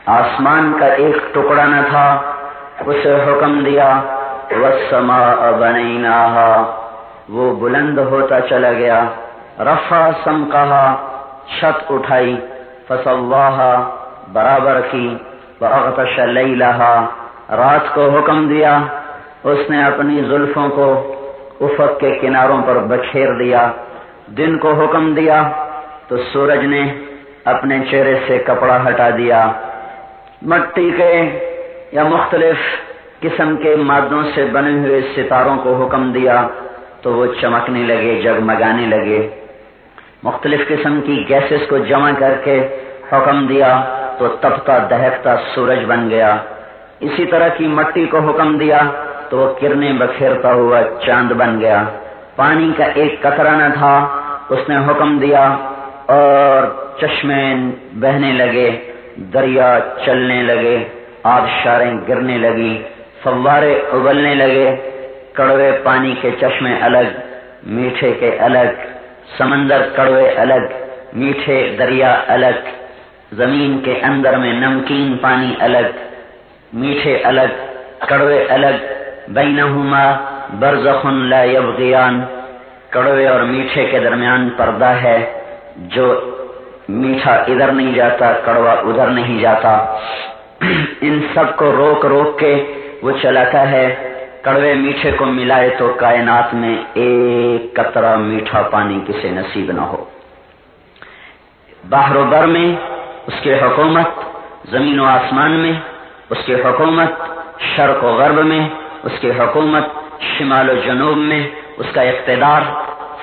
آسمان کا ایک ٹکڑا نہ تھا، اسے حکم دیا والسماء بنیناہا، وہ بلند ہوتا چلا گیا، رفع سمکہا، چھت اٹھائی، فسواہا، برابر کی، واغطش لیلہا، رات کو حکم دیا، اس نے اپنی زلفوں کو افق کے کناروں پر بکھیر دیا، دن کو حکم دیا تو سورج نے اپنے چہرے سے کپڑا ہٹا دیا، مٹی کے یا مختلف قسم کے مادوں سے بنے ہوئے ستاروں کو حکم دیا تو وہ چمکنے لگے، جگمگانے لگے، مختلف قسم کی گیسز کو جمع کر کے حکم دیا تو تپتا دہکتا سورج بن گیا، اسی طرح کی مٹی کو حکم دیا تو وہ کرنیں بکھیرتا ہوا چاند بن گیا، پانی کا ایک قطرہ نہ تھا، اس نے حکم دیا اور چشمے بہنے لگے، دریا چلنے لگے، آبشاریں گرنے لگی، فوارے ابلنے لگے، کڑوے پانی کے چشمے الگ، میٹھے کے الگ، سمندر کڑوے الگ، میٹھے دریا الگ، زمین کے اندر میں نمکین پانی الگ، میٹھے الگ، کڑوے الگ، بینہما برزخ لا یبغیان، کڑوے اور میٹھے کے درمیان پردہ ہے، جو میٹھا ادھر نہیں جاتا، کڑوا ادھر نہیں جاتا، ان سب کو روک روک کے وہ چلاتا ہے، کڑوے میٹھے کو ملائے تو کائنات میں ایک قطرہ میٹھا پانی کسے نصیب نہ ہو، بحر و بر میں اس کی حکومت، زمین و آسمان میں اس کی حکومت، شرق و غرب میں اس کی حکومت، شمال و جنوب میں اس کا اقتدار،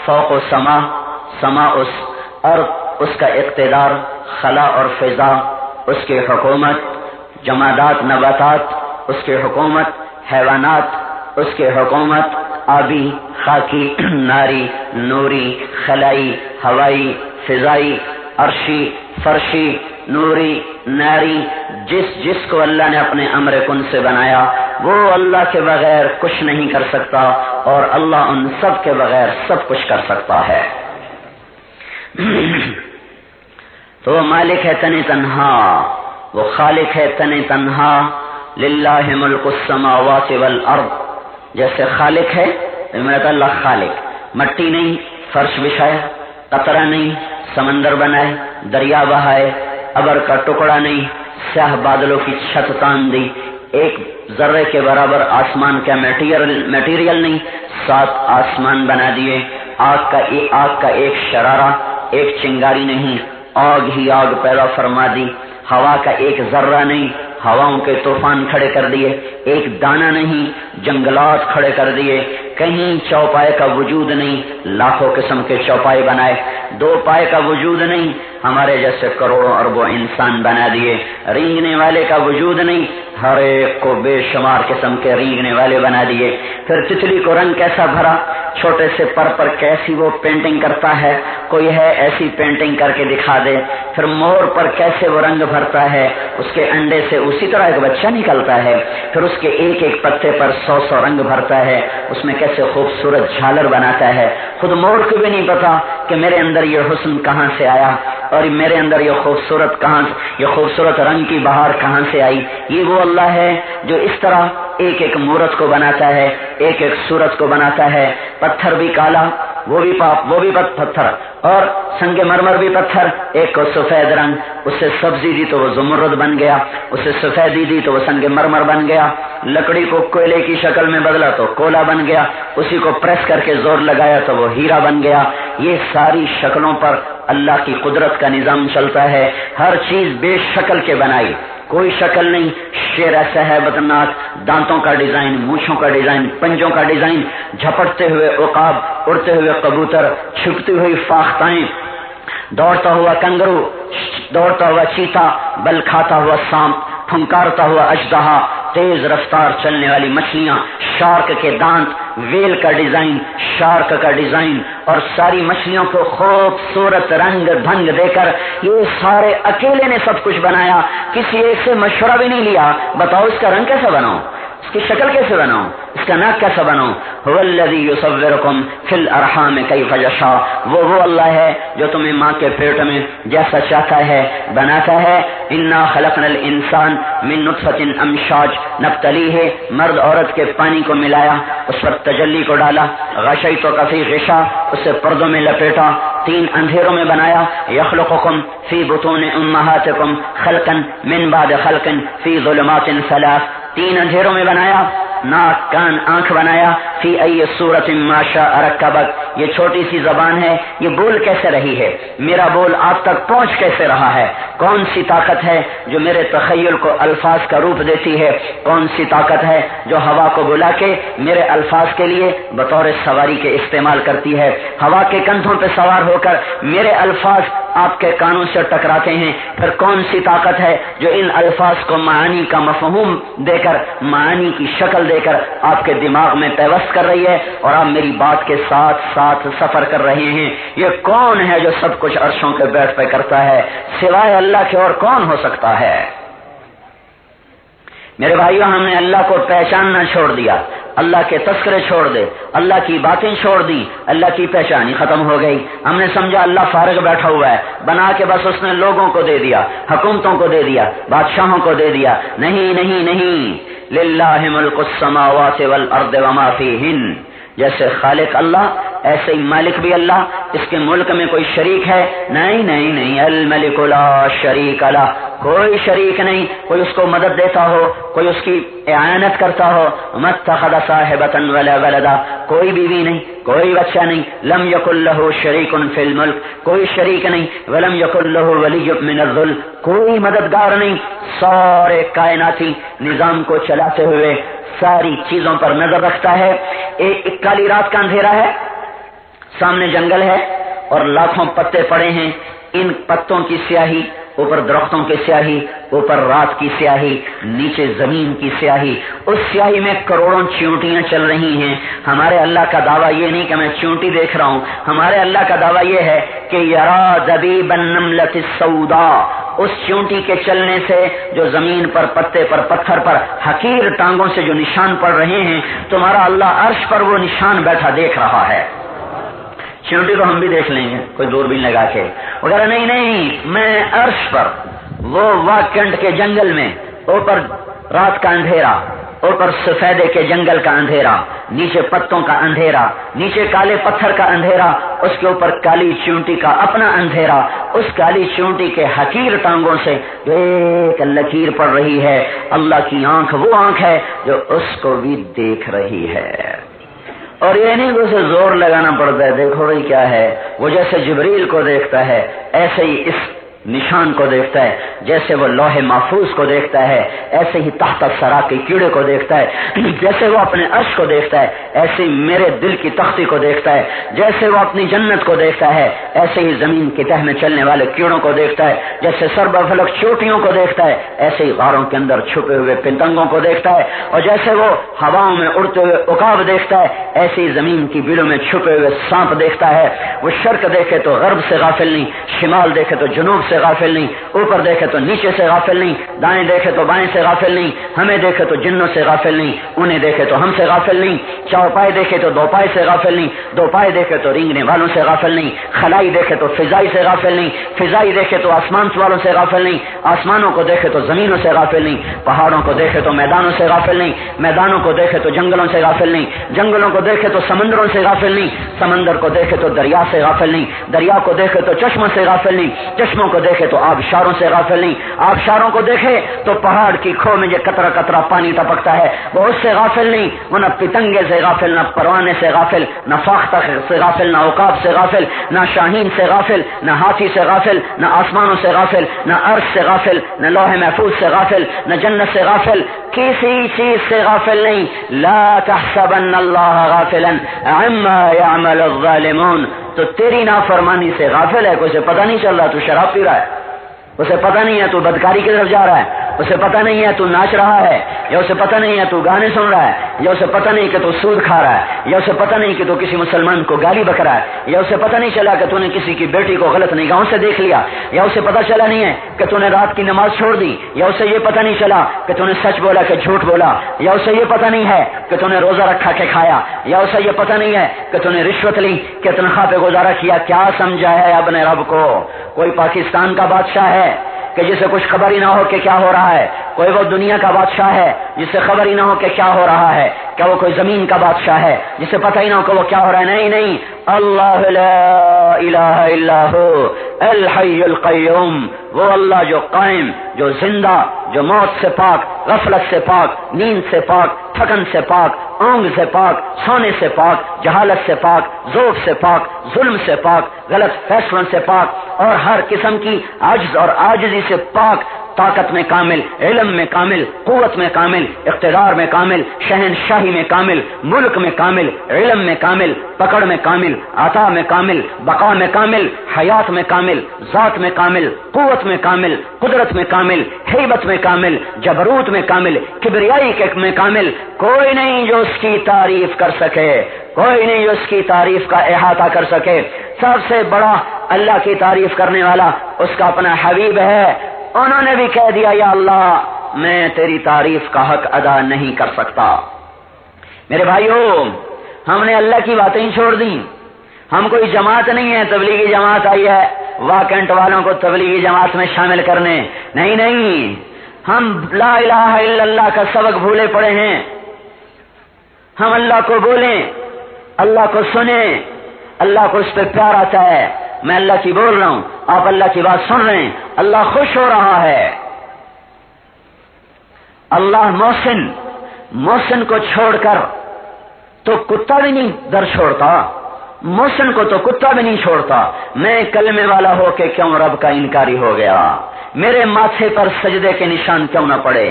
فوق و سما، سما اس ارض اس کا اقتدار، خلا اور فضا اس کی حکومت، جمادات نباتات اس کی حکومت، حیوانات اس کی حکومت، آبی، خاکی، ناری، نوری، خلائی، ہوائی، فضائی، عرشی، فرشی، نوری، ناری، جس کو اللہ نے اپنے امر کن سے بنایا وہ اللہ کے بغیر کچھ نہیں کر سکتا، اور اللہ ان سب کے بغیر سب کچھ کر سکتا ہے۔ تو وہ مالک ہے تن تنہا، وہ خالق ہے تن تنہا، للہ ملک السماوات والارض، جیسے خالق ہے اللہ خالق، مٹی نہیں فرش بچھائے، قطرہ نہیں سمندر بنائے، دریا بہائے، ابر کا ٹکڑا نہیں سیاہ بادلوں کی چھت تان دی، ایک ذرے کے برابر آسمان کا میٹیریل نہیں 7 آسمان بنا دیے، آگ کا ایک شرارہ، ایک چنگاری نہیں، آگ ہی آگ پیدا فرما دی، ہوا کا ایک ذرہ نہیں، ہواؤں کے طوفان کھڑے کر دیے، ایک دانہ نہیں، جنگلات کھڑے کر دیے، کہیں چوپائے کا وجود نہیں، لاکھوں قسم کے چوپائے بنائے، 2 پائے کا وجود نہیں، ہمارے جیسے کروڑوں اربوں انسان بنا دیے، رینگنے والے کا وجود نہیں، ہر ایک کو بے شمار قسم کے رینگنے والے بنا دیے، پھر تتلی کو رنگ کیسا بھرا، چھوٹے سے پر کیسی وہ پینٹنگ کرتا ہے، کوئی ہے ایسی پینٹنگ کر کے دکھا دے، پھر مور پر کیسے وہ رنگ بھرتا ہے، اس کے انڈے سے اسی طرح ایک بچہ نکلتا ہے، پھر اس کے ایک ایک پتے پر 100 رنگ بھرتا ہے، اس میں کیسے خوبصورت جھالر بناتا ہے، خود مور کو بھی نہیں پتا کہ میرے اندر یہ حسن کہاں سے آیا، اور میرے اندر یہ خوبصورت رنگ کی بہار کہاں سے آئی۔ یہ وہ اللہ ہے جو اس طرح ایک ایک مورت کو بناتا ہے، ایک ایک صورت کو بناتا ہے، پتھر بھی کالا وہ بھی پتھر، اور سنگ مرمر بھی پتھر، ایک کو سفید رنگ، اسے سبزی دی تو وہ زمرد بن گیا، اسے سفیدی دی تو وہ سنگ مرمر بن گیا، لکڑی کو کوئلے کی شکل میں بدلا تو کولا بن گیا، اسی کو پریس کر کے زور لگایا تو وہ ہیرا بن گیا۔ یہ ساری شکلوں پر اللہ کی قدرت کا نظام چلتا ہے، ہر چیز بے شکل کے بنائی، کوئی شکل نہیں، شیر ایسا ہے بدناک، دانتوں کا ڈیزائن، مونچھوں کا ڈیزائن، پنجوں کا ڈیزائن، جھپٹتے ہوئے عقاب، اڑتے ہوئے کبوتر، چھپتی ہوئی فاختائیں، دوڑتا ہوا کنگرو، دوڑتا ہوا چیتا، بل کھاتا ہوا سانپ، پھنکارتا ہوا اژدہا، تیز رفتار چلنے والی مچھلیاں، شارک کے دانت، ویل کا ڈیزائن، شارک کا ڈیزائن، اور ساری مچھلیوں کو خوبصورت رنگ بھنگ دے کر یہ سارے اکیلے نے سب کچھ بنایا، کسی ایک سے مشورہ بھی نہیں لیا، بتاؤ اس کا رنگ کیسا بناؤ، اس کی شکل کیسے بناؤں، اس کا ناک کیسا بناؤں؟ هو الذی یصورکم فی الارحام کیف یشاء، وہ اللہ ہے جو تمہیں ماں کے پیٹ میں جیسا چاہتا ہے بناتا ہے. انا خلقنا الانسان من نطفۃ امشاج نبتلیہ، مرد عورت کے پانی کو ملایا، اس پر تجلی کو ڈالا، غشیتک فی غشا، اسے پردوں میں لپیٹا، 3 اندھیروں میں بنایا. یخلقکم فی بطون امہاتکم خلقا من بعد خلق فی ظلمات 3، 3 اندھیروں میں بنایا، ناک کان آنکھ بنایا. فی ای صورت ما شاء رکبک، یہ چھوٹی سی زبان ہے، یہ بول کیسے رہی ہے، میرا بول آپ تک پہنچ کیسے رہا ہے؟ کون سی طاقت ہے جو میرے تخیل کو الفاظ کا روپ دیتی ہے؟ کون سی طاقت ہے جو ہوا کو بلا کے میرے الفاظ کے لیے بطور سواری کے استعمال کرتی ہے؟ ہوا کے کندھوں پہ سوار ہو کر میرے الفاظ آپ کے کانوں سے ٹکراتے ہیں. پھر کون سی طاقت ہے جو ان الفاظ کو معانی کا مفہوم دے کر، معانی کی شکل دے کر آپ کے دماغ میں پیوست کر رہی ہے اور آپ میری بات کے ساتھ ساتھ سفر کر رہے ہیں؟ یہ کون ہے جو سب کچھ عرشوں کے بیٹھ پہ کرتا ہے؟ سوائے اللہ کے اور کون ہو سکتا ہے؟ میرے بھائیوں، ہم نے اللہ کو پہچاننا چھوڑ دیا، اللہ کے تذکرے چھوڑ دے، اللہ کی باتیں چھوڑ دی، اللہ کی پہچان ہی ختم ہو گئی. ہم نے سمجھا اللہ فارغ بیٹھا ہوا ہے، بنا کے بس اس نے لوگوں کو دے دیا، حکومتوں کو دے دیا، بادشاہوں کو دے دیا. نہیں نہیں نہیں، للہ ملک السماوات والارض وما فیہن، جیسے خالق اللہ ایسے ہی مالک بھی اللہ. اس کے ملک میں کوئی شریک ہے؟ نہیں نہیں نہیں، الملک لا شریک لہ، کوئی شریک نہیں، کوئی اس کو مدد دیتا ہو، کوئی اس کی اعانت کرتا ہو. متخذ صاحبۃ ولا ولدا، کوئی بیوی نہیں، کوئی بچہ نہیں. لم یکن لہ شریک فی الملک، کوئی شریک نہیں. ولم یکن لہ ولی من الذل، کوئی مددگار نہیں. سارے کائناتی نظام کو چلاتے ہوئے ساری چیزوں پر نظر رکھتا ہے. ایک کالی رات کا اندھیرا ہے، سامنے جنگل ہے اور لاکھوں پتے پڑے ہیں. ان پتوں کی سیاہی، اوپر درختوں کی سیاہی، اوپر رات کی سیاہی، نیچے زمین کی سیاہی. اس سیاہی میں کروڑوں چیونٹیاں چل رہی ہیں. ہمارے اللہ کا دعویٰ یہ نہیں کہ میں چیونٹی دیکھ رہا ہوں، ہمارے اللہ کا دعویٰ یہ ہے کہ یرا دبیب النملۃ السوداء، اس چیونٹی کے چلنے سے جو زمین پر، پتے پر، پتھر پر حقیر ٹانگوں سے جو نشان پڑ رہے ہیں، تمہارا اللہ عرش پر وہ نشان بیٹھا دیکھ رہا ہے. چیونٹی کو ہم بھی دیکھ لیں گے کوئی دوربین لگا کے، وغیرہ نہیں نہیں، میں عرش پر، وہ واکنڈ کے جنگل میں، اوپر رات کا اندھیرا، اوپر سفیدے کے جنگل کا اندھیرا، نیچے پتوں کا اندھیرا، نیچے کالے پتھر کا اندھیرا، اس کے اوپر کالی چیونٹی کا اپنا اندھیرا. اس کالی چیونٹی کے حقیر ٹانگوں سے ایک لکیر پڑ رہی ہے. اللہ کی آنکھ وہ آنکھ ہے جو اس کو بھی دیکھ رہی ہے. اور یہ نہیں کہ اسے زور لگانا پڑتا ہے دیکھو بھائی کیا ہے. وہ جیسے جبریل کو دیکھتا ہے ایسے ہی اس نشان کو دیکھتا ہے، جیسے وہ لوح محفوظ کو دیکھتا ہے ایسے ہی تحت الثری کے کیڑے کو دیکھتا ہے، جیسے وہ اپنے عرش کو دیکھتا ہے ایسے ہی میرے دل کی تختی کو دیکھتا ہے، جیسے وہ اپنی جنت کو دیکھتا ہے ایسے ہی زمین کی تہ میں چلنے والے کیڑوں کو دیکھتا ہے، جیسے سرب فلک چوٹیوں کو دیکھتا ہے ایسے ہی غاروں کے اندر چھپے ہوئے پتنگوں کو دیکھتا ہے، اور جیسے وہ ہواؤں میں اڑتے ہوئے عقاب دیکھتا ہے ایسے ہی زمین کی بیلوں میں چھپے ہوئے سانپ دیکھتا ہے. وہ شرق دیکھے تو غرب سے غافل نہیں، شمال دیکھے تو جنوب سے غافل نہیں، اوپر دیکھے تو نیچے سے غافل نہیں، دائیں دیکھے تو بائیں سے غافل نہیں، ہمیں دیکھے تو جنوں سے غافل نہیں، انہیں دیکھے تو ہم سے غافل نہیں، چوپائے دیکھے تو دو پائے سے غافل نہیں، دو پائے دیکھے تو رینگنے والوں سے غافل نہیں، خلائی دیکھے تو فضائی سے غافل نہیں، فضائی دیکھے تو آسمان والوں سے غافل نہیں، آسمانوں کو دیکھے تو زمینوں سے غافل نہیں، پہاڑوں کو دیکھے تو میدانوں سے غافل نہیں، میدانوں کو دیکھے تو جنگلوں سے غافل نہیں، جنگلوں کو دیکھے تو سمندروں سے غافل نہیں، سمندر کو دیکھے تو دریا سے غافل نہیں، دریا کو دیکھے تو چشموں سے غافل نہیں، چشموں کو دیکھے تو آبشاروں سے غافل نہیں، آبشاروں کو دیکھے تو پہاڑ کی کھو میں جو قطرہ قطرہ پانی ٹپکتا ہے وہ اس سے غافل نہیں. وہ نہ پتنگے سے غافل، نہ پروانے سے غافل، نہ فاختہ سے غافل، نہ عقاب سے غافل، نہ شاہین سے غافل، نہ ہاتھی سے غافل، نہ آسمانوں سے غافل، نہ عرش سے غافل، نہ لوح محفوظ سے غافل، نہ جنت سے غافل، کسی چیز سے غافل نہیں. لا تحسبن اللہ غافلا عما يعمل الظالمون. تو تیری نافرمانی سے غافل ہے، کوئی سے پتہ نہیں چل رہا تو شراب پی رہا ہے، اسے پتہ نہیں ہے تو بدکاری کی طرف جا رہا ہے، اسے پتہ نہیں ہے تو ناچ رہا ہے، یا اسے پتہ نہیں ہے تو گانے سن رہا ہے، یا اسے پتہ نہیں کہ تو سود کھا رہا ہے، یا اسے پتہ نہیں کہ تو کسی مسلمان کو گالی بک رہا ہے، یا اسے پتہ نہیں چلا کہ تو نے کسی کی بیٹی کو غلط نگاہوں سے دیکھ لیا، یا اسے پتہ چلا نہیں ہے کہ تو نے رات کی نماز چھوڑ دی، یا اسے یہ پتہ نہیں چلا کہ تو نے سچ بولا کہ جھوٹ بولا، یا اسے یہ پتہ نہیں ہے کہ تو نے روزہ رکھا کہ کھایا، یا اسے یہ پتہ نہیں ہے کہ تو نے رشوت لی کہ تنخواہ پہ گزارا کیا۔ کیا سمجھا ہے اپنے رب کو؟ کوئی پاکستان کا بادشاہ ہے کہ جسے کچھ خبر ہی نہ ہو کہ کیا ہو رہا ہے؟ کوئی وہ دنیا کا بادشاہ ہے جسے خبر ہی نہ ہو کہ کیا ہو رہا ہے؟ کیا وہ کوئی زمین کا بادشاہ ہے جسے پتہ ہی نہ ہو کہ وہ کیا ہو رہا ہے؟ نہیں نہیں، اللہ لا الہ الا ہو الحی القیوم، وہ اللہ جو قائم، جو زندہ، جو موت سے پاک، غفلت سے پاک، نیند سے پاک، تھکن سے پاک، اونگ سے پاک، سونے سے پاک، جہالت سے پاک، ذوق سے پاک، ظلم سے پاک، غلط فیصلوں سے پاک، اور ہر قسم کی عجز اور عاجزی سے پاک، طاقت میں کامل، علم میں کامل، قوت میں کامل، اقتدار میں کامل، شہنشاہی میں کامل، ملک میں کامل، علم میں کامل، پکڑ میں کامل، عطا میں کامل، بقا میں کامل، حیات میں کامل، ذات میں کامل، قوت میں کامل، قدرت میں کامل، ہیبت میں کامل، جبروت میں کامل، کبریائی میں کامل۔ کوئی نہیں جو اس کی تعریف کر سکے، کوئی نہیں جو اس کی تعریف کا احاطہ کر سکے۔ سب سے بڑا اللہ کی تعریف کرنے والا اس کا اپنا حبیب ہے۔ انہوں نے بھی کہہ دیا یا اللہ میں تیری تعریف کا حق ادا نہیں کر سکتا۔ میرے بھائیوں، ہم نے اللہ کی باتیں ہی چھوڑ دی۔ ہم کوئی جماعت نہیں ہے، تبلیغی جماعت آئی ہے واکنٹ والوں کو تبلیغی جماعت میں شامل کرنے، نہیں نہیں، ہم لا الہ الا اللہ کا سبق بھولے پڑے ہیں۔ ہم اللہ کو بولیں، اللہ کو سنیں، اللہ کو اس پہ پیار آتا ہے۔ میں اللہ کی بول رہا ہوں، آپ اللہ کی بات سن رہے ہیں، اللہ خوش ہو رہا ہے۔ اللہ محسن کو چھوڑ کر تو کتا بھی نہیں در چھوڑتا، محسن کو تو کتا بھی نہیں چھوڑتا۔ میں کلمے والا ہو کے کیوں رب کا انکاری ہو گیا؟ میرے ماتھے پر سجدے کے نشان کیوں نہ پڑے؟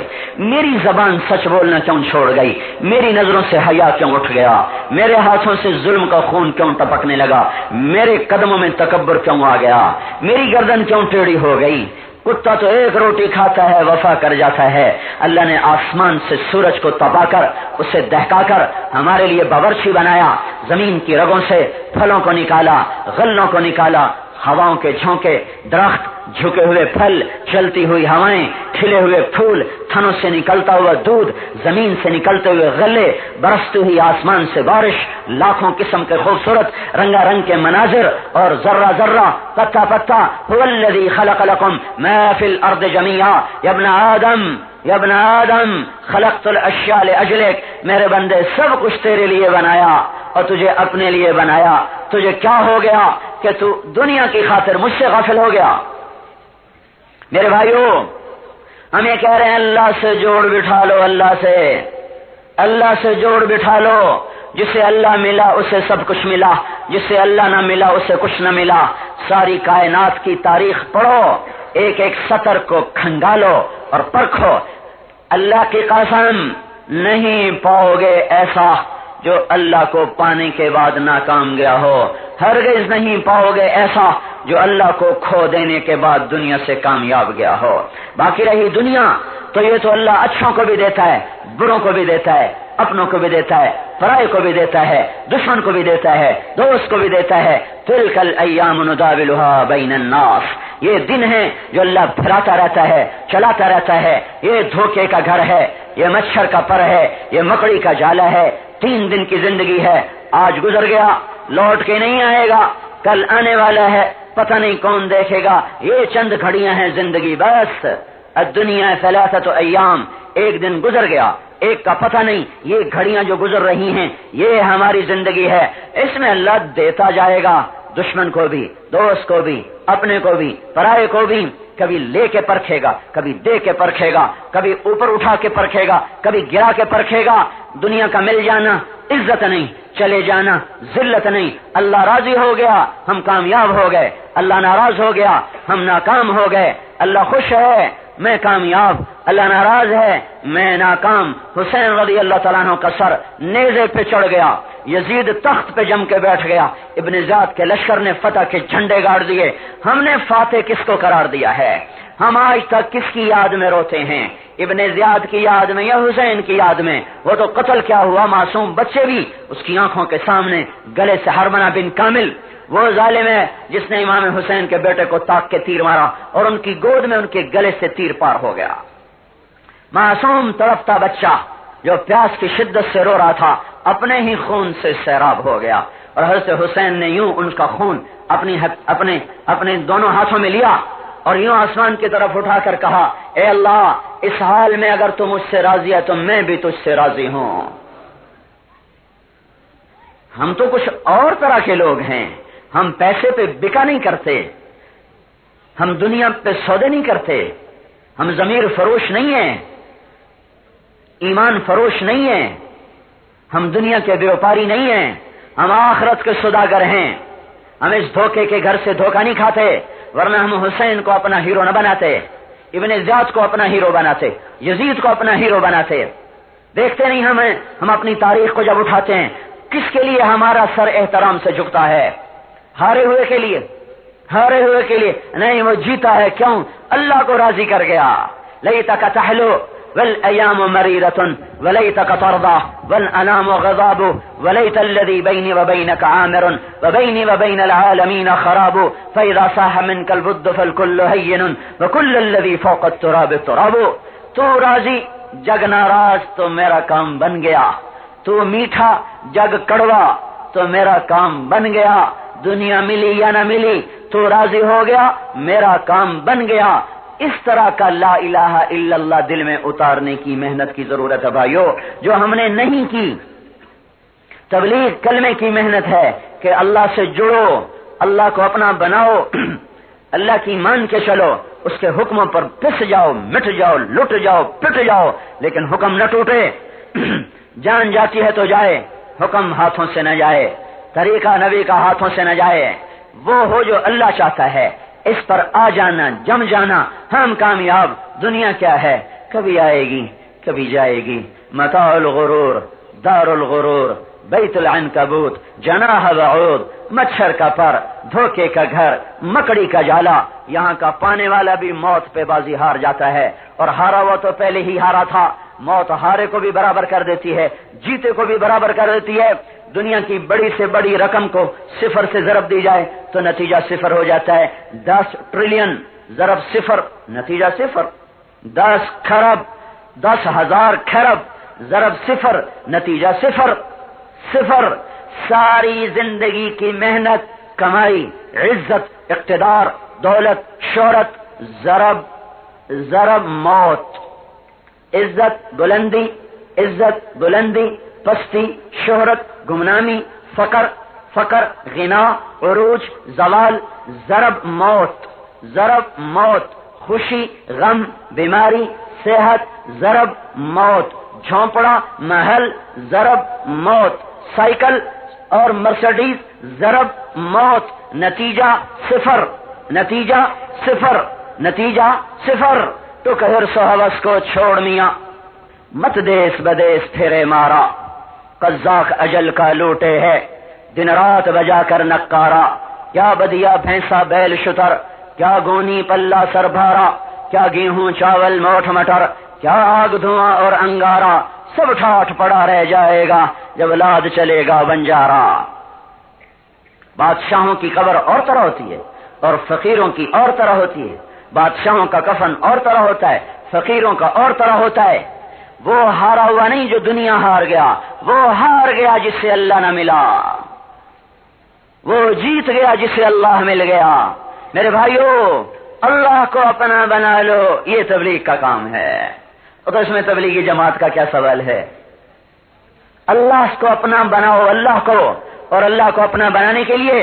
میری زبان سچ بولنا کیوں چھوڑ گئی؟ میری نظروں سے حیا کیوں اٹھ گیا؟ میرے ہاتھوں سے ظلم کا خون کیوں ٹپکنے لگا؟ میرے قدموں میں تکبر کیوں آ گیا؟ میری گردن کیوں ٹیڑھی ہو گئی؟ کتا تو ایک روٹی کھاتا ہے، وفا کر جاتا ہے۔ اللہ نے آسمان سے سورج کو تپا کر، اسے دہکا کر ہمارے لیے باورچی بنایا، زمین کی رگوں سے پھلوں کو نکالا، غلوں کو نکالا، ہواؤں کے جھونکے، درخت، جھکے ہوئے پھل، چلتی ہوئی ہوائیں، کھلے ہوئے پھول، تھنوں سے نکلتا ہوا دودھ، زمین سے نکلتے ہوئے غلے، برستی ہوئی آسمان سے بارش، لاکھوں قسم کے خوبصورت رنگا رنگ کے مناظر، اور ذرہ ذرہ، پتا پتا، هو الذی خلق لکم ما فی الارض جمیعا یا ابن آدم خلقت الاشیاء لاجلک، میرے بندے سب کچھ تیرے لیے بنایا اور تجھے اپنے لیے بنایا۔ تجھے کیا ہو گیا کہ تو دنیا کی خاطر مجھ سے غافل ہو گیا؟ میرے بھائیوں، ہم یہ کہہ رہے ہیں اللہ سے جوڑ بٹھا لو، اللہ سے جوڑ بٹھا لو۔ جسے اللہ ملا اسے سب کچھ ملا، جسے اللہ نہ ملا اسے کچھ نہ ملا۔ ساری کائنات کی تاریخ پڑھو، ایک ایک سطر کو کھنگالو اور پرکھو۔ اللہ کی قسم نہیں پاؤ گے ایسا جو اللہ کو پانے کے بعد ناکام گیا ہو، ہرگز نہیں پاؤ گے ایسا جو اللہ کو کھو دینے کے بعد دنیا سے کامیاب گیا ہو۔ باقی رہی دنیا تو یہ تو اللہ اچھوں کو بھی دیتا ہے، بروں کو بھی دیتا ہے، اپنوں کو بھی دیتا ہے، پرائے کو بھی دیتا ہے، دشمن کو بھی دیتا ہے، دوست کو بھی دیتا ہے۔ تلک الایام نداولها بین الناس، یہ دن ہے جو اللہ پھراتا رہتا ہے، چلاتا رہتا ہے۔ یہ دھوکے کا گھر ہے، یہ مچھر کا پر ہے، یہ مکڑی کا جالا ہے۔ 3 دن کی زندگی ہے، آج گزر گیا، لوٹ کے نہیں آئے گا، کل آنے والا ہے، پتہ نہیں کون دیکھے گا۔ یہ چند گھڑیاں ہیں زندگی، بس۔ الدنیا 3 ایام، ایک دن گزر گیا، ایک کا پتہ نہیں۔ یہ گھڑیاں جو گزر رہی ہیں یہ ہماری زندگی ہے، اس میں اللہ دیتا جائے گا، دشمن کو بھی، دوست کو بھی، اپنے کو بھی، پرائے کو بھی۔ کبھی لے کے پرکھے گا، کبھی دے کے پرکھے گا، کبھی اوپر اٹھا کے پرکھے گا، کبھی گرا کے پرکھے گا۔ دنیا کا مل جانا عزت نہیں، چلے جانا ذلت نہیں۔ اللہ راضی ہو گیا، ہم کامیاب ہو گئے، اللہ ناراض ہو گیا، ہم ناکام ہو گئے۔ اللہ خوش ہے، میں کامیاب، اللہ ناراض ہے، میں ناکام۔ حسین رضی اللہ تعالیٰ عنہ کا سر نیزے پہ چڑھ گیا، یزید تخت پہ جم کے بیٹھ گیا، ابن زیاد کے لشکر نے فتح کے جھنڈے گاڑ دیے۔ ہم نے فاتح کس کو قرار دیا ہے؟ ہم آج تک کس کی یاد میں روتے ہیں؟ ابن زیاد کی یاد میں یا حسین کی یاد میں؟ وہ تو قتل کیا ہوا، معصوم بچے بھی اس کی آنکھوں کے سامنے گلے سے حرملہ بن کامل وہ ظالم ہے جس نے امام حسین کے بیٹے کو تاک کے تیر مارا اور ان کی گود میں ان کے گلے سے تیر پار ہو گیا۔ معصوم تڑپتا بچہ جو پیاس کی شدت سے رو رہا تھا اپنے ہی خون سے سیراب ہو گیا، اور حضرت حسین نے یوں ان کا خون اپنے دونوں ہاتھوں میں لیا اور یوں آسمان کی طرف اٹھا کر کہا، اے اللہ، اس حال میں اگر تم مجھ سے راضی ہے تو میں بھی تجھ سے راضی ہوں۔ ہم تو کچھ اور طرح کے لوگ ہیں، ہم پیسے پہ بکا نہیں کرتے، ہم دنیا پہ سودے نہیں کرتے، ہم ضمیر فروش نہیں ہیں، ایمان فروش نہیں ہیں، ہم دنیا کے بیوپاری نہیں ہیں، ہم آخرت کے سوداگر ہیں۔ ہم اس دھوکے کے گھر سے دھوکہ نہیں کھاتے، ورنہ ہم حسین کو اپنا ہیرو نہ بناتے، ابن زیاد کو اپنا ہیرو بناتے، یزید کو اپنا ہیرو بناتے۔ دیکھتے نہیں ہم اپنی تاریخ کو جب اٹھاتے ہیں کس کے لیے ہمارا سر احترام سے جھکتا ہے؟ ہارے ہوئے کے لیے؟ ہارے ہوئے کے لیے نہیں، وہ جیتا ہے، کیوں؟ اللہ کو راضی کر گیا۔ لیتک تحلو والایام مریرۃ ولیتک ترضى والانام غضاب ولیت الذی بینی وبینک عامر وبینی وبین العالمین خراب فاذا صاح منک البد فالکل هین وکل الذی فوق التراب تراب۔ تو راضی جگ ناراض تو میرا کام بن گیا، تو میٹھا جگ کڑوا تو میرا کام بن گیا، دنیا ملی یا نہ ملی تو راضی ہو گیا، میرا کام بن گیا۔ اس طرح کا لا الہ الا اللہ دل میں اتارنے کی محنت کی ضرورت ہے بھائیو، جو ہم نے نہیں کی۔ تبلیغ کلمے کی محنت ہے کہ اللہ سے جڑو، اللہ کو اپنا بناؤ، اللہ کی مان کے چلو، اس کے حکموں پر پس جاؤ، مٹ جاؤ، لٹ جاؤ، پٹ جاؤ، لیکن حکم نہ ٹوٹے۔ جان جاتی ہے تو جائے، حکم ہاتھوں سے نہ جائے، طریقہ نبی کا ہاتھوں سے نہ جائے، وہ ہو جو اللہ چاہتا ہے، اس پر آ جانا، جم جانا، ہم کامیاب۔ دنیا کیا ہے؟ کبھی آئے گی کبھی جائے گی، متاع الغرور، دار الغرور، بیت العنکبوت، جناح بعود، مچھر کا پر، دھوکے کا گھر، مکڑی کا جالا۔ یہاں کا پانے والا بھی موت پہ بازی ہار جاتا ہے، اور ہارا وہ تو پہلے ہی ہارا تھا۔ موت ہارے کو بھی برابر کر دیتی ہے، جیتے کو بھی برابر کر دیتی ہے۔ دنیا کی بڑی سے بڑی رقم کو صفر سے ضرب دی جائے تو نتیجہ صفر ہو جاتا ہے۔ 10 ٹریلین ضرب صفر، نتیجہ صفر۔ 10 کھرب، 10,000 کھرب ضرب صفر، نتیجہ صفر۔ صفر۔ ساری زندگی کی محنت، کمائی، عزت، اقتدار، دولت، شہرت، ضرب موت۔ عزت بلندی، پستی، شہرت، گمنامی، فقر، غنا، عروج، زوال، ضرب موت۔ خوشی، غم، بیماری، صحت، ضرب موت۔ جھونپڑا، محل، ضرب موت۔ سائیکل اور مرسڈیز، ضرب موت۔ نتیجہ صفر۔ تو کہ حرص و ہوس کو چھوڑ میاں، مت دیس بدیس پھرے مارا، قزاق اجل کا لوٹے ہے، دن رات بجا کر نقارا۔ کیا بدیا بھینسا بیل شتر، کیا گونی پلہ سر بھارا، کیا گیہوں چاول موٹھ مٹر، کیا آگ دھواں اور انگارا، سب ٹھاٹ پڑا رہ جائے گا جب لاد چلے گا بنجارا۔ بادشاہوں کی قبر اور طرح ہوتی ہے اور فقیروں کی اور طرح ہوتی ہے۔ بادشاہوں کا کفن اور طرح ہوتا ہے، فقیروں کا اور طرح ہوتا ہے۔ وہ ہارا ہوا نہیں جو دنیا ہار گیا، وہ ہار گیا جس سے اللہ نہ ملا، وہ جیت گیا جسے اللہ مل گیا۔ میرے بھائیو، اللہ کو اپنا بنا لو، یہ تبلیغ کا کام ہے۔ اور تو اس میں تبلیغی جماعت کا کیا سوال ہے؟ اللہ کو اپنا بناؤ، اللہ کو، اور اللہ کو اپنا بنانے کے لیے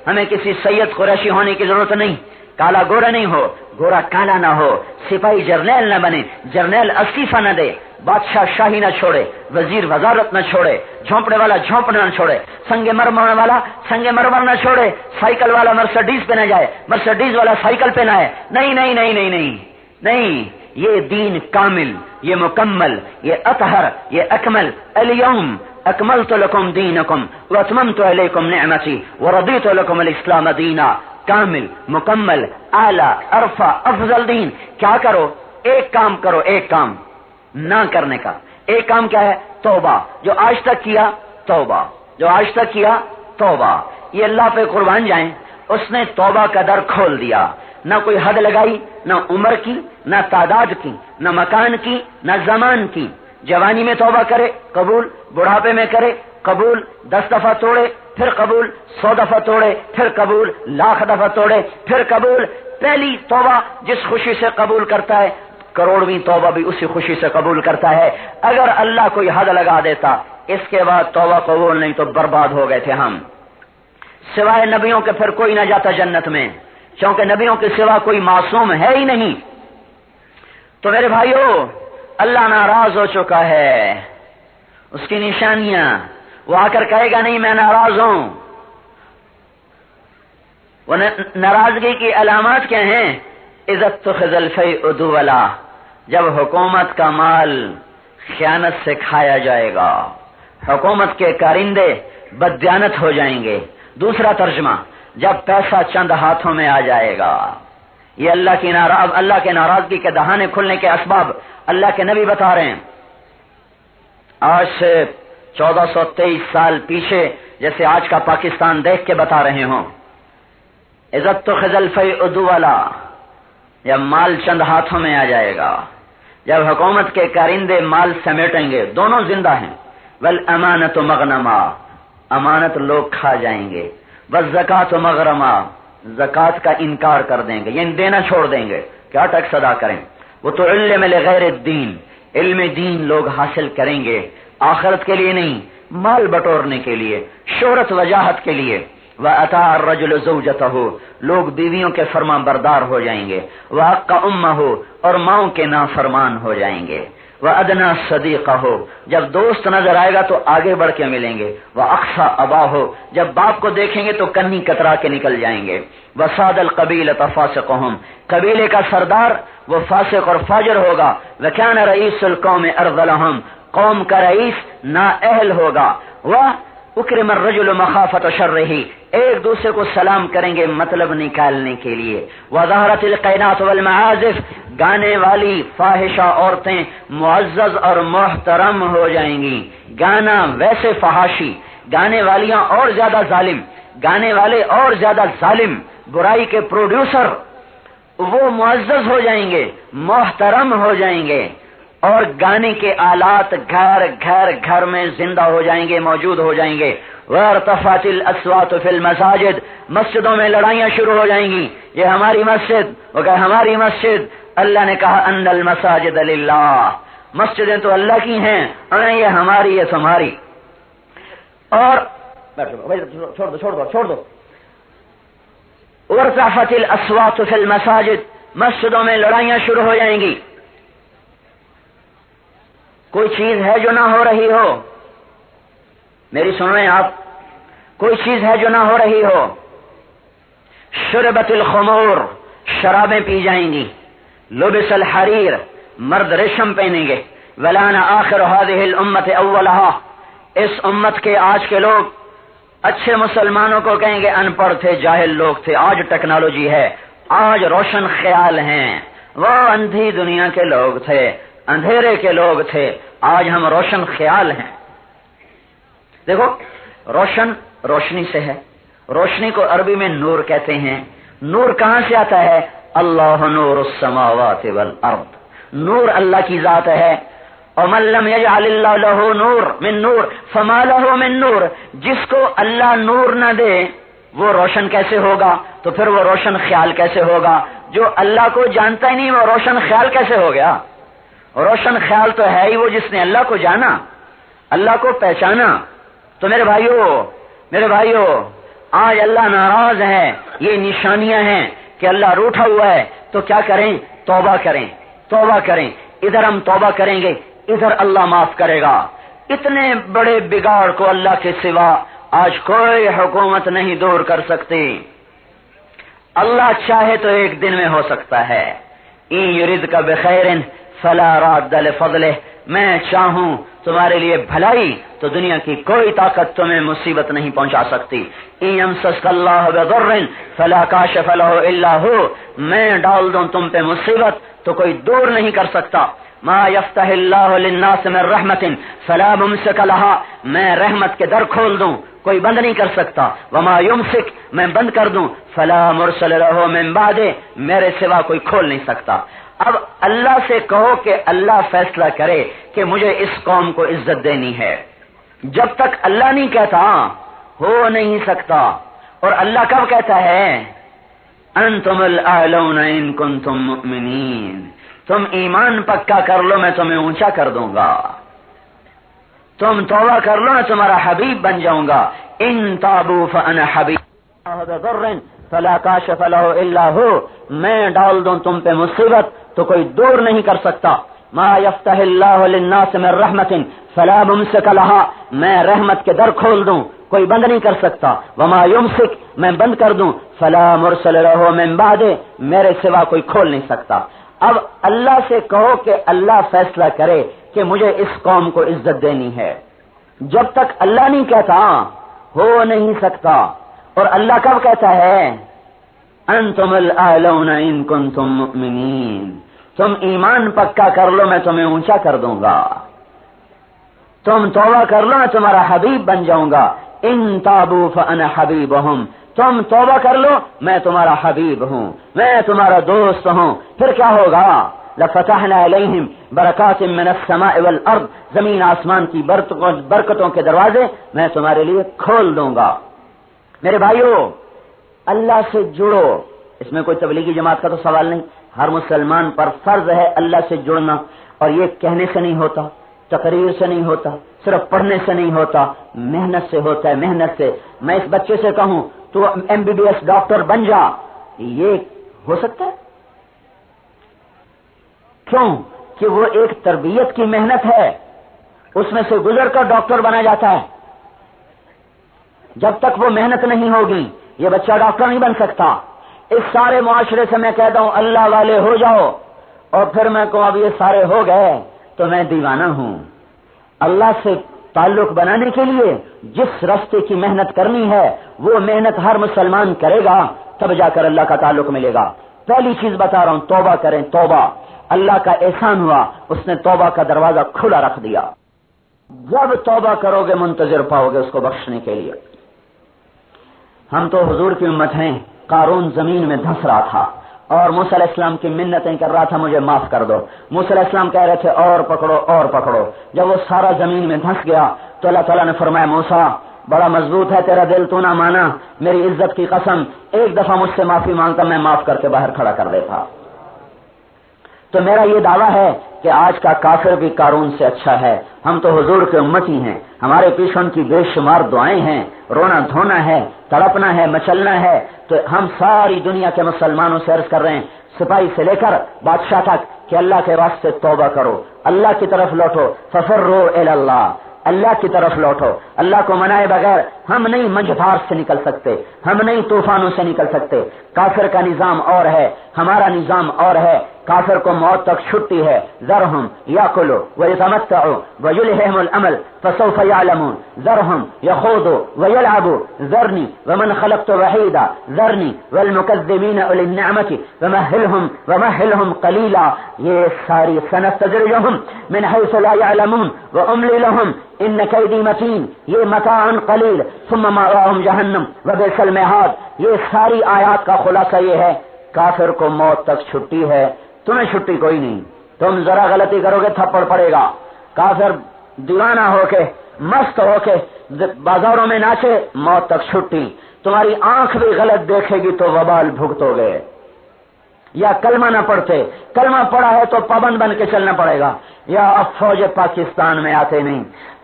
ہمیں کسی سید قریشی ہونے کی ضرورت نہیں، کالا گورا نہیں ہو، گورا کالا نہ ہو، سپاہی جرنیل نہ بنے، جرنیل استعفیٰ نہ دے، بادشاہ شاہی نہ چھوڑے، وزیر وزارت نہ چھوڑے، جھونپڑے والا جھونپڑا نہ چھوڑے، سنگ مرمر والا سنگ مرمر نہ چھوڑے، سائیکل والا مرسڈیز پہ نہ جائے، مرسڈیز والا سائیکل پہ نہ ہے۔ نہیں، یہ دین کامل، یہ مکمل، یہ اطہر، یہ اکمل۔ الیوم اکملت لکم دینکم واتممت علیکم نعمتی ورضیت لکم الاسلام دینا. کامل، مکمل، اعلی، ارفع، افضل دین. کیا کرو؟ ایک کام کرو، ایک کام نہ کرنے کا. ایک کام کیا ہے؟ توبہ. جو آج تک کیا توبہ، جو آج تک کیا توبہ. یہ اللہ پہ قربان جائیں، اس نے توبہ کا در کھول دیا. نہ کوئی حد لگائی، نہ عمر کی، نہ تعداد کی، نہ مکان کی، نہ زمان کی. جوانی میں توبہ کرے قبول، بڑھاپے میں کرے قبول، 10 دفعہ توڑے پھر قبول، 100 دفعہ توڑے پھر قبول، 1,00,000 دفعہ توڑے پھر قبول. پہلی توبہ جس خوشی سے قبول کرتا ہے، کروڑویں توبہ بھی اسی خوشی سے قبول کرتا ہے. اگر اللہ کوئی حد لگا دیتا اس کے بعد توبہ قبول نہیں تو برباد ہو گئے تھے ہم. سوائے نبیوں کے پھر کوئی نہ جاتا جنت میں، کیونکہ نبیوں کے سوا کوئی معصوم ہے ہی نہیں. تو میرے بھائیو، اللہ ناراض ہو چکا ہے. اس کی نشانیاں، وہ آ کر کہے گا نہیں میں ناراض ہوں. وہ ناراضگی کی علامات کیا ہیں؟ اذا اتخذ الفیء دولا، جب حکومت کا مال خیانت سے کھایا جائے گا، حکومت کے کارندے بددیانت ہو جائیں گے. دوسرا ترجمہ، جب پیسہ چند ہاتھوں میں آ جائے گا. یہ اللہ کے ناراضگی کے دہانے کھلنے کے اسباب اللہ کے نبی بتا رہے ہیں. آج سے 1423 سال پیچھے، جیسے آج کا پاکستان دیکھ کے بتا رہے ہوں. عزت تو خزل الفیء دولا، جب مال چند ہاتھوں میں آ جائے گا، جب حکومت کے کارندے مال سمیٹیں گے، دونوں زندہ ہیں. والامانۃ مغنما، امانت لوگ کھا جائیں گے. والزکاۃ مغرما، زکات کا انکار کر دیں گے، یعنی دینا چھوڑ دیں گے. کیا ٹیکس ادا کریں؟ وہ تو علم لغیر الدین، علم دین لوگ حاصل کریں گے، آخرت کے لیے نہیں، مال بٹورنے کے لیے، شہرت وجاہت کے لیے. وَأَطَاعَ الرَّجُلُ زَوْجَتَهُ، لوگ بیویوں کے فرما بردار ہو جائیں گے. وَحَقَّ أُمَّهُ، اور ماؤں کے نافرمان ہو جائیں گے. وَأَدْنَى صَدِيقَهُ، جب دوست نظر آئے گا تو آگے بڑھ کے ملیں گے. وَأَقْصَى أَبَاهُ، جب باپ کو دیکھیں گے تو کنی کترا کے نکل جائیں گے. وَسَادَ الْقَبِيلَةَ فَاسِقُهُمْ، قبیلے کا سردار وہ فاسق اور فاجر ہوگا. وَكَانَ رَئِيسُ الْقَوْمِ أَرْذَلَهُمْ، قوم کا رئیس نااہل ہوگا. وَأُكْرِمَ الرَّجُلُ مَخَافَةَ شَرِّهِ، ایک دوسرے کو سلام کریں گے مطلب نکالنے کے لیے. وَظَهَرَتِ الْقَيْنَاتُ وَالْمَعَازِفُ، گانے والی فاحشہ عورتیں معزز اور محترم ہو جائیں گی. گانا ویسے فحاشی، گانے والیاں اور زیادہ ظالم، گانے والے اور زیادہ ظالم، برائی کے پروڈیوسر وہ معزز ہو جائیں گے، محترم ہو جائیں گے. اور گانے کے آلات گھر گھر گھر میں زندہ ہو جائیں گے، موجود ہو جائیں گے. وَارْتَفَعَتِ الْأَصْوَاتُ فِي الْمَسَاجِدِ، مسجدوں میں لڑائیاں شروع ہو جائیں گی. یہ ہماری مسجد، وہ کہ ہماری مسجد. اللہ نے کہا ان المساجد للہ، مسجدیں تو اللہ کی ہیں، یہ ہماری، یہ تمہاری. اور چھوڑ دو. وَارْتَفَعَتِ الْأَصْوَاتُ فِي الْمَسَاجِدِ، مسجدوں میں لڑائیاں شروع ہو جائیں گی. کوئی چیز ہے جو نہ ہو رہی ہو؟ میری سنیں آپ، کوئی چیز ہے جو نہ ہو رہی ہو؟ شربت الخمور، شرابیں پی جائیں گی. لبس الحریر، مرد ریشم پہنیں گے. ولان آخر هذه الامت اولها، اس امت کے آج کے لوگ اچھے مسلمانوں کو کہیں گے ان پڑھ تھے، جاہل لوگ تھے. آج ٹیکنالوجی ہے، آج روشن خیال ہیں. وہ اندھی دنیا کے لوگ تھے، اندھیرے کے لوگ تھے، آج ہم روشن خیال ہیں. دیکھو، روشن روشنی سے ہے. روشنی کو عربی میں نور کہتے ہیں. نور کہاں سے آتا ہے؟ اللہ نور السماوات والارض، نور اللہ کی ذات ہے. ومن لم يجعل اللہ له نور من نور فما له من نور، جس کو اللہ نور نہ دے وہ روشن کیسے ہوگا؟ تو پھر وہ روشن خیال کیسے ہوگا؟ جو اللہ کو جانتا ہی نہیں وہ روشن خیال کیسے ہو گیا؟ روشن خیال تو ہے ہی وہ جس نے اللہ کو جانا، اللہ کو پہچانا. تو میرے بھائیو، آج اللہ ناراض ہے. یہ نشانیاں ہیں کہ اللہ روٹھا ہوا ہے. تو کیا کریں؟ توبہ کریں. ادھر ہم توبہ کریں گے، ادھر اللہ معاف کرے گا. اتنے بڑے بگاڑ کو اللہ کے سوا آج کوئی حکومت نہیں دور کر سکتی. اللہ چاہے تو ایک دن میں ہو سکتا ہے. ان یردک بخیر فلا راد لفضلہ، میں چاہوں تمہارے لیے بھلائی تو دنیا کی کوئی طاقت تمہیں مصیبت نہیں پہنچا سکتی. ان یمسسک اللہ بضر فلا کاشف لہ الا ہو، میں ڈال دوں تم پہ مصیبت تو کوئی دور نہیں کر سکتا. ما یفتح اللہ للناس من رحمت فلا ممسک لہا، میں رحمت کے در کھول دوں کوئی بند نہیں کر سکتا. وما یمسک، میں بند کر دوں فلا مرسل لہ من بعد، میرے سوا کوئی کھول نہیں سکتا. اب اللہ سے کہو کہ اللہ فیصلہ کرے کہ مجھے اس قوم کو عزت دینی ہے. جب تک اللہ نہیں کہتا ہو نہیں سکتا. اور اللہ کب کہتا ہے؟ انتم الاعلون ان کنتم مؤمنین، تم ایمان پکا کر لو میں تمہیں اونچا کر دوں گا. تم توبہ کر لو میں تمہارا حبیب بن جاؤں گا. ان تابوا فانا حبیب فلا کاشف لہ الا ہو، میں ڈال دوں تم پہ مصیبت تو کوئی دور نہیں کر سکتا. ما یفتح اللہ للناس من رحمت فلا ممسک لہا، میں رحمت کے در کھول دوں کوئی بند نہیں کر سکتا. وما یمسک، میں بند کر دوں فلا مرسل لہ من بعد، میرے سوا کوئی کھول نہیں سکتا. اب اللہ سے کہو کہ اللہ فیصلہ کرے کہ مجھے اس قوم کو عزت دینی ہے. جب تک اللہ نہیں کہتا ہو نہیں سکتا. اور اللہ کب کہتا ہے؟ انتم الاعلون ان کنتم مؤمنین، تم ایمان پکا کر لو میں تمہیں اونچا کر دوں گا. تم توبہ کر لو میں تمہارا حبیب بن جاؤں گا. ان تابوا فانا حبیبہم، تم توبہ کر لو میں تمہارا حبیب ہوں، میں تمہارا دوست ہوں. پھر کیا ہوگا؟ لفتحنا علیہم برکات من السماء والارض، زمین آسمان کی برکتوں کے دروازے میں تمہارے لیے کھول دوں گا. میرے بھائیو، اللہ سے جڑو. اس میں کوئی تبلیغی جماعت کا تو سوال نہیں. ہر مسلمان پر فرض ہے اللہ سے جڑنا. اور یہ کہنے سے نہیں ہوتا، تقریر سے نہیں ہوتا، صرف پڑھنے سے نہیں ہوتا، محنت سے ہوتا ہے. محنت سے. میں اس بچے سے کہوں تو MBBS ڈاکٹر بن جا، یہ ہو سکتا ہے؟ کیوں کہ وہ ایک تربیت کی محنت ہے، اس میں سے گزر کر ڈاکٹر بنا جاتا ہے. جب تک وہ محنت نہیں ہوگی یہ بچہ ڈاکٹر نہیں بن سکتا. اس سارے معاشرے سے میں کہتا ہوں اللہ والے ہو جاؤ، اور پھر میں کہوں اب یہ سارے ہو گئے تو میں دیوانہ ہوں. اللہ سے تعلق بنانے کے لیے جس راستے کی محنت کرنی ہے وہ محنت ہر مسلمان کرے گا، تب جا کر اللہ کا تعلق ملے گا. پہلی چیز بتا رہا ہوں، توبہ کریں. توبہ اللہ کا احسان ہوا، اس نے توبہ کا دروازہ کھلا رکھ دیا. جب توبہ کرو گے منتظر پاؤ گے اس کو بخشنے کے لیے. ہم تو حضور کی امت ہیں. قارون زمین میں دھس رہا تھا اور موسیٰ علیہ السلام کی منتیں کر رہا تھا مجھے معاف کر دو. موسیٰ علیہ السلام کہہ رہے تھے اور پکڑو اور پکڑو. جب وہ سارا زمین میں دھس گیا تو اللہ تعالیٰ نے فرمایا موسیٰ بڑا مضبوط ہے تیرا دل، تو نہ مانا، میری عزت کی قسم ایک دفعہ مجھ سے معافی مانگتا میں معاف کر کے باہر کھڑا کر دیتا. تو میرا یہ دعویٰ ہے کہ آج کا کافر بھی قارون سے اچھا ہے. ہم تو حضور کے امتی ہیں، ہمارے پیچھے ان کی بے شمار دعائیں ہیں، رونا دھونا ہے، تڑپنا ہے، مچلنا ہے. تو ہم ساری دنیا کے مسلمانوں سے عرض کر رہے ہیں، سپاہی سے لے کر بادشاہ تک، کہ اللہ کے واسطے توبہ کرو، اللہ کی طرف لوٹو. ففروا الی اللہ، اللہ کی طرف لوٹو. اللہ کو منائے بغیر ہم نہیں منجھار سے نکل سکتے، ہم نہیں طوفانوں سے نکل سکتے. کافر کا نظام اور ہے، ہمارا نظام اور ہے. کافر کو موت تک چھٹی ہے. ذرہم یاکلوا ویتمتعوا ویلہہم الامل فسوف یعلمون. ذرہم یخوضوا ویلعبوا ذرنی ومن خلقت وحیدا ذرنی والمکذبین اولی النعمت ومہلہم قلیلا. یہ ساری سنستدرجہم من حیث لا یعلمون واملی لہم ان کیدی متین. یہ متاع قلیل ثم مأواہم جہنم وبئس المہاد. یہ ساری آیات کا خلاصہ یہ ہے، کافر کو موت تک چھٹی ہے، تمہیں چھٹی کوئی نہیں. تم ذرا غلطی کرو گے تھپڑ پڑے گا. کافر دیوانہ ہو کے مست ہو کے بازاروں میں ناچے، موت تک چھٹی. تمہاری آنکھ بھی غلط دیکھے گی تو وبال بھگتو گے. یا کلمہ نہ پڑھتے، کلمہ پڑھا ہے تو پابند بن کے چلنا پڑے گا. یا اب فوج پاکستان میں آتے نہیں،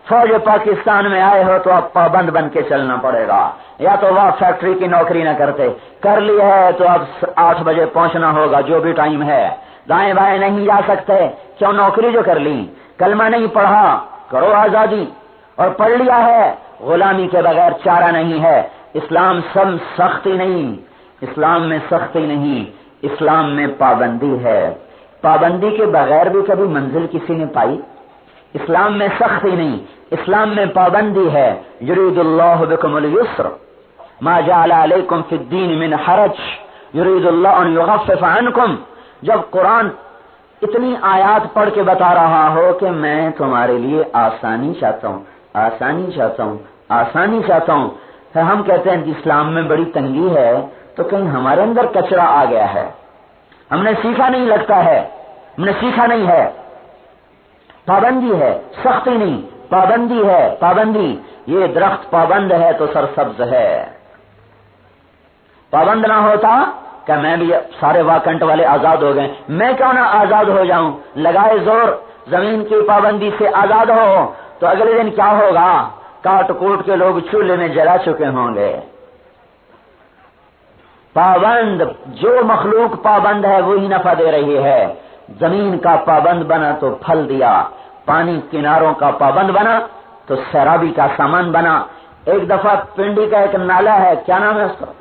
فوج پاکستان میں آئے ہو تو اب پابند بن کے چلنا پڑے گا. یا تو وہ فیکٹری کی نوکری نہ کرتے، کر لی ہے تو اب 8 بجے پہنچنا ہوگا جو بھی ٹائم ہے. دائیں بائیں نہیں جا سکتے، کیوں؟ نوکری جو کر لی. کلمہ نہیں پڑھا، کرو آزادی. اور پڑھ لیا ہے، غلامی کے بغیر چارہ نہیں ہے. اسلام سب سختی نہیں، اسلام میں سختی نہیں، اسلام میں پابندی ہے. پابندی کے بغیر بھی کبھی منزل کسی نے پائی؟ اسلام میں سختی نہیں، اسلام میں پابندی ہے. یرید اللہ بکم اليسر ما جعل علیکم فی الدین من حرج یرید اللہ ان یخفف عنکم. جب قرآن اتنی آیات پڑھ کے بتا رہا ہو کہ میں تمہارے لیے آسانی چاہتا ہوں، آسانی چاہتا ہوں، آسانی چاہتا ہوں، ہم کہتے ہیں کہ اسلام میں بڑی تنگی ہے، تو کہیں ہمارے اندر کچرا آ گیا ہے، ہم نے سیکھا نہیں لگتا ہے، ہم نے سیکھا نہیں ہے. پابندی ہے، سختی نہیں، پابندی ہے. پابندی، یہ درخت پابند ہے تو سرسبز ہے. پابند نہ ہوتا کہ میں بھی سارے واکنٹ والے آزاد ہو گئے، میں کیوں نہ آزاد ہو جاؤں؟ لگائے زور زمین کی پابندی سے آزاد ہو تو اگلے دن کیا ہوگا؟ کاٹ کوٹ کے لوگ چولہے میں جلا چکے ہوں گے. پابند، جو مخلوق پابند ہے وہی نفع دے رہی ہے. زمین کا پابند بنا تو پھل دیا، پانی کناروں کا پابند بنا تو سیرابی کا سامان بنا. ایک دفعہ پنڈی کا ایک نالا ہے، کیا نام ہے اس کا؟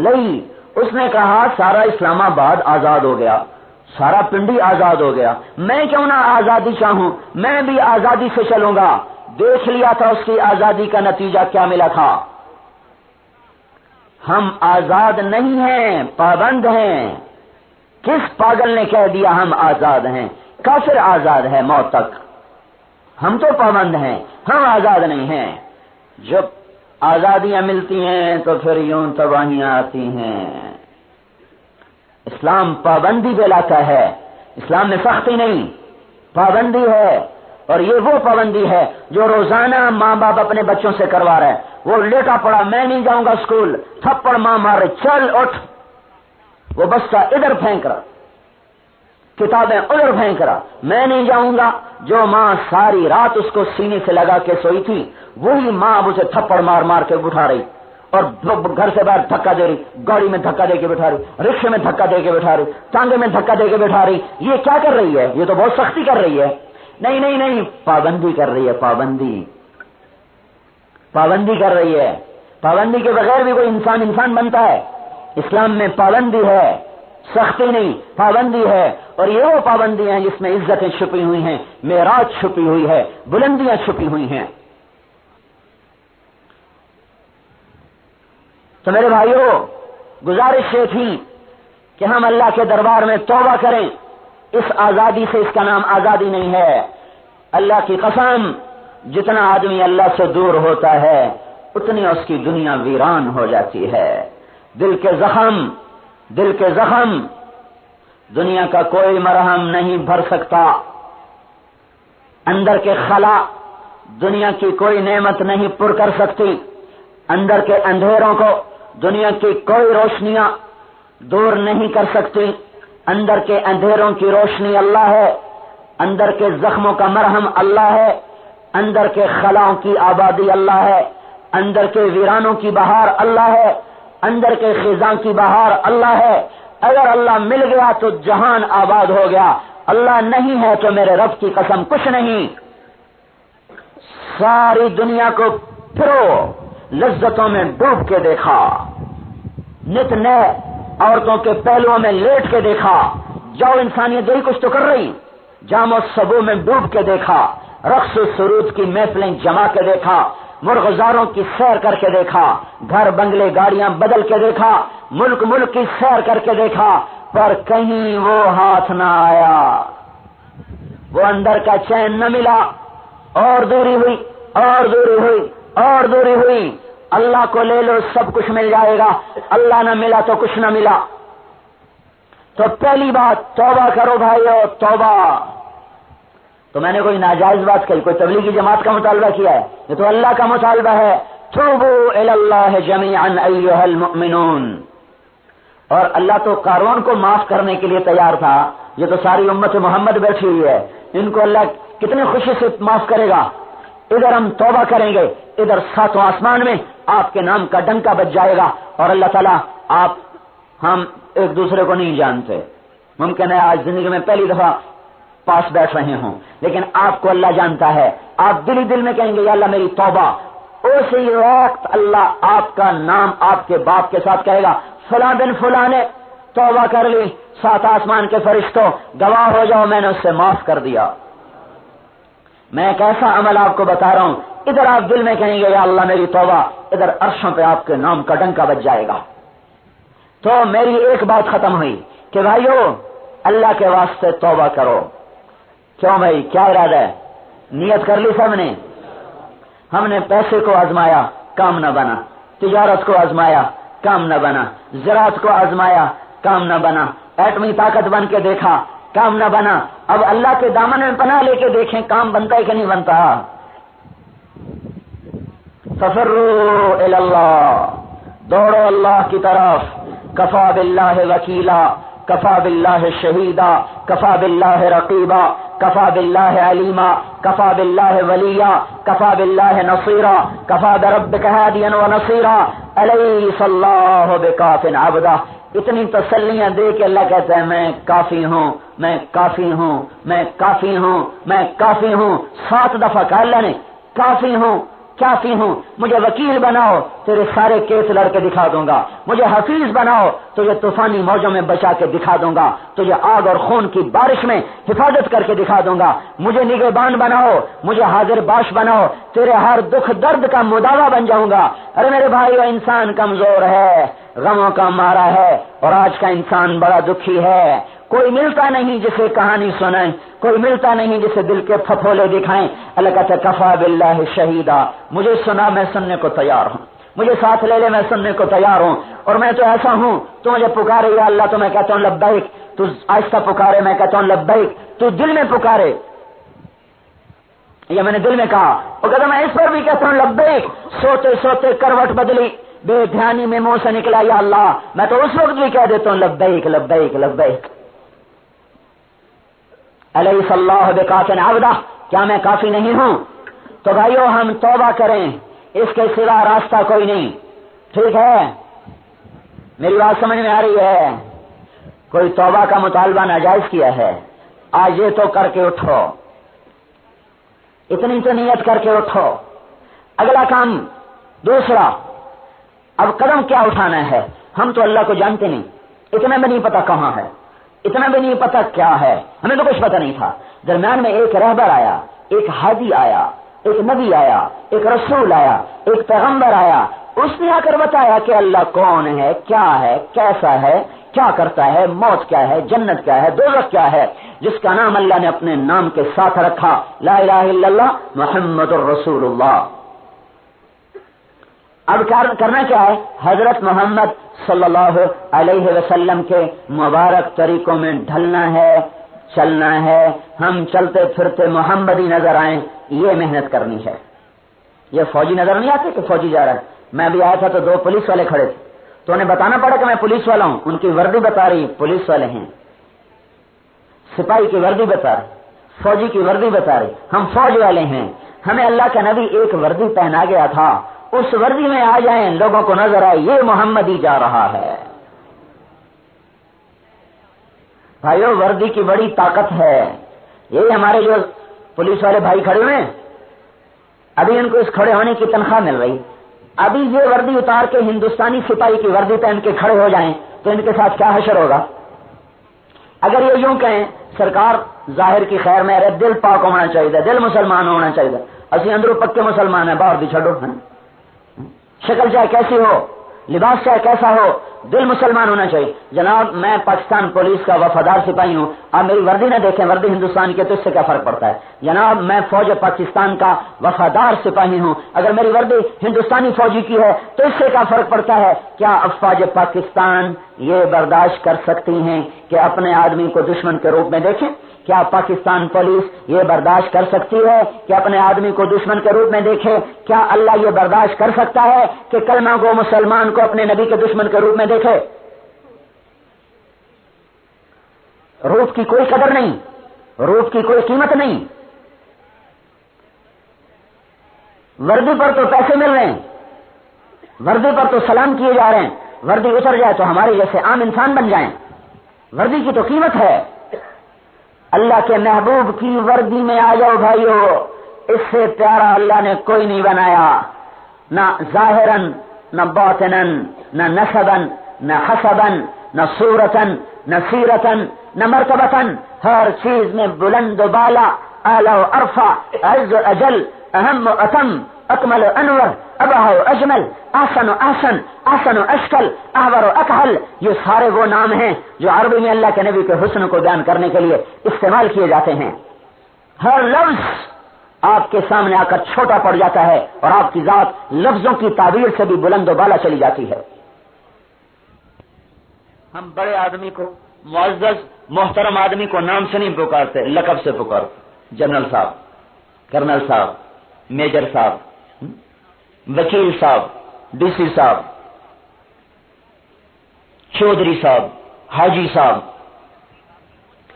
لئی. اس نے کہا سارا اسلام آباد آزاد ہو گیا، سارا پنڈی آزاد ہو گیا، میں کیوں نہ آزادی چاہوں، میں بھی آزادی سے چلوں گا. دیکھ لیا تھا اس کی آزادی کا نتیجہ کیا ملا تھا. ہم آزاد نہیں ہیں، پابند ہیں. کس پاگل نے کہہ دیا ہم آزاد ہیں؟ کافر آزاد ہے موت تک، ہم تو پابند ہیں، ہم آزاد نہیں ہیں. جب آزادیاں ملتی ہیں تو پھر یوں تباہیاں آتی ہیں. اسلام پابندی پہ لاتا ہے، اسلام میں سختی نہیں، پابندی ہے. اور یہ وہ پابندی ہے جو روزانہ ماں باپ اپنے بچوں سے کروا رہے ہیں. وہ لیٹا پڑا، میں نہیں جاؤں گا اسکول، تھپڑ ماں مارے، چل اٹھ. وہ بستہ ادھر پھینک رہا، کتابیں ادھر پھینک رہا، میں نہیں جاؤں گا. جو ماں ساری رات اس کو سینے سے لگا کے سوئی تھی وہی ماں اب اسے تھپڑ مار مار کے اٹھا رہی اور گھر سے باہر دھکا دے رہی، گاڑی میں دھکا دے کے بٹھا رہی، رکشے میں دھکا دے کے بٹھا رہی، ٹانگے میں دھکا دے کے بٹھا رہی. یہ کیا کر رہی ہے؟ یہ تو بہت سختی کر رہی ہے. نہیں نہیں نہیں، پابندی کر رہی ہے، پابندی، پابندی کر رہی ہے. پابندی کے بغیر بھی کوئی انسان بنتا ہے. اسلام میں پابندی ہے، سختی نہیں، پابندی ہے. اور یہ وہ پابندیاں ہیں جس میں عزتیں چھپی ہوئی ہیں، معراج چھپی ہوئی ہے، بلندیاں چھپی ہوئی ہیں. تو میرے بھائیوں، گزارش یہ تھی کہ ہم اللہ کے دربار میں توبہ کریں. اس آزادی سے، اس کا نام آزادی نہیں ہے. اللہ کی قسم، جتنا آدمی اللہ سے دور ہوتا ہے اتنی اس کی دنیا ویران ہو جاتی ہے. دل کے زخم دنیا کا کوئی مرہم نہیں بھر سکتا. اندر کے خلا دنیا کی کوئی نعمت نہیں پر کر سکتی. اندر کے اندھیروں کو دنیا کی کوئی روشنیاں دور نہیں کر سکتی. اندر کے اندھیروں کی روشنی اللہ ہے، اندر کے زخموں کا مرہم اللہ ہے، اندر کے خلاؤں کی آبادی اللہ ہے، اندر کے ویرانوں کی بہار اللہ ہے، اندر کے خزاں کی بہار اللہ ہے. اگر اللہ مل گیا تو جہان آباد ہو گیا، اللہ نہیں ہے تو میرے رب کی قسم کچھ نہیں. ساری دنیا کو پھرو، لذتوں میں ڈوب کے دیکھا، نت نئے عورتوں کے پہلوؤں میں لیٹ کے دیکھا. جاؤ انسانیت یہی کچھ تو کر رہی. جام و سبو میں ڈوب کے دیکھا، رقص و سرود کی محفلیں جما کے دیکھا، مرغزاروں کی سیر کر کے دیکھا، گھر بنگلے گاڑیاں بدل کے دیکھا، ملک کی سیر کر کے دیکھا، پر کہیں وہ ہاتھ نہ آیا، وہ اندر کا چین نہ ملا. اور دوری ہوئی اور دوری ہوئی اور دوری ہوئی. اللہ کو لے لو سب کچھ مل جائے گا، اللہ نہ ملا تو کچھ نہ ملا. تو پہلی بات توبہ کرو بھائیو، توبہ. تو میں نے کوئی ناجائز بات کہی، کوئی تبلیغی جماعت کا مطالبہ کیا ہے؟ یہ تو اللہ کا مطالبہ ہے. توبوا الی اللہ جمیعا ایھا المؤمنون. اور اللہ تو قارون کو معاف کرنے کے لیے تیار تھا، یہ تو ساری امت محمد بیٹھی ہوئی ہے، ان کو اللہ کتنی خوشی سے معاف کرے گا. ادھر ہم توبہ کریں گے، ادھر ساتوں آسمان میں آپ کے نام کا ڈنکا بج جائے گا. اور اللہ تعالیٰ، ہم ایک دوسرے کو نہیں جانتے، ممکن ہے آج زندگی میں پہلی دفعہ پاس بیٹھ رہے ہوں، لیکن آپ کو اللہ جانتا ہے. آپ دل ہی دل میں کہیں گے یا اللہ میری توبہ. اسی وقت اللہ آپ کا نام آپ کے باپ کے ساتھ کہے گا، فلاں بن فلاں نے توبہ کر لی. سات آسمان کے فرشتوں گواہ ہو جاؤ، میں نے اس سے معاف کر دیا. میں ایک ایسا عمل آپ کو بتا رہا ہوں، ادھر آپ دل میں کہیں گے یا اللہ میری توبہ، ادھر عرشوں پہ آپ کے نام کا ڈنکا بج جائے گا۔ تو میری ایک بات ختم ہوئی کہ بھائیو اللہ کے واسطے توبہ کرو۔ کیوں بھائی، کیا ارادہ ہے؟ نیت کر لی سب نے؟ ہم نے پیسے کو آزمایا، کام نہ بنا، تجارت کو آزمایا، کام نہ بنا، زراعت کو آزمایا، کام نہ بنا، ایٹمی طاقت بن کے دیکھا، کام نہ بنا۔ اب اللہ کے دامن میں پناہ لے کے دیکھیں کام بنتا ہے کہ نہیں بنتا۔ ففروا الی اللہ، دوڑو اللہ کی طرف۔ کفا باللہ وکیلا، کفا باللہ شہیدا، کفا باللہ رقیبا، کفا باللہ علیما، کفا باللہ ولیا، کفا باللہ نصیرا، کفا بربک ہادیا ونصیرا، الیس اللہ بکاف عبدہ۔ اتنی تسلیاں دے کے اللہ کہتا ہے میں کافی ہوں، میں کافی ہوں، میں کافی ہوں، میں کافی ہوں۔ 7 دفعہ کہا اللہ نے کافی ہوں، کافی ہوں۔ مجھے وکیل بناؤ، تیرے سارے کیس لڑ کے دکھا دوں گا۔ مجھے حفیظ بناؤ، تجھے طوفانی موجوں میں بچا کے دکھا دوں گا۔ تجھے آگ اور خون کی بارش میں حفاظت کر کے دکھا دوں گا۔ مجھے نگہبان بناؤ، مجھے حاضر باش بناؤ، تیرے ہر دکھ درد کا مداوا بن جاؤں گا۔ ارے میرے بھائی، انسان کمزور ہے، غموں کا مارا ہے، اور آج کا انسان بڑا دکھی ہے۔ کوئی ملتا نہیں جسے کہانی سنائیں، کوئی ملتا نہیں جسے دل کے پھپھولے دکھائیں۔ اللہ کہتا ہے کفا باللہ شہیدا، مجھے سنا میں سننے کو تیار ہوں، مجھے ساتھ لے لے میں سننے کو تیار ہوں۔ اور میں تو ایسا ہوں، تو مجھے پکارے یا اللہ تو میں کہتا ہوں لبیک، تو آہستہ پکارے میں کہتا ہوں لبیک، تو دل میں پکارے یا میں نے دل میں کہا، وہ کہتا میں اس پر بھی کہتا ہوں لبیک۔ سوتے سوتے کروٹ بدلی، بے دھیانی میں منہ سے نکلا یا اللہ، میں تو اس وقت بھی کہہ دیتا ہوں لبیک لبیک لبیک۔ الیس اللہ بکاف عبدہ، کیا میں کافی نہیں ہوں؟ تو بھائیو ہم توبہ کریں، اس کے سوا راستہ کوئی نہیں۔ ٹھیک ہے، میری بات سمجھ میں آ رہی ہے؟ کوئی توبہ کا مطالبہ ناجائز کیا ہے؟ آج یہ تو کر کے اٹھو، اتنی تو نیت کر کے اٹھو۔ اگلا کام دوسرا، اب قدم کیا اٹھانا ہے؟ ہم تو اللہ کو جانتے نہیں، اتنا بھی نہیں پتا کہاں ہے، اتنا بھی نہیں پتا کیا ہے، ہمیں تو کچھ پتا نہیں تھا۔ درمیان میں ایک رہبر آیا، ایک ہادی آیا، ایک نبی آیا، ایک رسول آیا، ایک پیغمبر آیا۔ اس نے آ کر بتایا کہ اللہ کون ہے، کیا ہے، کیسا ہے، کیا کرتا ہے، موت کیا ہے، جنت کیا ہے، دوزخ کیا ہے، جس کا نام اللہ نے اپنے نام کے ساتھ رکھا، لا الہ الا اللہ محمد الرسول اللہ۔ اب کرنا کیا ہے؟ حضرت محمد صلی اللہ علیہ وسلم کے مبارک طریقوں میں ڈھلنا ہے، چلنا ہے۔ ہم چلتے پھرتے محمدی نظر آئیں، یہ محنت کرنی ہے۔ یہ فوجی نظر نہیں آتے کہ فوجی جا رہا ہے؟ میں بھی آیا تھا تو 2 پولیس والے کھڑے تھے، تو انہیں بتانا پڑا کہ میں پولیس والا ہوں۔ ان کی وردی بتا رہی پولیس والے ہیں، سپاہی کی وردی بتا رہی، فوجی کی وردی بتا رہی، ہم فوج والے ہیں۔ ہمیں اللہ کا نبی ایک وردی پہنا گیا تھا، اس وردی میں آ جائیں، لوگوں کو نظر آئے یہ محمدی جا رہا ہے۔ بھائیو وردی کی بڑی طاقت ہے۔ یہی ہمارے جو پولیس والے بھائی کھڑے ہوئے ہیں، ابھی ان کو اس کھڑے ہونے کی تنخواہ مل رہی، ابھی یہ وردی اتار کے ہندوستانی سپاہی کی وردی پہن کے کھڑے ہو جائیں تو ان کے ساتھ کیا حشر ہوگا؟ اگر یہ یوں کہیں سرکار ظاہر کی خیر میں، دل پاک ہونا چاہیے، دل مسلمان ہونا چاہیے، اسی اندروں پکے مسلمان ہیں، باہر بھی چھڑو، شکل چاہے کیسی ہو، لباس چاہے کیسا ہو، دل مسلمان ہونا چاہیے۔ جناب میں پاکستان پولیس کا وفادار سپاہی ہوں، آپ میری وردی نہ دیکھیں، وردی ہندوستان کی، تو اس سے کیا فرق پڑتا ہے؟ جناب میں فوج پاکستان کا وفادار سپاہی ہوں، اگر میری وردی ہندوستانی فوجی کی ہے تو اس سے کیا فرق پڑتا ہے؟ کیا افواج پاکستان یہ برداشت کر سکتی ہیں کہ اپنے آدمی کو دشمن کے روپ میں دیکھیں؟ کیا پاکستان پولیس یہ برداشت کر سکتی ہے کہ اپنے آدمی کو دشمن کے روپ میں دیکھے؟ کیا اللہ یہ برداشت کر سکتا ہے کہ کلمہ گو مسلمان کو اپنے نبی کے دشمن کے روپ میں دیکھے؟ روپ کی کوئی قدر نہیں، روپ کی کوئی قیمت نہیں۔ وردی پر تو پیسے مل رہے ہیں، وردی پر تو سلام کیے جا رہے ہیں، وردی اتر جائے تو ہمارے جیسے عام انسان بن جائیں۔ وردی کی تو قیمت ہے۔ اللہ کے محبوب کی وردی میں آ جاؤ بھائیو، اس سے پیارا اللہ نے کوئی نہیں بنایا، نہ ظاہراً، نہ باطناً، نہ نسباً، نہ حسباً، نہ صورتاً، نہ سیرتاً، نہ مرتبتاً، ہر چیز میں بلند و بالا اعلی و ارفع، اعز و اجل، اہم و اتم، اکمل و انور، ابہ و اجمل، احسن و احسن، احسن و اشکل، احور و اکحل، یہ سارے وہ نام ہیں جو عربی میں اللہ کے نبی کے حسن کو بیان کرنے کے لیے استعمال کیے جاتے ہیں۔ ہر لفظ آپ کے سامنے آ کر چھوٹا پڑ جاتا ہے اور آپ کی ذات لفظوں کی تعبیر سے بھی بلند و بالا چلی جاتی ہے۔ ہم بڑے آدمی کو، معزز محترم آدمی کو نام سے نہیں پکارتے، لقب سے پکارتے، جنرل صاحب، کرنل صاحب، میجر صاحب، وکیل صاحب، ڈی سی صاحب، چودھری صاحب، حاجی صاحب۔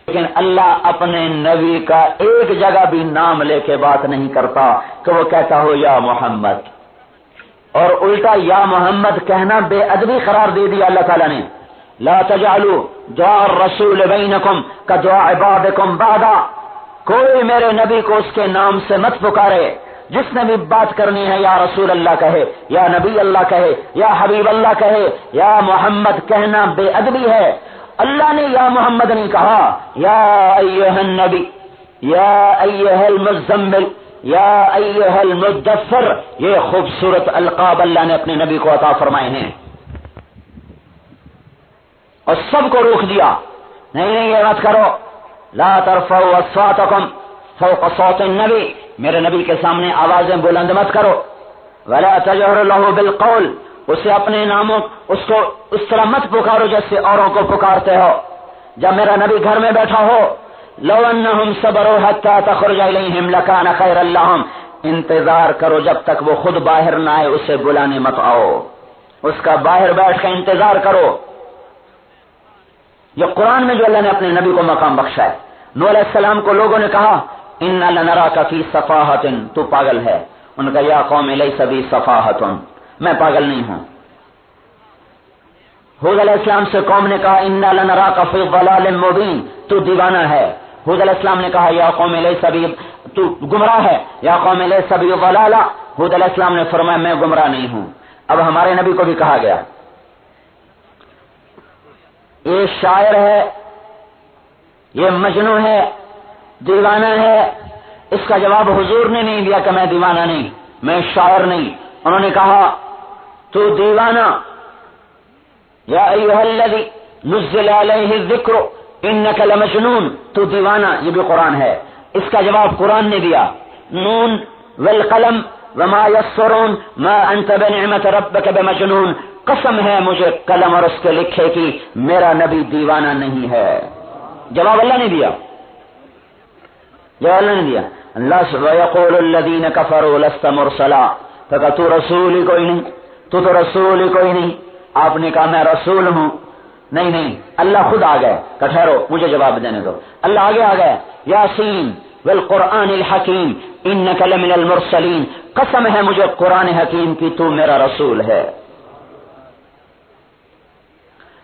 لیکن اللہ اپنے نبی کا ایک جگہ بھی نام لے کے بات نہیں کرتا کہ وہ کہتا ہو یا محمد، اور الٹا یا محمد کہنا بے ادبی قرار دے دیا اللہ تعالیٰ نے۔ لا تجعلوا دعاء الرسول بینکم کدعاء بعضکم بعضا، کوئی میرے نبی کو اس کے نام سے مت پکارے۔ جس نے بھی بات کرنی ہے یا رسول اللہ کہے، یا نبی اللہ کہے، یا حبیب اللہ کہے، یا محمد کہنا بے ادبی ہے۔ اللہ نے یا محمد نہیں کہا، یا ایھا النبی، یا ایھا المزمل، یا ایھا المدثر، یہ خوبصورت القاب اللہ نے اپنے نبی کو عطا فرمائے ہیں، اور سب کو روک دیا، نہیں یہ مت کرو، لا ترفعوا اصواتکم فوق صوت النبی، میرے نبی کے سامنے آوازیں بلند مت کرو، ولا تجہروا لہ بالقول، اسے اپنے ناموں اس کو اس طرح مت پکارو جیسے اوروں کو پکارتے ہو۔ جب میرا نبی گھر میں بیٹھا ہو، لو انہم صبروا حتی تخرج الیہم لکان خیرا لہم، انتظار کرو جب تک وہ خود باہر نہ آئے، اسے بلانے مت آؤ، اس کا باہر بیٹھ کے انتظار کرو۔ یہ قرآن میں جو اللہ نے اپنے نبی کو مقام بخشا ہے۔ نوح علیہ السلام کو لوگوں نے کہا انا لنراک فی صفاحۃ، تو پاگل ہے۔ ان کا یا قوم لیس بی صفاحۃ، میں پاگل نہیں ہوں۔ ہود علیہ السلام سے قوم نے کہا انا لنراک فی ضلال مبین، تو دیوانہ ہے۔ ہود علیہ السلام نے کہا یا قوم لیس بی، تو گمراہ ہے، یا قوم لیس بی ضلالہ۔ ہود علیہ السلام نے فرمایا میں گمراہ نہیں ہوں۔ اب ہمارے نبی کو بھی کہا گیا یہ شاعر ہے، یہ مجنون ہے، دیوانہ ہے۔ اس کا جواب حضور نے نہیں دیا کہ میں دیوانہ نہیں، میں شاعر نہیں۔ انہوں نے کہا تو دیوانہ، یا ایھا الذی نزل علیہ الذکر انک لمجنون، تو دیوانہ، یہ بھی قرآن ہے۔ اس کا جواب قرآن نے دیا، نون والقلم وما یسطرون ما انت بنعمت ربک بمجنون، قسم ہے مجھے قلم اور اس کے لکھے کی، میرا نبی دیوانہ نہیں ہے۔ جواب اللہ نے دیا، جواب اللہ نے دیا۔ اللہ وَيَقُولُ الَّذِينَ كَفَرُوا لَسْتَ مُرْسَلًا، تو کہا تو رسول ہی کوئی نہیں، تو رسول ہی کوئی نہیں۔ آپ نے کہا میں رسول ہوں، نہیں، اللہ خود آ گئے کہ ٹھہرو مجھے جواب دینے دو۔ اللہ آگے آ گئے، یاسین والقرآن الحکیم انک لمن المرسلین، قسم ہے مجھے قرآن حکیم کی، تو میرا رسول ہے۔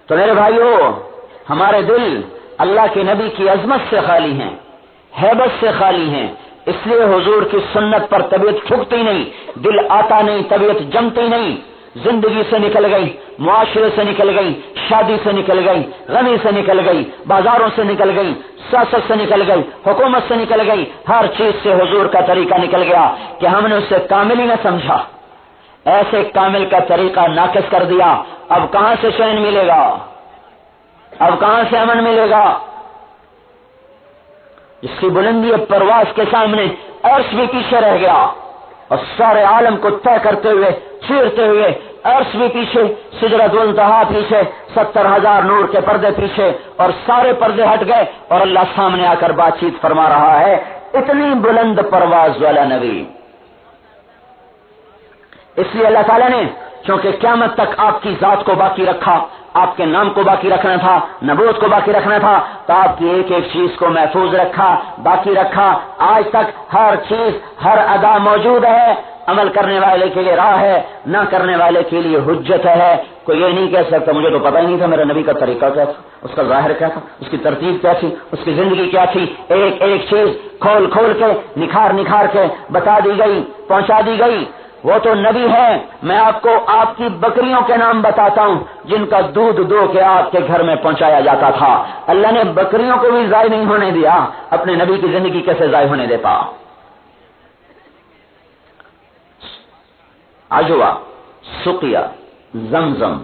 تو میرے بھائیو، ہمارے دل اللہ کے نبی کی عظمت سے خالی ہیں، ہیبت سے خالی ہیں، اس لیے حضور کی سنت پر طبیعت پھکتی نہیں، دل آتا نہیں، طبیعت جمتی نہیں، زندگی سے نکل گئی، معاشرے سے نکل گئی، شادی سے نکل گئی، غمی سے نکل گئی، بازاروں سے نکل گئی، سیاست سے نکل گئی، حکومت سے نکل گئی، ہر چیز سے حضور کا طریقہ نکل گیا کہ ہم نے اسے کامل ہی نہ سمجھا، ایسے کامل کا طریقہ ناقص کر دیا۔ اب کہاں سے چین ملے گا؟ اب کہاں سے امن ملے گا؟ اس کی بلندی پرواز کے سامنے عرش بھی پیچھے رہ گیا، اور سارے عالم کو طے کرتے ہوئے، چیرتے ہوئے، عرش بھی پیچھے، سدرۃ الانتہا پیچھے، 70,000 نور کے پردے پیچھے، اور سارے پردے ہٹ گئے، اور اللہ سامنے آ کر بات چیت فرما رہا ہے۔ اتنی بلند پرواز والا نبی، اس لیے اللہ تعالیٰ نے چونکہ قیامت تک آپ کی ذات کو باقی رکھا، آپ کے نام کو باقی رکھنا تھا، نبوت کو باقی رکھنا تھا، تو آپ کی ایک ایک چیز کو محفوظ رکھا، باقی رکھا۔ آج تک ہر چیز، ہر ادا موجود ہے، عمل کرنے والے کے لیے راہ ہے، نہ کرنے والے کے لیے حجت ہے۔ کوئی یہ نہیں کہہ سکتا مجھے تو پتہ ہی نہیں تھا میرے نبی کا طریقہ کیا تھا، اس کا ظاہر کیا تھا، اس کی ترتیب کیا تھی، اس کی زندگی کیا تھی۔ ایک ایک چیز کھول کھول کے، نکھار نکھار کے بتا دی گئی، پہنچا دی گئی۔ وہ تو نبی ہے، میں آپ کو آپ کی بکریوں کے نام بتاتا ہوں جن کا دودھ دو کے آپ کے گھر میں پہنچایا جاتا تھا۔ اللہ نے بکریوں کو بھی ضائع نہیں ہونے دیا، اپنے نبی کی زندگی کیسے ضائع ہونے دیتا؟ عجوا، سقیا، زمزم،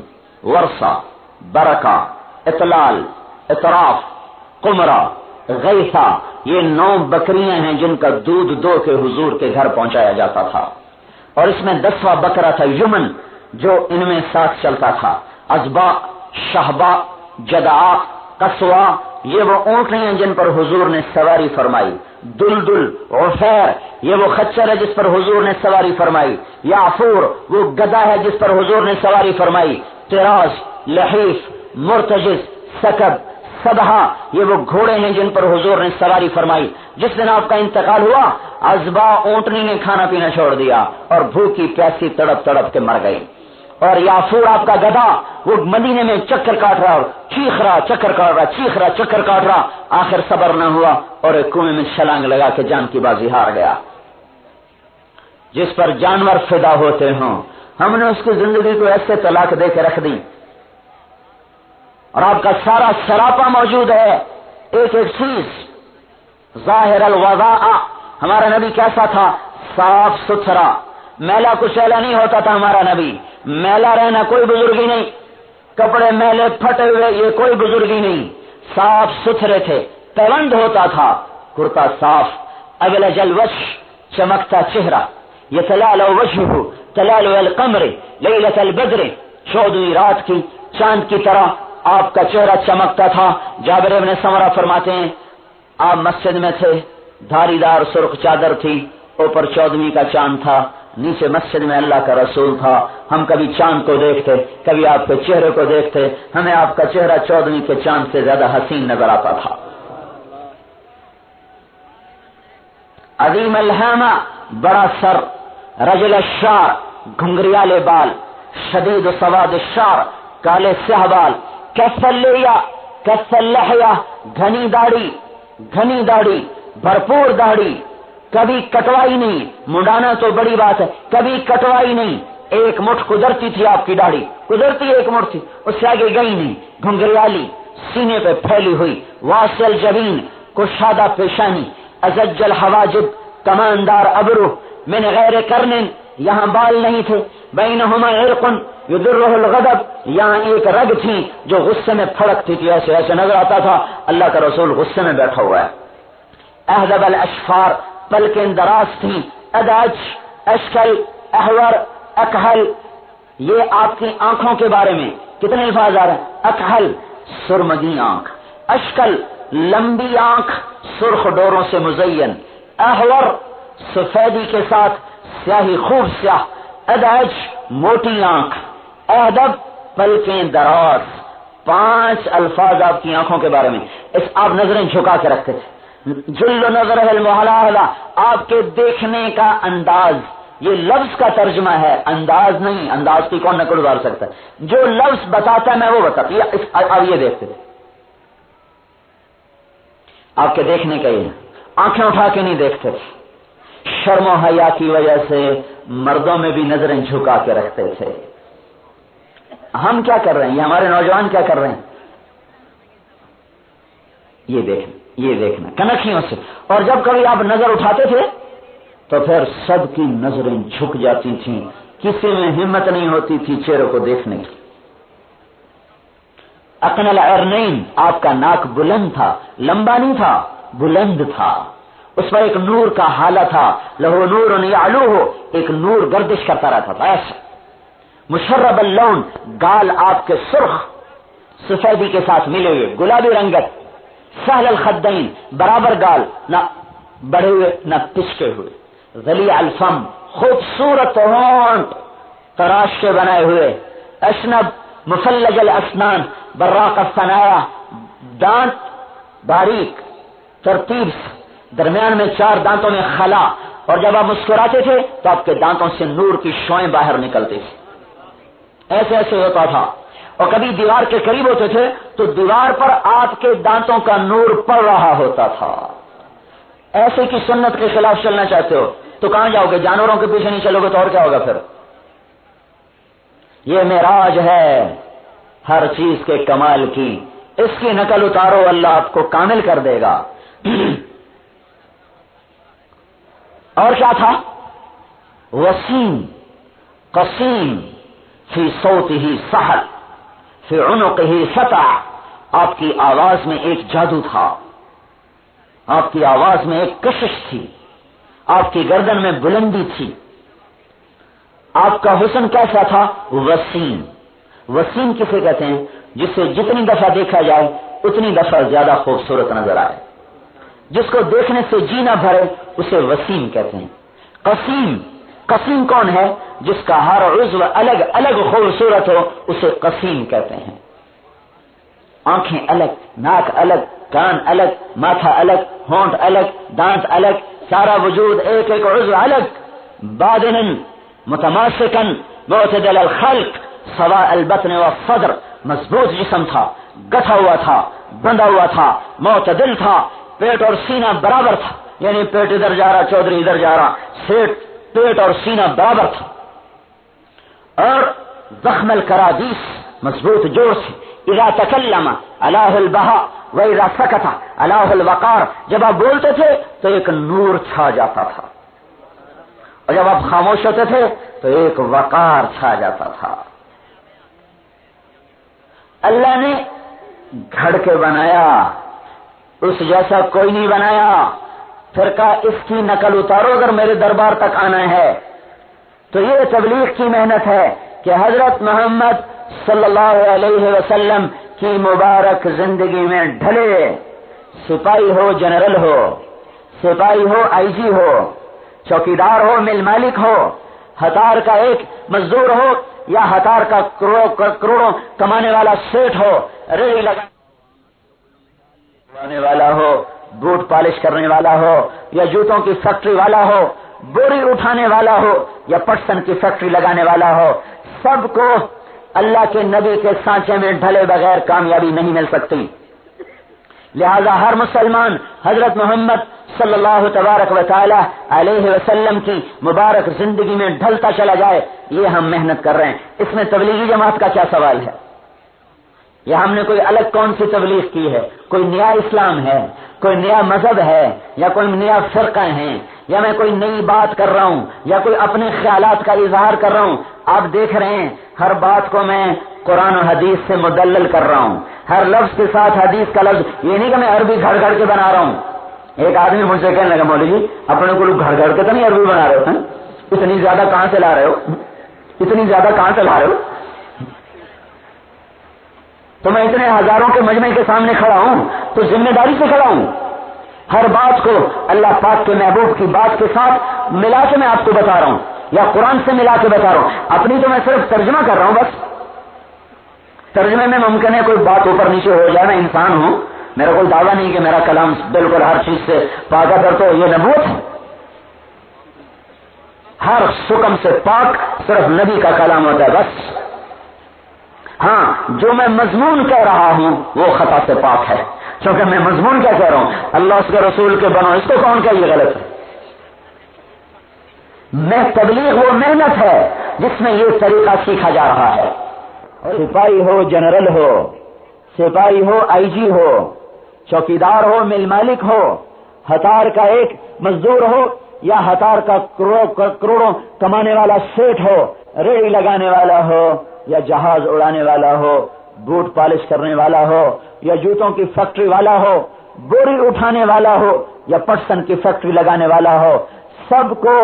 ورثہ، برکہ، اطلال، اطراف، قمرہ، غیثہ، یہ 9 بکریاں ہیں جن کا دودھ دو کے حضور کے گھر پہنچایا جاتا تھا، اور اس میں 10واں بکرا تھا یمن جو ان میں ساتھ چلتا تھا۔ ازبا، شہبا، جدعا، قصوا، یہ وہ اونٹنی ہیں جن پر حضور نے سواری فرمائی۔ دلدل، عفیر، یہ وہ خچر ہے جس پر حضور نے سواری فرمائی۔ یعفور، وہ گدھا ہے جس پر حضور نے سواری فرمائی۔ طراز، لحیف، مرتجز، سکب، سبہا، یہ وہ گھوڑے ہیں جن پر حضور نے سواری فرمائی۔ جس دن آپ کا انتقال ہوا، ازبا اونٹنی نے کھانا پینا چھوڑ دیا اور بھوکی پیاسی تڑپ تڑپ کے مر گئی۔ اور یافور آپ کا گدھا، وہ مدینے میں چکر کاٹ رہا اور چیخ رہا، چکر کاٹ رہا، چیخ رہا، چکر کاٹ رہا، آخر صبر نہ ہوا اور ایک کنویں میں چھلانگ لگا کے جان کی بازی ہار گیا۔ جس پر جانور فدا ہوتے ہوں، ہم نے اس کی زندگی کو ایسے طلاق دے کے رکھ دی، اور آپ کا سارا سراپا موجود ہے، ایک ایک چیز ظاہر الوضاء۔ ہمارا نبی کیسا تھا؟ صاف ستھرا، میلا کچیلا نہیں ہوتا تھا ہمارا نبی، میلا رہنا کوئی بزرگی نہیں، کپڑے میلے پھٹے ہوئے یہ کوئی بزرگی نہیں، صاف ستھرے تھے، پیوند ہوتا تھا، کرتا صاف، ابلج الوجه، چمکتا چہرہ، یتلال وجهه تلال القمر لیلۃ البدر، 14ویں رات کی چاند کی طرح آپ کا چہرہ چمکتا تھا۔ جابر بن سمرہ فرماتے ہیں آپ مسجد میں تھے، دھاری دار سرخ چادر تھی، اوپر 14ویں کا چاند تھا، نیچے مسجد میں اللہ کا رسول تھا۔ ہم کبھی چاند کو دیکھتے، کبھی آپ کے چہرے کو دیکھتے، ہمیں آپ کا چہرہ 14ویں کے چاند سے زیادہ حسین نظر آتا تھا۔ عظیم الہامہ، بڑا سر، رجل الشعر، گھنگریالے بال، شدید سواد الشعر، کالے سیاہ بال، کف اللحیہ، کف اللحیہ، گھنی داڑھی، گھنی داڑھی، بھرپور داڑھی، کبھی کٹوائی نہیں، منڈانا تو بڑی بات ہے، کبھی کٹوائی نہیں، ایک مٹھ قدرتی تھی آپ کی داڑھی، قدرتی ایک مٹھ تھی، اس سے آگے گئی نہیں، گھنگریالی، سینے پہ پھیلی ہوئی، واصل جبین، کشادہ پیشانی، ازج الحواجب، کماندار ابرو، من غیر کرن، یہاں بال نہیں تھے، بینہما عرق یدرہ الغضب، یہاں ایک رگ تھی جو غصے میں پھڑکتی تھی، ایسے ایسے نظر آتا تھا اللہ کا رسول غصے میں بیٹھا ہوا ہے۔ اہدب الاشفار، پلکیں دراز تھیں، ادج، اشکل، احور، اکحل، یہ آپ کی آنکھوں کے بارے میں کتنے الفاظ آ رہے ہیں؟ اکحل، سرمدی آنکھ، اشکل، لمبی آنکھ، سرخ ڈوروں سے مزین، احور، سفیدی کے ساتھ سیاہی خوب سیاہ، ادج، موٹی آنکھ، اہدب، پلکیں دراز۔ 5 الفاظ آپ کی آنکھوں کے بارے میں، اس آپ نظریں جھکا کے رکھتے تھے۔ جل نظر المحلہ، آپ کے دیکھنے کا انداز، یہ لفظ کا ترجمہ ہے، انداز نہیں، انداز کی کون نقل اتار سکتا ہے؟ جو لفظ بتاتا ہے میں وہ بتاتا ہوں۔ اب یہ دیکھتے تھے آپ کے دیکھنے کا، یہ آنکھیں اٹھا کے نہیں دیکھتے تھے، شرم و حیا کی وجہ سے مردوں میں بھی نظریں جھکا کے رکھتے تھے۔ ہم کیا کر رہے ہیں؟ یہ ہمارے نوجوان کیا کر رہے ہیں؟ یہ دیکھنا کنکھیوں سے، اور جب کبھی آپ نظر اٹھاتے تھے تو پھر سب کی نظریں جھک جاتی تھیں، کسی میں ہمت نہیں ہوتی تھی چہرے کو دیکھنے کی۔ اقن العرنین، آپ کا ناک بلند تھا، لمبا نہیں تھا، بلند تھا، اس پر ایک نور کا حالہ تھا، لہو نور یعلوہ، ایک نور گردش کرتا رہتا تھا ایسا۔ مشرب اللون، گال آپ کے سرخ سفیدی کے ساتھ ملے ہوئے، گلابی رنگت، سہل الخدین، برابر گال، نہ بڑھے ہوئے نہ پچکے ہوئے، ذلیع الفم، خوبصورت ہونٹ تراش کے بنائے ہوئے، اشنب، مفلج الاسنان، براق الثنایا، دانت باریک ترتیب سے، درمیان میں 4 دانتوں میں خلا، اور جب آپ مسکراتے تھے تو آپ کے دانتوں سے نور کی شعائیں باہر نکلتی تھی، ایسے ایسے ہوتا تھا۔ اور کبھی دیوار کے قریب ہوتے تھے تو دیوار پر آپ کے دانتوں کا نور پڑ رہا ہوتا تھا۔ ایسے کی سنت کے خلاف چلنا چاہتے ہو؟ تو کہاں جاؤ گے؟ جانوروں کے پیچھے نہیں چلو گے تو اور کیا ہوگا پھر؟ یہ معراج ہے ہر چیز کے کمال کی، اس کی نقل اتارو، اللہ آپ کو کامل کر دے گا۔ اور کیا تھا؟ وسیم قسیم فی صوتہ سحر فی عنقہ سطع، آپ کی آواز میں ایک جادو تھا، آپ کی آواز میں ایک کشش تھی، آپ کی گردن میں بلندی تھی، آپ کا حسن کیسا تھا؟ وسیم۔ وسیم کسے کہتے ہیں؟ جسے جتنی دفعہ دیکھا جائے اتنی دفعہ زیادہ خوبصورت نظر آئے، جس کو دیکھنے سے جی نہ بھرے اسے وسیم کہتے ہیں۔ قسیم، قسیم کون ہے؟ جس کا ہر عضو الگ الگ خوبصورت ہو اسے قسیم کہتے ہیں۔ آنکھیں الگ، ناک الگ، کان الگ، ماتھا الگ، ہونٹ الگ، دانت الگ، سارا وجود ایک ایک عضو الگ، بادنن متماسکن معتدل الخلق سواء البطن والصدر، مضبوط جسم تھا، گٹھا ہوا تھا، بندھا ہوا تھا، معتدل تھا، پیٹ اور سینہ برابر تھا، یعنی پیٹ ادھر جا رہا چودھری ادھر جا رہا، پیٹ اور سینہ برابر تھا، اور زخم الکرادیس، مضبوط جوڑ سے، اذا تکلم الہ البہا و اذا سکت الہ الوقار، جب آپ بولتے تھے تو ایک نور چھا جاتا تھا، اور جب آپ خاموش ہوتے تھے تو ایک وقار چھا جاتا تھا۔ اللہ نے گھڑ کے بنایا، اس جیسا کوئی نہیں بنایا۔ پھر کہا اس کی نقل اتارو اگر میرے دربار تک آنا ہے۔ تو یہ تبلیغ کی محنت ہے کہ حضرت محمد صلی اللہ علیہ وسلم کی مبارک زندگی میں ڈھلے، سپاہی ہو جنرل ہو، سپاہی ہو آئی جی ہو، چوکیدار ہو مل مالک ہو، ہتار کا ایک مزدور ہو یا ہتار کا کروڑوں کمانے والا سیٹ ہو، ریڑھی لگانے والا ہو، بوٹ پالش کرنے والا ہو یا جوتوں کی فیکٹری والا ہو، بوری اٹھانے والا ہو یا پٹسن کی فیکٹری لگانے والا ہو، سب کو اللہ کے نبی کے سانچے میں ڈھلے بغیر کامیابی نہیں مل سکتی۔ لہذا ہر مسلمان حضرت محمد صلی اللہ تبارک و تعالی علیہ وسلم کی مبارک زندگی میں ڈھلتا چلا جائے، یہ ہم محنت کر رہے ہیں۔ اس میں تبلیغی جماعت کا کیا سوال ہے؟ یا ہم نے کوئی الگ کون سی تبلیغ کی ہے؟ کوئی نیا اسلام ہے، کوئی نیا مذہب ہے، یا کوئی نیا فرقہ ہیں، یا میں کوئی نئی بات کر رہا ہوں، یا کوئی اپنے خیالات کا اظہار کر رہا ہوں؟ آپ دیکھ رہے ہیں ہر بات کو میں قرآن و حدیث سے مدلل کر رہا ہوں، ہر لفظ کے ساتھ حدیث کا لفظ، یہ نہیں کہ میں عربی گھڑ گھڑ کے بنا رہا ہوں۔ ایک آدمی مجھ سے کہنے لگا مولوی جی اپنے کو گھڑ گھڑ کے تو نہیں عربی بنا رہے ہو، اتنی زیادہ کہاں سے لا رہے ہو، اتنی زیادہ کہاں سے لا رہے ہو؟ تو میں اتنے ہزاروں کے مجمع کے سامنے کھڑا ہوں تو ذمہ داری سے کھڑا ہوں، ہر بات کو اللہ پاک کے محبوب کی بات کے ساتھ ملا کے میں آپ کو بتا رہا ہوں، یا قرآن سے ملا کے بتا رہا ہوں، اپنی تو میں صرف ترجمہ کر رہا ہوں بس۔ ترجمے میں ممکن ہے کوئی بات اوپر نیچے ہو جائے، میں انسان ہوں، میرا کوئی دعویٰ نہیں کہ میرا کلام بالکل ہر چیز سے پاک ہے، تو یہ نبوت ہے۔ ہر سکم سے پاک صرف نبی کا کلام ہوتا ہے بس۔ ہاں جو میں مضمون کہہ رہا ہوں وہ خطا سے پاک ہے، کیونکہ میں مضمون کیا کہہ رہا ہوں؟ اللہ اس کے رسول کے بنو، اس کو کون کہ یہ غلط ہے؟ میں تبلیغ وہ محنت ہے جس میں یہ طریقہ سیکھا جا رہا ہے۔ سپاہی ہو جنرل ہو، سپاہی ہو آئی جی ہو، چوکیدار ہو مل مالک ہو، ہتار کا ایک مزدور ہو یا ہتار کا کروڑوں کمانے والا سیٹ ہو، ریڑھی لگانے والا ہو یا جہاز اڑانے والا ہو، بوٹ پالش کرنے والا ہو یا جوتوں کی فیکٹری والا ہو، بوری اٹھانے والا ہو یا پٹسن کی فیکٹری لگانے والا ہو، سب کو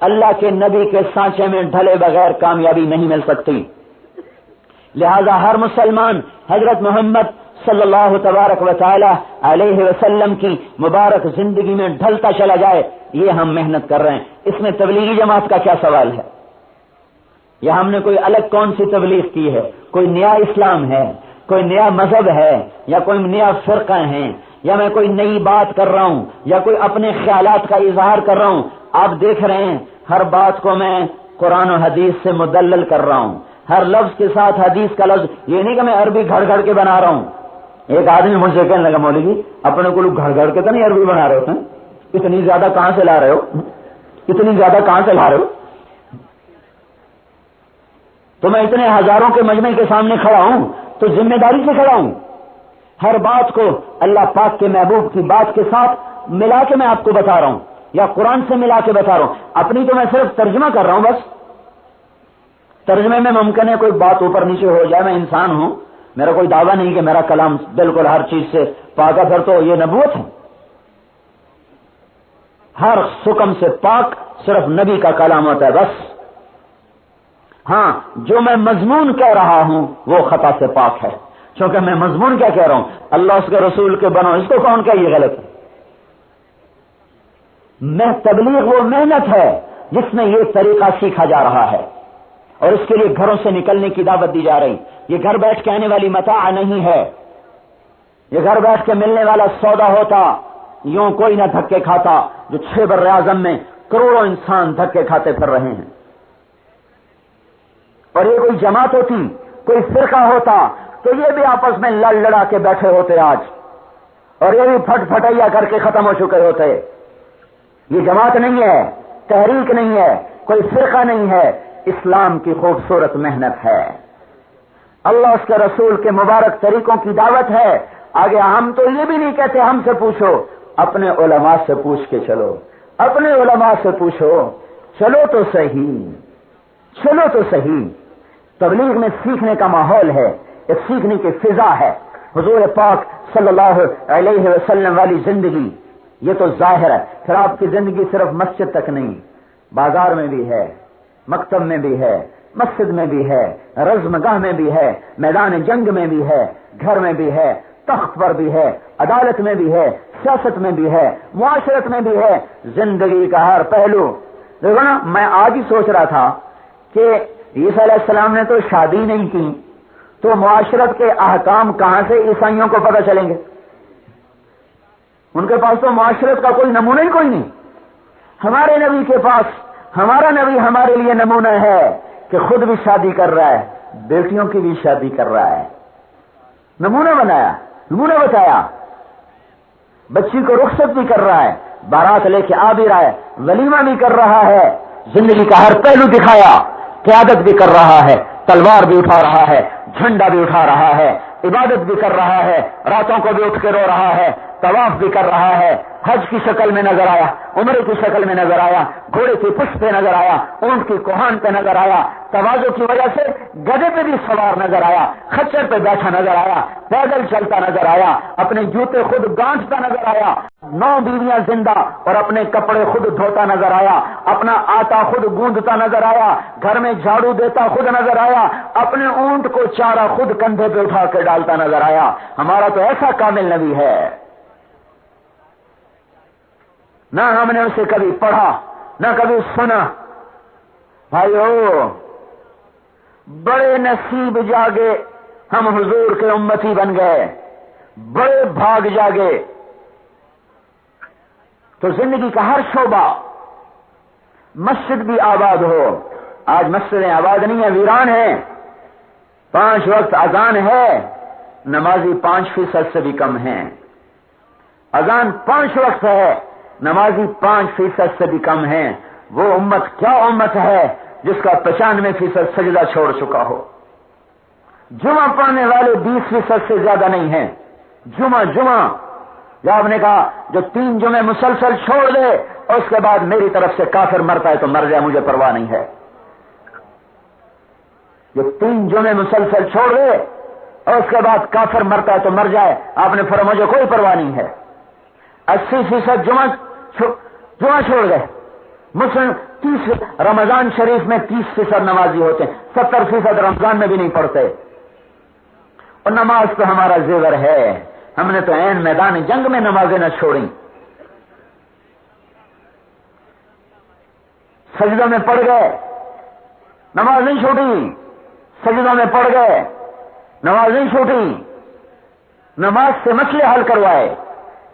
اللہ کے نبی کے سانچے میں ڈھلے بغیر کامیابی نہیں مل سکتی۔ لہذا ہر مسلمان حضرت محمد صلی اللہ تبارک و تعالی علیہ وسلم کی مبارک زندگی میں ڈھلتا چلا جائے، یہ ہم محنت کر رہے ہیں۔ اس میں تبلیغی جماعت کا کیا سوال ہے؟ یا ہم نے کوئی الگ کون سی تبلیغ کی ہے؟ کوئی نیا اسلام ہے، کوئی نیا مذہب ہے، یا کوئی نیا فرقہ ہے، یا میں کوئی نئی بات کر رہا ہوں، یا کوئی اپنے خیالات کا اظہار کر رہا ہوں؟ آپ دیکھ رہے ہیں ہر بات کو میں قرآن و حدیث سے مدلل کر رہا ہوں، ہر لفظ کے ساتھ حدیث کا لفظ، یہ نہیں کہ میں عربی گھڑ گھڑ کے بنا رہا ہوں۔ ایک آدمی مجھ سے کہنے لگا مولوی جی اپنے کو گھڑ گھڑ کے تو نہیں عربی بنا رہے ہو، اتنی زیادہ کہاں سے لا رہے ہو، اتنی زیادہ کہاں سے لا رہے ہو؟ تو میں اتنے ہزاروں کے مجمع کے سامنے کھڑا ہوں تو ذمہ داری سے کھڑا ہوں. ہر بات کو اللہ پاک کے محبوب کی بات کے ساتھ ملا کے میں آپ کو بتا رہا ہوں یا قرآن سے ملا کے بتا رہا ہوں. اپنی تو میں صرف ترجمہ کر رہا ہوں. بس ترجمے میں ممکن ہے کوئی بات اوپر نیچے ہو جائے. میں انسان ہوں, میرا کوئی دعویٰ نہیں کہ میرا کلام بالکل ہر چیز سے پاک ہے, پھر تو یہ نبوت ہے. ہر حکم سے پاک صرف نبی کا کلام ہوتا ہے بس. ہاں, جو میں مضمون کہہ رہا ہوں وہ خطا سے پاک ہے, کیونکہ میں مضمون کیا کہہ رہا ہوں, اللہ اس کے رسول کے بنو, اس کو کون کہ یہ غلط ہے. میں تبلیغ وہ محنت ہے جس میں یہ طریقہ سیکھا جا رہا ہے اور اس کے لیے گھروں سے نکلنے کی دعوت دی جا رہی. یہ گھر بیٹھ کے آنے والی متاع نہیں ہے, یہ گھر بیٹھ کے ملنے والا سودا ہوتا. یوں کوئی نہ دھکے کھاتا جو 6 بر اعظم میں کروڑوں انسان دھکے کھاتے پھر رہے ہیں. اور یہ کوئی جماعت ہوتی, کوئی فرقہ ہوتا تو یہ بھی آپس میں لڑ لڑا کے بیٹھے ہوتے آج, اور یہ بھی پھٹ پھٹیا کر کے ختم ہو چکے ہوتے. یہ جماعت نہیں ہے, تحریک نہیں ہے, کوئی فرقہ نہیں ہے, اسلام کی خوبصورت محنت ہے. اللہ اس کے رسول کے مبارک طریقوں کی دعوت ہے. آگے ہم تو یہ بھی نہیں کہتے ہم سے پوچھو, اپنے علماء سے پوچھ کے چلو, اپنے علماء سے پوچھو. چلو تو صحیح, چلو تو صحیح. تبلیغ میں سیکھنے کا ماحول ہے, ایک سیکھنے کی فضا ہے. حضور پاک صلی اللہ علیہ وسلم والی زندگی یہ تو ظاہر ہے. پھر آپ کی زندگی صرف مسجد تک نہیں, بازار میں بھی ہے, مکتب میں بھی ہے, مسجد میں بھی ہے, رزم گاہ میں بھی ہے, میدان جنگ میں بھی ہے, گھر میں بھی ہے, تخت پر بھی ہے, عدالت میں بھی ہے, سیاست میں بھی ہے, معاشرت میں بھی ہے. زندگی کا ہر پہلو. دیکھو نا, میں آج ہی سوچ رہا تھا کہ عیسیٰ علیہ السلام نے تو شادی نہیں کی, تو معاشرت کے احکام کہاں سے عیسائیوں کو پتہ چلیں گے؟ ان کے پاس تو معاشرت کا کوئی نمونہ ہی کوئی نہیں. ہمارے نبی کے پاس, ہمارا نبی ہمارے لیے نمونہ ہے کہ خود بھی شادی کر رہا ہے, بیٹیوں کی بھی شادی کر رہا ہے. نمونہ بنایا, نمونہ بتایا. بچی کو رخصت بھی کر رہا ہے, بارات لے کے آ بھی رہا ہے, ولیمہ بھی کر رہا ہے. زندگی کا ہر پہلو دکھایا. قیادت بھی کر رہا ہے, تلوار بھی اٹھا رہا ہے, جھنڈا بھی اٹھا رہا ہے, عبادت بھی کر رہا ہے, راتوں کو بھی اٹھ کے رو رہا ہے, طواف بھی کر رہا ہے. حج کی شکل میں نظر آیا, عمرے کی شکل میں نظر آیا, گھوڑے کی پشت پہ نظر آیا, اونٹ کی کوہان پہ نظر آیا, تواضع کی وجہ سے گدھے پہ بھی سوار نظر آیا, خچر پہ بیٹھا نظر آیا, پیدل چلتا نظر آیا, اپنے جوتے خود گانٹتا نظر آیا, 9 بیویاں زندہ اور اپنے کپڑے خود دھوتا نظر آیا, اپنا آٹا خود گوندتا نظر آیا, گھر میں جھاڑو دیتا خود نظر آیا, اپنے اونٹ کو چارہ خود کندھے پہ اٹھا کے ڈالتا نظر آیا. ہمارا تو ایسا کامل نبی ہے. نہ ہم نے اسے کبھی پڑھا, نہ کبھی سنا. بھائیو, بڑے نصیب جاگے ہم حضور کے امتی بن گئے, بڑے بھاگ جاگے. تو زندگی کا ہر شعبہ, مسجد بھی آباد ہو. آج مسجدیں آباد نہیں ہیں, ویران ہیں. 5 وقت اذان ہے, نمازی 5% سے بھی کم ہیں. اذان 5 وقت ہے, نمازی 5% سے بھی کم ہیں. وہ امت کیا امت ہے جس کا 95% سجدہ چھوڑ چکا ہو. جمعہ پڑھنے والے 20% سے زیادہ نہیں ہیں. جمعہ جو آپ نے کہا جو 3 جمعے مسلسل چھوڑ دے اور اس کے بعد میری طرف سے کافر مرتا ہے تو مر جائے, مجھے پرواہ نہیں ہے. جو 3 جمعے مسلسل چھوڑ دے اور اس کے بعد کافر مرتا ہے تو مر جائے, آپ نے فرمایا مجھے کوئی پرواہ نہیں ہے. 80% جمعہ چھوڑ گئے. مسلم 30 رمضان شریف میں 30% نمازی ہوتے ہیں, 70% رمضان میں بھی نہیں پڑھتے. اور نماز تو ہمارا زیور ہے, ہم نے تو عین میدان جنگ میں نمازیں نہ چھوڑیں. سجدوں میں پڑ گئے, نماز نہیں چھوٹی. سجدوں میں پڑ گئے, نماز نہیں چھوٹی. نماز سے مسئلے حل کروائے.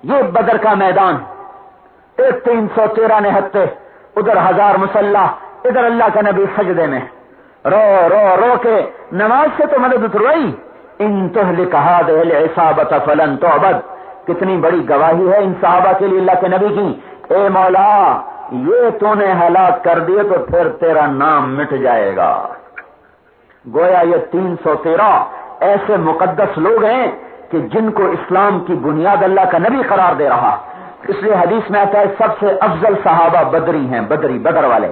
یہ بدر کا میدان, ایک 313 نہتے, ادھر 1000 مسلح, ادھر اللہ کا نبی سجدے میں رو رو رو کے نماز سے تو مدد اتروائی. ان تہلک هذه العصابة فلن تعبد. کتنی بڑی گواہی ہے ان صحابہ کے لیے اللہ کے نبی کی. اے مولا, یہ تو نے ہلاک کر دیے تو پھر تیرا نام مٹ جائے گا۔ گویا یہ 313 ایسے مقدس لوگ ہیں کہ جن کو اسلام کی بنیاد اللہ کا نبی قرار دے رہا، اس لیے حدیث میں آتا ہے سب سے افضل صحابہ بدری ہیں، بدر والے،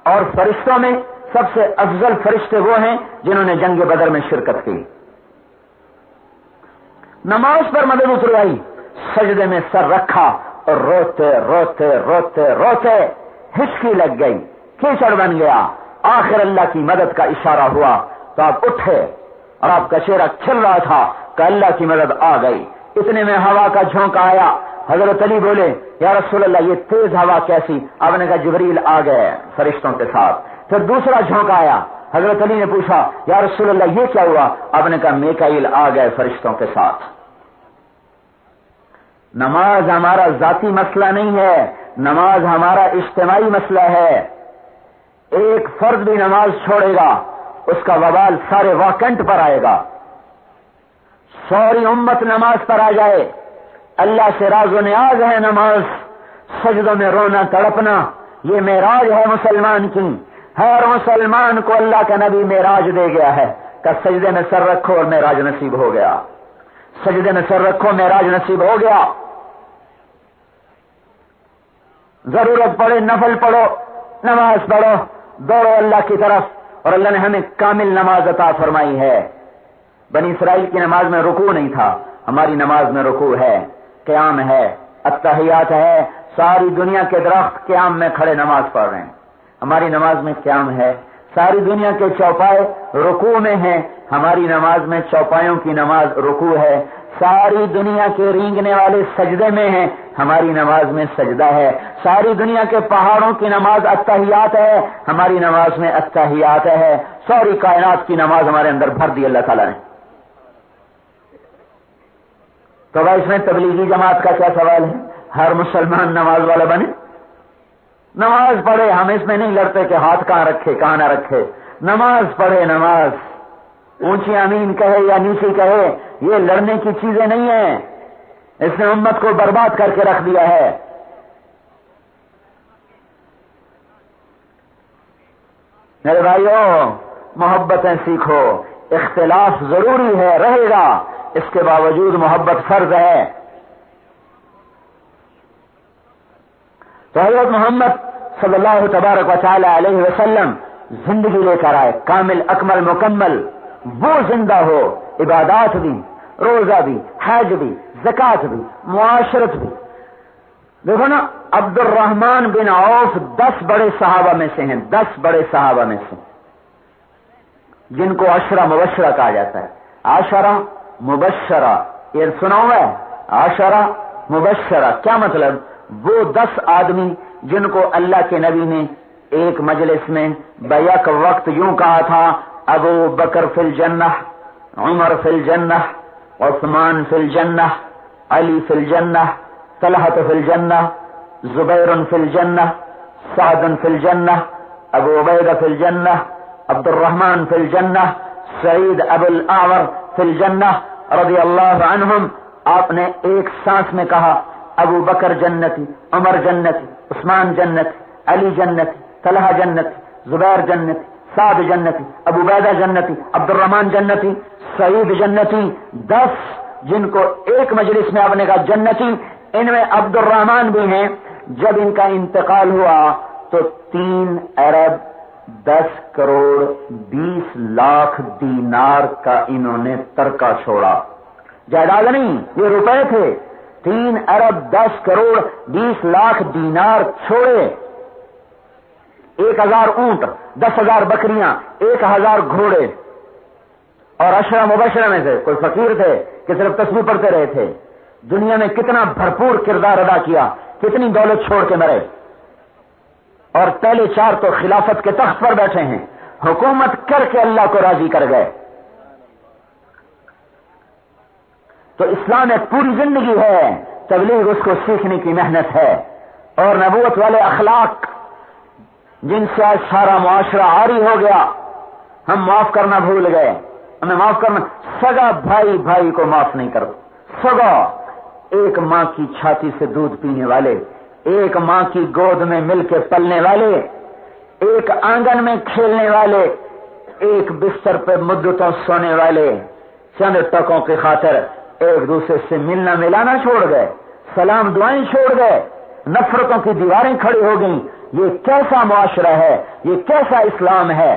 اور فرشتوں میں سب سے افضل فرشتے وہ ہیں جنہوں نے جنگ بدر میں شرکت کی۔ نماز پر مدد اتروائی، سجدے میں سر رکھا اور روتے روتے روتے روتے ہچکی لگ گئی، کیچڑ بن گیا، آخر اللہ کی مدد کا اشارہ ہوا تو آپ اٹھے اور آپ کا چہرہ کھل رہا تھا کہ اللہ کی مدد آ گئی۔ اتنے میں ہوا کا جھونکا آیا، حضرت علی بولے یا رسول اللہ یہ تیز ہوا کیسی؟ آپ نے کہا جبریل آ گئے فرشتوں کے ساتھ۔ پھر دوسرا جھونکا آیا، حضرت علی نے پوچھا یا رسول اللہ یہ کیا ہوا؟ آپ نے کہا میکائیل آ گئے فرشتوں کے ساتھ۔ نماز ہمارا ذاتی مسئلہ نہیں ہے، نماز ہمارا اجتماعی مسئلہ ہے۔ ایک فرد بھی نماز چھوڑے گا اس کا وبال سارے واکنٹ پر آئے گا۔ ساری امت نماز پر آ جائے، اللہ سے راز و نیاز ہے نماز، سجدوں میں رونا تڑپنا، یہ معراج ہے مسلمان کی۔ ہر مسلمان کو اللہ کا نبی معراج دے گیا ہے کہ سجدے میں سر رکھو اور معراج نصیب ہو گیا، سجدے میں سر رکھو معراج نصیب ہو گیا۔ ضرورت پڑے نفل پڑھو، نماز پڑھو، دوڑو اللہ کی طرف، اور اللہ نے ہمیں کامل نماز عطا فرمائی ہے۔ بنی اسرائیل کی نماز میں رکوع نہیں تھا، ہماری نماز میں رکوع ہے، قیام ہے، التحیات ہے، ساری دنیا کے درخت قیام میں کھڑے نماز پڑھ رہے ہیں، ہماری نماز میں قیام ہے۔ ساری دنیا کے چوپائے رکوع میں ہیں، ہماری نماز میں چوپایوں کی نماز رکوع ہے۔ ساری دنیا کے رینگنے والے سجدے میں ہیں، ہماری نماز میں سجدہ ہے۔ ساری دنیا کے پہاڑوں کی نماز التحیات ہے، ہماری نماز میں التحیات ہے۔ ساری کائنات کی نماز ہمارے اندر بھر دی اللہ تعالیٰ نے۔ تو بھائی اس میں تبلیغی جماعت کا کیا سوال ہے؟ ہر مسلمان نماز والا بنے، نماز پڑھے، ہم اس میں نہیں لڑتے کہ ہاتھ کہاں رکھے کہاں نہ رکھے، نماز پڑھے، نماز اونچی امین کہے یا نیچی کہے، یہ لڑنے کی چیزیں نہیں ہیں، اس نے امت کو برباد کر کے رکھ دیا ہے۔ میرے بھائیوں، محبتیں سیکھو، اختلاف ضروری ہے، رہے گا، اس کے باوجود محبت فرض ہے۔ تو حضرت محمد صلی اللہ تبارک و تعالی علیہ وسلم زندگی لے کر آئے، کامل اکمل مکمل، وہ زندہ ہو، عبادات بھی، روزہ بھی، حج بھی، زکات بھی، معاشرت بھی۔ دیکھو نا، عبد الرحمن بن عوف 10 بڑے صحابہ میں سے ہیں، 10 بڑے صحابہ میں سے، جن کو عشرہ مبشرہ کہا جاتا ہے۔ عشرہ مبشرہ، یہ سنا ہوا ہے؟ عشرہ مبشرہ کیا مطلب؟ وہ 10 آدمی جن کو اللہ کے نبی نے ایک مجلس میں بیک وقت یوں کہا تھا، ابو بکر فی الجنہ، عمر فی الجنہ، عثمان فی الجنہ، علی فی الجنہ، طلحہ فی الجنہ، زبیر فی الجنہ، سعد فی الجنہ، ابو عبیدہ فی الجنہ، عبد الرحمن فی الجنہ، سعید ابو الاعور فی الجنہ رضی اللہ عنہم۔ آپ نے ایک سانس میں کہا ابو بکر جنتی، عمر جنتی، عثمان جنتی، علی جنتی، طلحہ جنتی، زبیر جنتی، سعد جنتی، ابو عبیدہ جنتی، عبد الرحمن جنتی، سعید جنتی، 10 جن کو ایک مجلس میں آپ نے کہا جنتی۔ ان میں عبد الرحمن بھی ہیں۔ جب ان کا انتقال ہوا تو 3 ارب 10 کروڑ 20 لاکھ دینار کا انہوں نے ترکہ چھوڑا، جائیداد نہیں، یہ روپے تھے۔ 3 ارب 10 کروڑ 20 لاکھ دینار چھوڑے، 1000 اونٹ، 10,000 بکریاں، 1000 گھوڑے، اور عشرہ مبشرہ میں سے کوئی فقیر تھے کہ صرف تسبیح پڑھتے رہے تھے؟ دنیا میں کتنا بھرپور کردار ادا کیا، کتنی دولت چھوڑ کے مرے، اور پہلے 4 تو خلافت کے تخت پر بیٹھے ہیں، حکومت کر کے اللہ کو راضی کر گئے۔ تو اسلام ایک پوری زندگی ہے، تبلیغ اس کو سیکھنے کی محنت ہے، اور نبوت والے اخلاق جن سے آج سارا معاشرہ عاری ہو گیا، ہم معاف کرنا بھول گئے، ہمیں معاف کرنا، سگا بھائی بھائی کو معاف نہیں کرتا، سگا ایک ماں کی چھاتی سے دودھ پینے والے ایک ماں کی گود میں مل کے پلنے والے، ایک آنگن میں کھیلنے والے، ایک بستر پہ مدتوں سونے والے چند ٹکوں کی خاطر ایک دوسرے سے ملنا ملانا چھوڑ گئے، سلام دعائیں چھوڑ گئے، نفرتوں کی دیواریں کھڑی ہو گئیں۔ یہ کیسا معاشرہ ہے؟ یہ کیسا اسلام ہے؟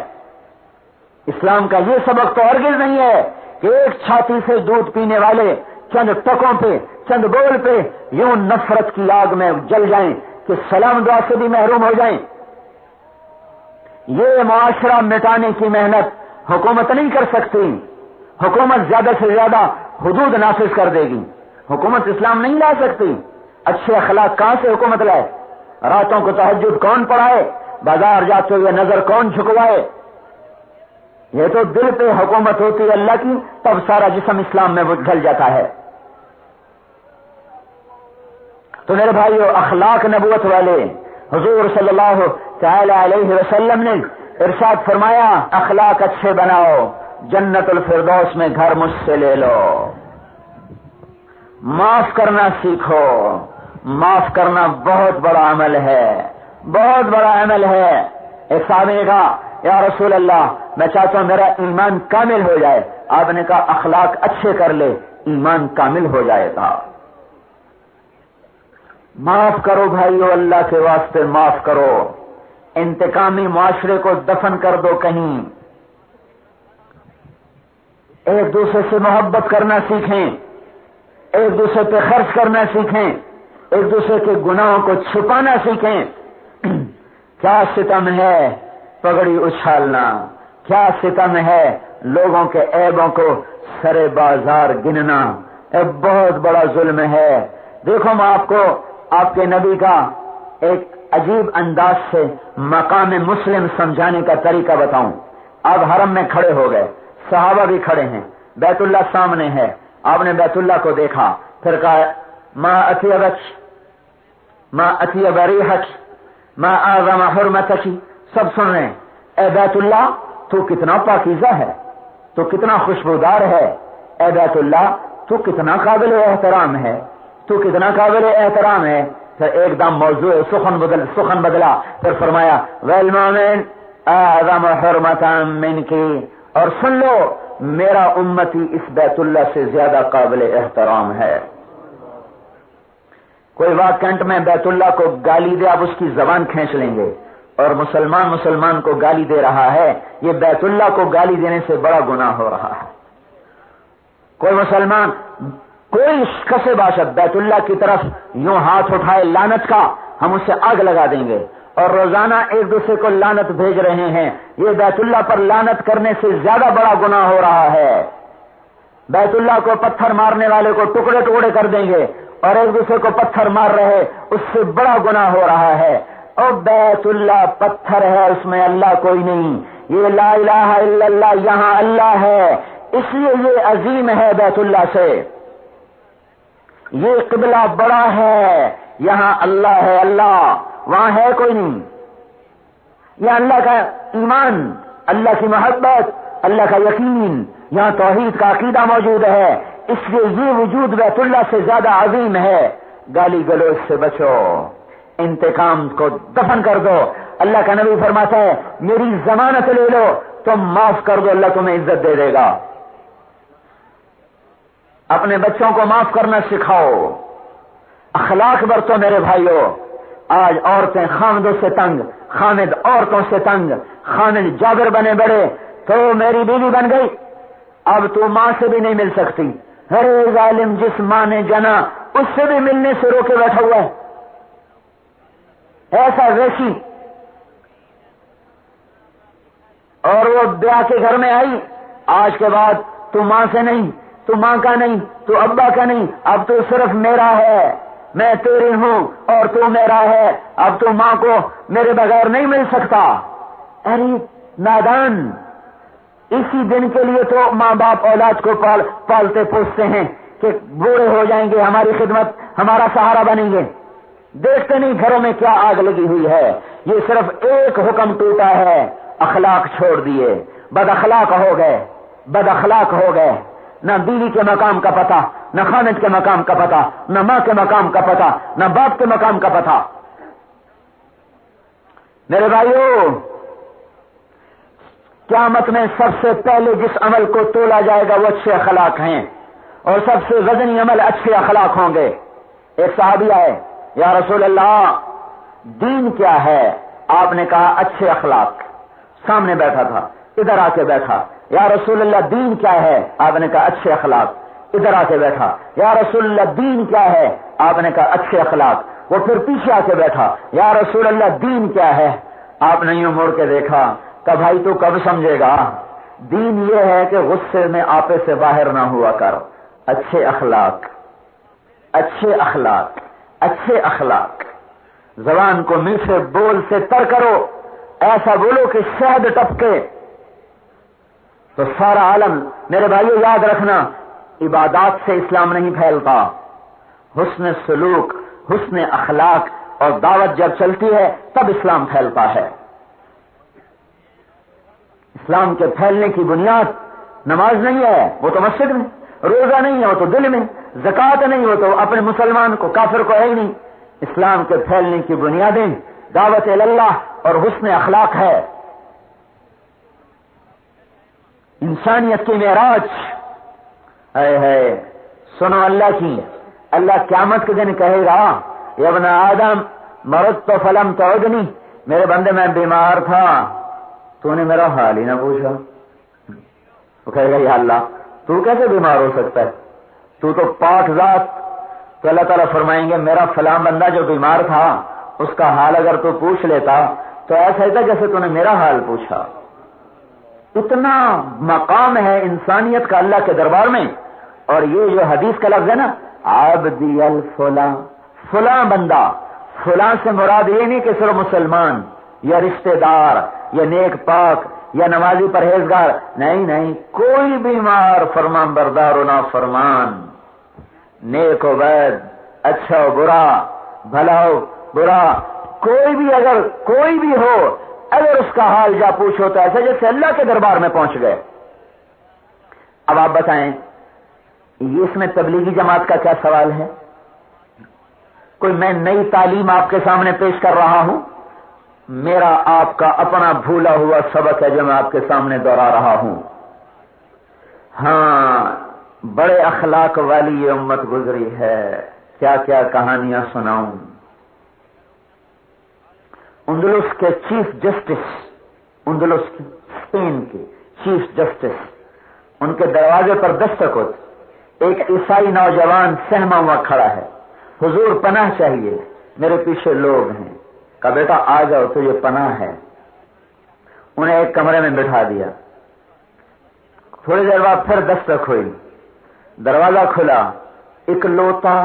اسلام کا یہ سبق تو ہرگز نہیں ہے کہ ایک چھاتی سے دودھ پینے والے چند ٹکوں پہ، چند بول پہ یوں نفرت کی آگ میں جل جائیں کہ سلام دعا سے بھی محروم ہو جائیں۔ یہ معاشرہ مٹانے کی محنت حکومت نہیں کر سکتی۔ حکومت زیادہ سے زیادہ حدود نافذ کر دے گی، حکومت اسلام نہیں لا سکتی۔ اچھے اخلاق کہاں سے حکومت لائے؟ راتوں کو تہجد کون پڑھائے؟ بازار جاتے ہوئے نظر کون جھکوائے؟ یہ تو دل پہ حکومت ہوتی ہے اللہ کی، تب سارا جسم اسلام میں ڈھل جاتا ہے۔ تو میرے بھائیو، اخلاق نبوت والے حضور صلی اللہ تعالی علیہ وسلم نے ارشاد فرمایا، اخلاق اچھے بناؤ، جنت الفردوس میں گھر مجھ سے لے لو۔ معاف کرنا سیکھو، معاف کرنا بہت بڑا عمل ہے، بہت بڑا عمل ہے۔ ایک صحابی نے کہا، یا رسول اللہ میں چاہتا ہوں میرا ایمان کامل ہو جائے۔ آپ نے کہا اخلاق اچھے کر لے، ایمان کامل ہو جائے گا۔ معاف کرو بھائیو، اللہ کے واسطے معاف کرو۔ انتقامی معاشرے کو دفن کر دو کہیں۔ ایک دوسرے سے محبت کرنا سیکھیں، ایک دوسرے پہ خرچ کرنا سیکھیں، ایک دوسرے کے گناہوں کو چھپانا سیکھیں۔ کیا ستم ہے پگڑی اچھالنا، کیا ستم ہے لوگوں کے عیبوں کو سرے بازار گننا، ایک بہت بڑا ظلم ہے۔ دیکھو میں آپ کو آپ کے نبی کا ایک عجیب انداز سے مقام مسلم سمجھانے کا طریقہ بتاؤں۔ آپ حرم میں کھڑے ہو گئے، صحابہ بھی کھڑے ہیں، بیت اللہ سامنے ہے، آپ نے بیت اللہ کو دیکھا، پھر کہا ما اطیبک، ما اطیب ریحک، ما اعظم حرمتک۔ سب سن رہے ہیں، اے بیت اللہ تو کتنا پاکیزہ ہے، تو کتنا خوشبودار ہے، اے بیت اللہ تو کتنا قابل احترام ہے، تو کتنا قابل احترام ہے۔ پھر ایک دم موضوع سخن بدلا، پھر فرمایا والمؤمن اعظم حرمتا منکی، اور سن لو میرا امتی اس بیت اللہ سے زیادہ قابل احترام ہے۔ کوئی واکنٹ میں بیت اللہ کو گالی دے، آپ اس کی زبان کھینچ لیں گے، اور مسلمان کو گالی دے رہا ہے، یہ بیت اللہ کو گالی دینے سے بڑا گناہ ہو رہا ہے۔ کوئی مسلمان کوئی کسے باشد بیت اللہ کی طرف یوں ہاتھ اٹھائے لعنت کا، ہم اسے آگ لگا دیں گے، اور روزانہ ایک دوسرے کو لعنت بھیج رہے ہیں، یہ بیت اللہ پر لعنت کرنے سے زیادہ بڑا گناہ ہو رہا ہے۔ بیت اللہ کو پتھر مارنے والے کو ٹکڑے ٹکڑے کر دیں گے، اور ایک دوسرے کو پتھر مار رہے، اس سے بڑا گناہ ہو رہا ہے۔ اور بیت اللہ پتھر ہے، اس میں اللہ کوئی نہیں، یہ لا الہ الا اللہ یہاں اللہ ہے، اس لیے یہ عظیم ہے بیت اللہ سے۔ یہ قبلہ بڑا ہے، یہاں اللہ ہے، اللہ وہاں ہے کوئی نہیں۔ یہ اللہ کا ایمان، اللہ کی محبت، اللہ کا یقین، یہاں توحید کا عقیدہ موجود ہے، اس لیے یہ وجود بیت اللہ سے زیادہ عظیم ہے۔ گالی گلوچ سے بچو، انتقام کو دفن کر دو۔ اللہ کا نبی فرماتا ہے میری ضمانت لے لو، تم معاف کر دو، اللہ تمہیں عزت دے دے گا۔ اپنے بچوں کو معاف کرنا سکھاؤ، اخلاق برتو میرے بھائیو۔ آج عورتیں خامدوں سے تنگ، خامد عورتوں سے تنگ، خامد جابر بنے بڑے، تو میری بیوی بن گئی، اب تو ماں سے بھی نہیں مل سکتی، ہر ظالم جس ماں نے جنا اس سے بھی ملنے سے روکے بیٹھا ہوا ہے، ایسا ویسی۔ اور وہ بیاہ کے گھر میں آئی، آج کے بعد تو ماں سے نہیں، تو ماں کا نہیں، تو ابا کا نہیں، اب تو صرف میرا ہے، میں تیری ہوں اور تو میرا ہے، اب تو ماں کو میرے بغیر نہیں مل سکتا۔ ارے نادان، اسی دن کے لیے تو ماں باپ اولاد کو پالتے پوستے ہیں کہ بوڑھے ہو جائیں گے، ہماری خدمت، ہمارا سہارا بنیں گے۔ دیکھتے نہیں گھروں میں کیا آگ لگی ہوئی ہے۔ یہ صرف ایک حکم ٹوٹا ہے، اخلاق چھوڑ دیے، بد اخلاق ہو گئے، بد اخلاق ہو گئے، نہ بیوی کے مقام کا پتہ، نہ خامد کے مقام کا پتہ، نہ ماں کے مقام کا پتہ، نہ باپ کے مقام کا پتہ۔ میرے بھائیو، قیامت میں سب سے پہلے جس عمل کو تولا جائے گا وہ اچھے اخلاق ہیں، اور سب سے وزنی عمل اچھے اخلاق ہوں گے۔ ایک صحابی آئے، یا رسول اللہ دین کیا ہے؟ آپ نے کہا اچھے اخلاق۔ سامنے بیٹھا تھا، ادھر آ کے بیٹھا، یا رسول اللہ دین کیا ہے؟ آپ نے کہا اچھے اخلاق۔ ادھر آ کے بیٹھا، یا رسول اللہ دین کیا ہے؟ آپ نے کہا اچھے اخلاق۔ وہ پھر پیچھے آ کے بیٹھا، یا رسول اللہ دین کیا ہے؟ آپ نے یوں مڑ کے دیکھا کہ بھائی تو کب سمجھے گا؟ دین یہ ہے کہ غصے میں آپے سے باہر نہ ہوا کر، اچھے اخلاق، اچھے اخلاق، اچھے اخلاق۔ زبان کو میٹھے بول سے تر کرو، ایسا بولو کہ شہد ٹپکے، تو سارا عالم۔ میرے بھائیو یاد رکھنا، عبادات سے اسلام نہیں پھیلتا، حسن سلوک، حسن اخلاق اور دعوت جب چلتی ہے تب اسلام پھیلتا ہے۔ اسلام کے پھیلنے کی بنیاد نماز نہیں ہے، وہ تو مسجد میں، روزہ نہیں ہے وہ تو دل میں، زکوٰۃ نہیں وہ تو اپنے مسلمان کو، کافر کو ہے ہی نہیں۔ اسلام کے پھیلنے کی بنیادیں دعوت اللہ اور حسن اخلاق ہے۔ انسانیت کی معراج ہے، سنو اللہ کی۔ اللہ قیامت کے دن کہے گا، یا ابن آدم مرضت فلم تعدنی، میرے بندے میں بیمار تھا تو نے میرا حال ہی نہ پوچھا۔ وہ کہے گا یا اللہ تو کیسے بیمار ہو سکتا ہے، تو پاک ذات۔ تو اللہ تعالیٰ فرمائیں گے میرا فلاں بندہ جو بیمار تھا اس کا حال اگر تو پوچھ لیتا تو ایسا ہی تھا جیسے تو نے میرا حال پوچھا۔ اتنا مقام ہے انسانیت کا اللہ کے دربار میں۔ اور یہ جو حدیث کا لفظ ہے نا، عبدی الفلاں، فلاں بندہ، فلاں سے مراد یہ نہیں کہ صرف مسلمان یا رشتہ دار یا نیک پاک یا نمازی پرہیزگار، نہیں، کوئی بیمار، فرمان بردار و نافرمان، نیک و بد، اچھا و برا، بھلا و برا، کوئی بھی ہو، اگر اس کا حال جا پوچھو تو ایسا جیسے اللہ کے دربار میں پہنچ گئے۔ اب آپ بتائیں یہ اس میں تبلیغی جماعت کا کیا سوال ہے؟ کوئی میں نئی تعلیم آپ کے سامنے پیش کر رہا ہوں، میرا آپ کا اپنا بھولا ہوا سبق ہے جو میں آپ کے سامنے دوہرا رہا ہوں۔ ہاں، بڑے اخلاق والی یہ امت گزری ہے، کیا کیا کہانیاں سناؤں۔ اندلس کے چیف جسٹس، اندلس اسپین کے چیف جسٹس، ان کے دروازے پر دستخط، ایک عیسائی نوجوان سہما ہوا کھڑا ہے، حضور پناہ چاہیے، میرے پیچھے لوگ ہیں، کہا بیٹا آ جاؤ تو یہ پناہ ہے۔ انہیں ایک کمرے میں بٹھا دیا، تھوڑی دیر بعد پھر دستک ہوئی، دروازہ کھلا، اکلوتا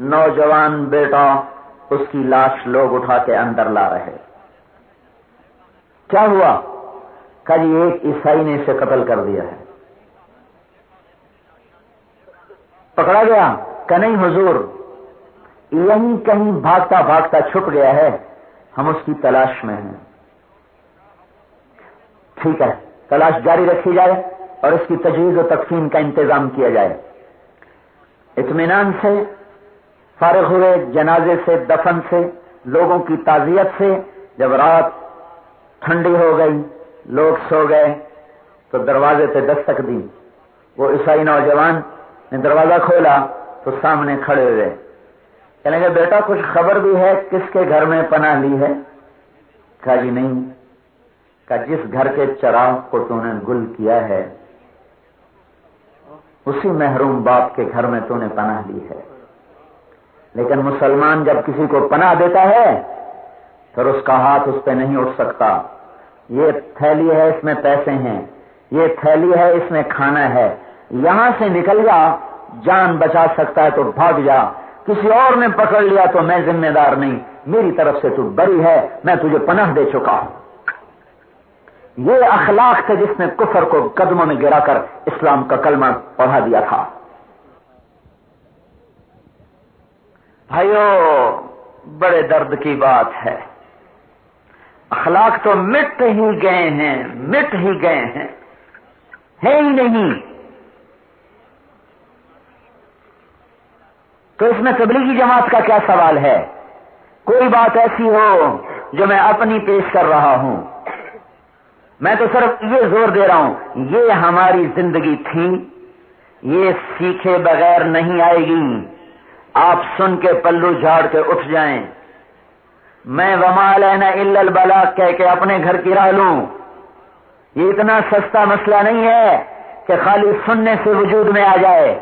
نوجوان بیٹا، اس کی لاش لوگ اٹھا کے اندر لا رہے۔ کیا ہوا؟ کہا جی ایک عیسائی نے اسے قتل کر دیا ہے۔ پکڑا گیا؟ کہ نہیں حضور، یہیں کہیں بھاگتا بھاگتا چھپ گیا ہے، ہم اس کی تلاش میں ہیں۔ ٹھیک ہے، تلاش جاری رکھی جائے اور اس کی تجویز و تقسیم کا انتظام کیا جائے۔ اطمینان سے فارغ ہوئے، جنازے سے، دفن سے، لوگوں کی تعزیت سے۔ جب رات ٹھنڈی ہو گئی، لوگ سو گئے، تو دروازے پہ دستک دی۔ وہ عیسائی نوجوان نے دروازہ کھولا تو سامنے کھڑے ہوئے، کہنے لگے بیٹا کچھ خبر بھی ہے کس کے گھر میں پناہ لی ہے؟ کہا جی نہیں۔ کہا جس گھر کے چراغ کو تو نے گل کیا ہے اسی محروم باپ کے گھر میں تو نے پناہ لی ہے۔ لیکن مسلمان جب کسی کو پناہ دیتا ہے پھر اس کا ہاتھ اس پہ نہیں اٹھ سکتا۔ یہ تھیلی ہے، اس میں پیسے ہیں، یہ تھیلی ہے، اس میں کھانا ہے، یہاں سے نکل جا، جان بچا سکتا ہے تو بھاگ جا، کسی اور نے پکڑ لیا تو میں ذمہ دار نہیں، میری طرف سے تو بری ہے، میں تجھے پناہ دے چکا ہوں۔ یہ اخلاق تھے جس نے کفر کو قدموں میں گرا کر اسلام کا کلمہ پڑھا دیا تھا۔ بھائیو بڑے درد کی بات ہے، اخلاق تو مٹ ہی گئے ہیں، مٹ ہی گئے ہیں، ہے ہی نہیں۔ تو اس میں تبلیغی جماعت کا کیا سوال ہے؟ کوئی بات ایسی ہو جو میں اپنی پیش کر رہا ہوں، میں تو صرف یہ زور دے رہا ہوں یہ ہماری زندگی تھی، یہ سیکھے بغیر نہیں آئے گی۔ آپ سن کے پلو جھاڑ کے اٹھ جائیں، میں وما علینا الا البلاغ کہہ کے اپنے گھر کی راہ لوں، یہ اتنا سستا مسئلہ نہیں ہے کہ خالی سننے سے وجود میں آ جائے،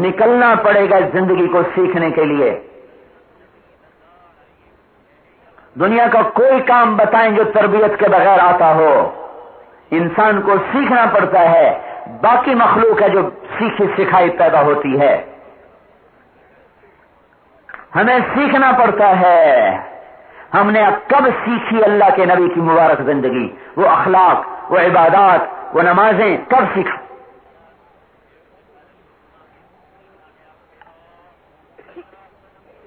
نکلنا پڑے گا زندگی کو سیکھنے کے لیے۔ دنیا کا کوئی کام بتائیں جو تربیت کے بغیر آتا ہو، انسان کو سیکھنا پڑتا ہے، باقی مخلوق ہے جو سیکھی سکھائی پیدا ہوتی ہے۔ ہمیں سیکھنا پڑتا ہے۔ ہم نے اب کب سیکھی اللہ کے نبی کی مبارک زندگی، وہ اخلاق، وہ عبادات، وہ نمازیں کب سیکھا؟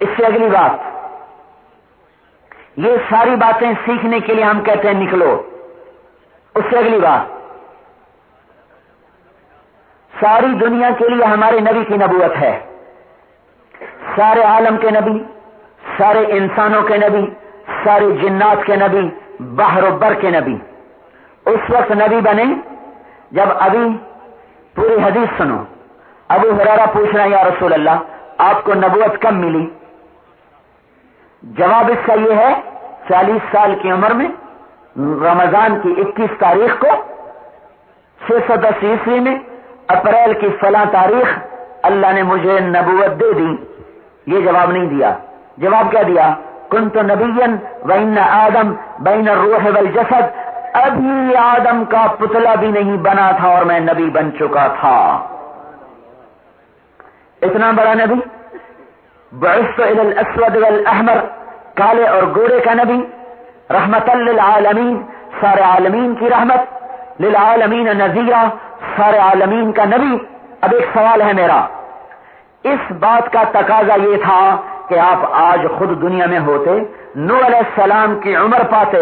اس سے اگلی بات، یہ ساری باتیں سیکھنے کے لیے ہم کہتے ہیں نکلو، اس سے اگلی بات، ساری دنیا کے لیے ہمارے نبی کی نبوت ہے، سارے عالم کے نبی، سارے انسانوں کے نبی، سارے جنات کے نبی، بحر و بر کے نبی اس وقت نبی بنے جب ابھی پوری حدیث سنو۔ ابو ہریرہ پوچھ رہے ہیں یا رسول اللہ آپ کو نبوت کب ملی؟ جواب اس کا یہ ہے 40 سال کی عمر میں رمضان کی 21 تاریخ کو 610 عیسوی میں اپریل کی فلاں تاریخ اللہ نے مجھے نبوت دے دی۔ یہ جواب نہیں دیا، جواب کیا دیا؟ کنت نبیا وان آدم بین الروح والجسد، ابھی آدم کا پتلا بھی نہیں بنا تھا اور میں نبی بن چکا تھا۔ اتنا بڑا نبی، بعثت الی الاسود والاحمر، کالے اور گورے کا نبی، رحمت للعالمین، سارے عالمین کی رحمت، للعالمین نذیرہ، سارے عالمین کا نبی۔ اب ایک سوال ہے میرا، اس بات کا تقاضا یہ تھا کہ آپ آج خود دنیا میں ہوتے، نوح علیہ السلام کی عمر پاتے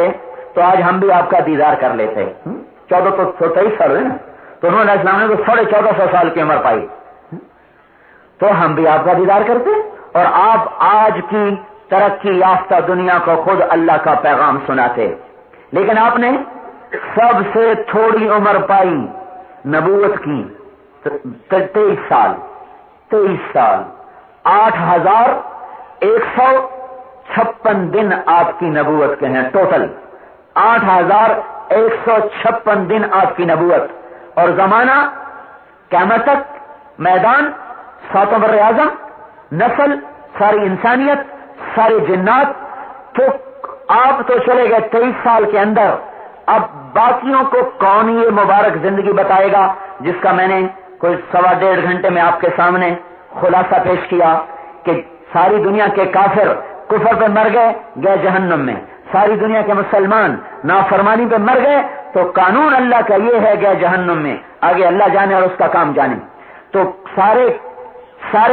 تو آج ہم بھی آپ کا دیدار کر لیتے۔ 1423 سال ہوئے نا، تو نوح علیہ السلام نے تو 1450 سال کی عمر پائی، تو ہم بھی آپ کا دیدار کرتے اور آپ آج کی ترقی یافتہ دنیا کو خود اللہ کا پیغام سناتے۔ لیکن آپ نے سب سے تھوڑی عمر پائی نبوت کی، 23 سال، 8156 دن آپ کی نبوت کے ہیں ٹوٹل، 8156 دن آپ کی نبوت، اور زمانہ قیامت تک، میدان 7 بر اعظم، نسل ساری انسانیت، سارے جنات، تو آپ تو چلے گئے 23 سال کے اندر۔ اب باقیوں کو کون یہ مبارک زندگی بتائے گا جس کا میں نے کوئی 1.5 گھنٹے میں آپ کے سامنے خلاصہ پیش کیا کہ ساری دنیا کے کافر کفر پہ مر گئے، گئے جہنم میں، ساری دنیا کے مسلمان نافرمانی پہ مر گئے تو قانون اللہ کا یہ ہے گئے جہنم میں، آگے اللہ جانے اور اس کا کام جانے۔ تو سارے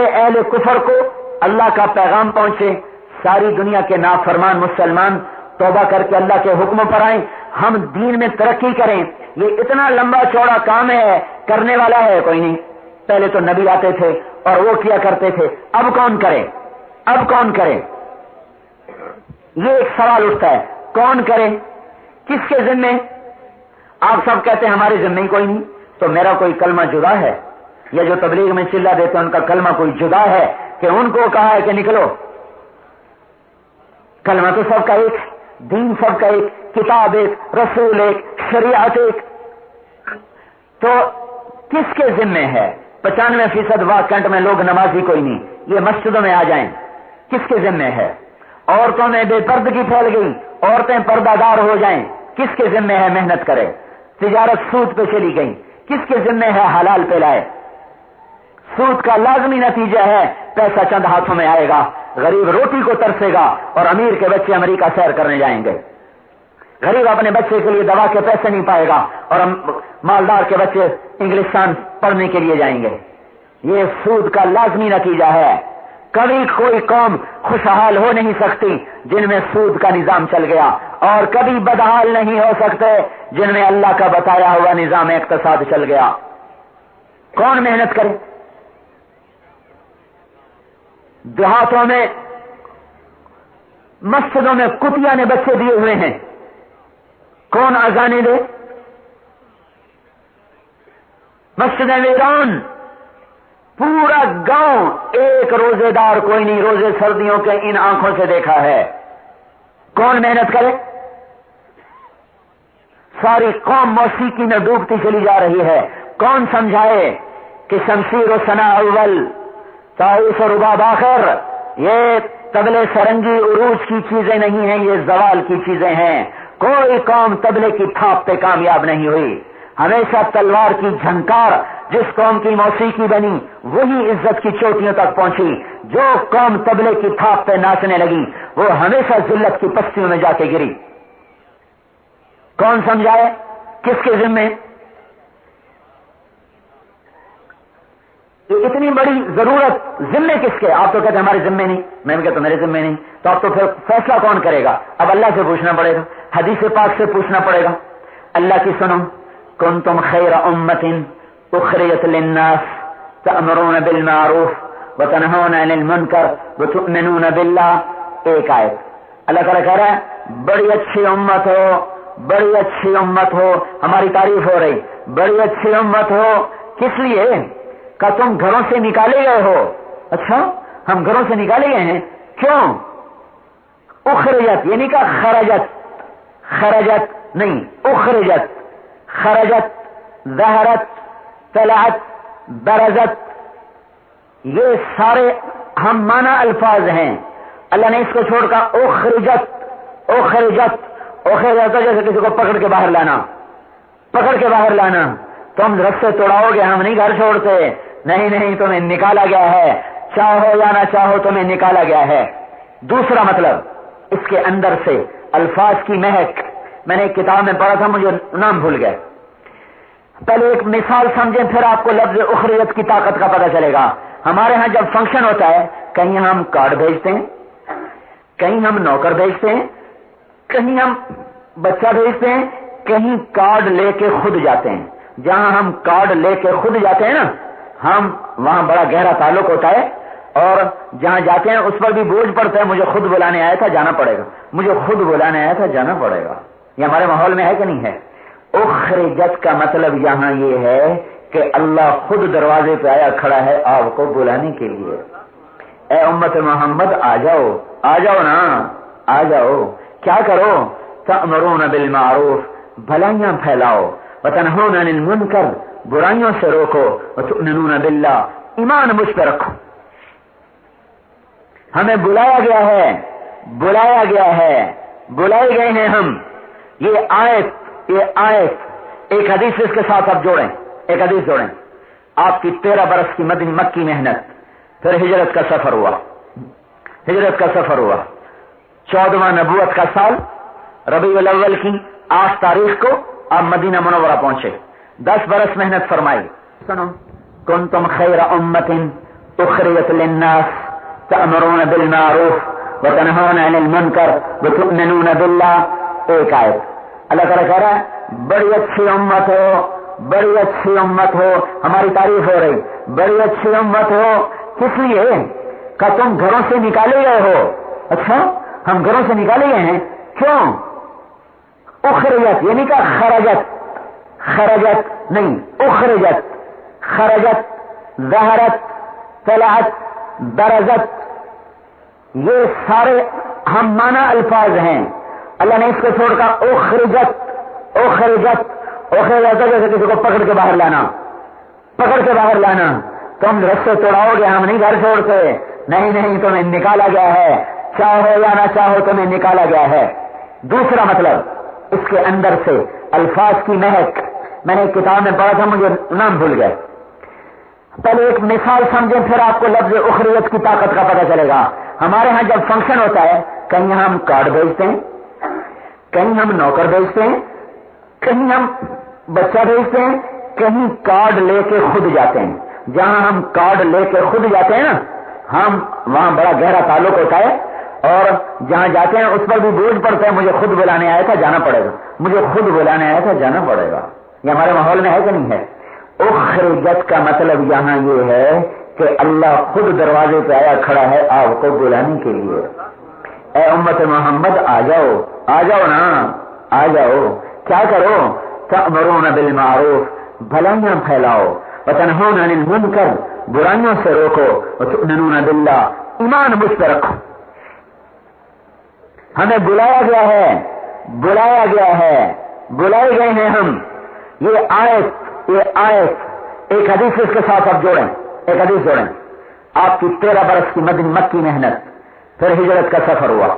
اہل کفر کو اللہ کا پیغام پہنچے، ساری دنیا کے نافرمان مسلمان توبہ کر کے اللہ کے حکم پر آئیں، ہم دین میں ترقی کریں۔ یہ اتنا لمبا چوڑا کام ہے، کرنے والا ہے کوئی نہیں۔ پہلے تو نبی آتے تھے اور وہ کیا کرتے تھے، اب کون کرے؟ اب کون کرے؟ یہ ایک سوال اٹھتا ہے، کون کرے؟ کس کے ذمے؟ آپ سب کہتے ہیں ہمارے ذمے ہی کوئی نہیں، تو میرا کوئی کلمہ جدا ہے، یا جو تبلیغ میں چلا دیتے ہیں ان کا کلمہ کوئی جدا ہے کہ ان کو کہا ہے کہ نکلو؟ کلمہ تو سب کا ایک، دین سب کا ایک، کتاب ایک، رسول ایک، شریعت ایک۔ تو کس کے ذمے ہے؟ 95% واکنٹ میں لوگ نمازی کوئی نہیں، یہ مسجدوں میں آ جائیں، کس کے ذمے ہے؟ عورتوں میں بے پردگی پھیل گئی، عورتیں پردہ دار ہو جائیں، کس کے ذمے ہے محنت کرے؟ تجارت سود پہ چلی گئی، کس کے ذمے ہے حلال پہ لائے؟ سود کا لازمی نتیجہ ہے پیسہ چند ہاتھوں میں آئے گا، غریب روٹی کو ترسے گا اور امیر کے بچے امریکہ سیر کرنے جائیں گے، غریب اپنے بچے کے لیے دوا کے پیسے نہیں پائے گا اور مالدار کے بچے انگلستان پڑھنے کے لیے جائیں گے۔ یہ سود کا لازمی نتیجہ ہے۔ کبھی کوئی قوم خوشحال ہو نہیں سکتی جن میں سود کا نظام چل گیا، اور کبھی بدحال نہیں ہو سکتے جن میں اللہ کا بتایا ہوا نظام اقتصاد چل گیا۔ کون محنت کرے؟ دیہاتوں میں مسجدوں میں کتیا نے بچے دیے ہوئے ہیں، کون اذانیں دے؟ مسجد ویران، پورا گاؤں، ایک روزے دار کوئی نہیں، روزے سردیوں کے ان آنکھوں سے دیکھا ہے، کون محنت کرے؟ ساری قوم موسیقی میں ڈوبتی چلی جا رہی ہے، کون سمجھائے کہ شمشیر و ثنا اول، طاؤس و رباب آخر، یہ طبلے سرنگی عروج کی چیزیں نہیں ہیں، یہ زوال کی چیزیں ہیں۔ کوئی قوم طبلے کی تھاپ پہ کامیاب نہیں ہوئی، ہمیشہ تلوار کی جھنکار جس قوم کی موسیقی بنی وہی عزت کی چوٹیوں تک پہنچی، جو قوم طبلے کی تھاپ پہ ناچنے لگی وہ ہمیشہ ذلت کی پستیوں میں جا کے گری۔ کون سمجھائے؟ کس کے ذمے؟ یہ اتنی بڑی ضرورت ذمے کس کے؟ آپ تو کہتے ہیں ہمارے ذمے نہیں، میں بھی کہتا ہوں میرے ذمے نہیں، تو اب تو پھر فیصلہ کون کرے گا؟ اب اللہ سے پوچھنا پڑے گا، حدیث پاک سے پوچھنا پڑے گا۔ اللہ کی سنو، کنتم خیر امت اخرجت للناس تأمرون بالمعروف وتنہون عن المنکر وتؤمنون باللہ، ایک آیت اللہ تعالیٰ کہہ رہا ہے بڑی اچھی امت ہو، بڑی اچھی امت ہو، ہماری تعریف ہو رہی، بڑی اچھی امت ہو، کس لیے کہ تم گھروں سے نکالے گئے ہو۔ اچھا ہم گھروں سے نکالے گئے ہیں، کیوں؟ اخرجت یعنی کہ خرجت، خرجت نہیں اخرجت، خرجت، ظہرت، طلعت، برزت، یہ سارے ہم معنی الفاظ ہیں۔ اللہ نے اس کو چھوڑ کر اخرجت، اخرجت، اخرجت جیسے کسی کو پکڑ کے باہر لانا، پکڑ کے باہر لانا، تم رستے توڑاؤ گے، ہم نہیں گھر چھوڑتے، نہیں نہیں تمہیں نکالا گیا ہے، چاہو یا نہ چاہو تمہیں نکالا گیا ہے۔ دوسرا مطلب اس کے اندر سے الفاظ کی مہک، میں نے ایک کتاب میں پڑھا تھا، مجھے نام بھول گیا، پہلے ایک مثال سمجھیں پھر آپ کو لفظ اخریت کی طاقت کا پتہ چلے گا۔ ہمارے ہاں جب فنکشن ہوتا ہے کہیں ہم کارڈ بھیجتے ہیں، کہیں ہم نوکر بھیجتے ہیں، کہیں ہم بچہ بھیجتے ہیں، کہیں کارڈ لے کے خود جاتے ہیں۔ جہاں ہم کارڈ لے کے خود جاتے ہیں نا، ہم وہاں بڑا گہرا تعلق ہوتا ہے، اور جہاں جاتے ہیں اس پر بھی بوجھ پڑتا ہے، مجھے خود بلانے آیا تھا جانا پڑے گا، مجھے خود بلانے آیا تھا جانا پڑے گا۔ یہ ہمارے ماحول میں ہے کہ نہیں ہے؟ اخرجت کا مطلب یہاں یہ ہے کہ اللہ خود دروازے پہ آیا کھڑا ہے آپ کو بلانے کے لیے، اے امت محمد آ جاؤ، آ جاؤ نا، آ جاؤ، کیا کرو؟ تأمرون بالمعروف، بھلائیاں پھیلاؤ، وتنہون عن المنکر، برائیوں سے روکو، وتؤمنون باللہ، ایمان مجھ پہ رکھو۔ ہمیں بلایا گیا ہے، بلایا گیا ہے، بلائے گئے ہیں ہم۔ یہ آیت ایک حدیث اس کے ساتھ آپ جوڑیں، ایک حدیث جوڑیں، آپ کی 13 برس کی مکی محنت، پھر ہجرت کا سفر ہوا، ہجرت کا سفر ہوا، 14واں نبوت کا سال، ربیع الاول کی 8 تاریخ کو آپ مدینہ منورہ پہنچے، 10 برس محنت فرمائی۔ سنو، کنتم خیر امت اخرجت للناس تأمرون بالمعروف وتنہون عن المنکر وتؤمنون باللہ، ایک آیت اللہ تعالیٰ کہہ رہا ہے بڑی اچھی امت ہو، بڑی اچھی امت ہو، ہماری تعریف ہو رہی، بڑی اچھی امت ہو، کس لیے کہ تم گھروں سے نکالے گئے ہو۔ اچھا ہم گھروں سے نکالے گئے ہیں، کیوں؟ اخرجت یعنی کہ خرجت، خرجت نہیں اخرجت، خرجت، ظہرت، طلعت، برزت، یہ سارے ہم معنی الفاظ ہیں۔ اللہ نے اس کو چھوڑ کر اخرجت، اخرجت، اخرجت جیسے کسی کو پکڑ کے باہر لانا، پکڑ کے باہر لانا، تم رستے توڑاؤ گے، ہم نہیں گھر چھوڑتے، نہیں نہیں تمہیں نکالا گیا ہے، چاہو یا نہ چاہو تمہیں نکالا گیا ہے۔ دوسرا مطلب اس کے اندر سے الفاظ کی مہک، میں نے ایک کتاب میں پڑھا تھا، مجھے نام بھول گیا، پہلے ایک مثال سمجھیں پھر آپ کو لفظ اخریت کی طاقت کا پتہ چلے گا۔ ہمارے ہاں جب فنکشن ہوتا ہے کہیں ہم کارڈ بھیجتے ہیں، کہیں ہم نوکر بھیجتے ہیں، کہیں ہم بچہ بھیجتے ہیں، کہیں کارڈ لے کے خود جاتے ہیں۔ جہاں ہم کارڈ لے کے خود جاتے ہیں نا، ہم وہاں بڑا گہرا تعلق ہوتا ہے، اور جہاں جاتے ہیں اس پر بھی بوجھ پڑتا ہے، مجھے خود بلانے آیا تھا جانا پڑے گا، مجھے خود بلانے آیا تھا جانا پڑے گا۔ یہ ہمارے ماحول میں ہے کہ نہیں ہے؟ اخرجت کا مطلب یہاں یہ ہے کہ اللہ خود دروازے پہ آیا کھڑا ہے آپ کو بلانے کے لیے. اے امت محمد آ جاؤ نا، آ جاؤ. کیا کرو؟ تأمرون بالمعروف، بھلائیاں پھیلاؤ، وتنہون عن المنکر، برائیوں سے روکو، وتؤمنون باللہ، ایمان مجھ پہ رکھو. ہمیں بلایا گیا ہے، بلائے گئے ہیں ہم. یہ آیت ایک حدیث اس کے ساتھ آپ جوڑیں، ایک حدیث جوڑیں. آپ کی 13 برس کی مکی محنت، پھر ہجرت کا سفر ہوا.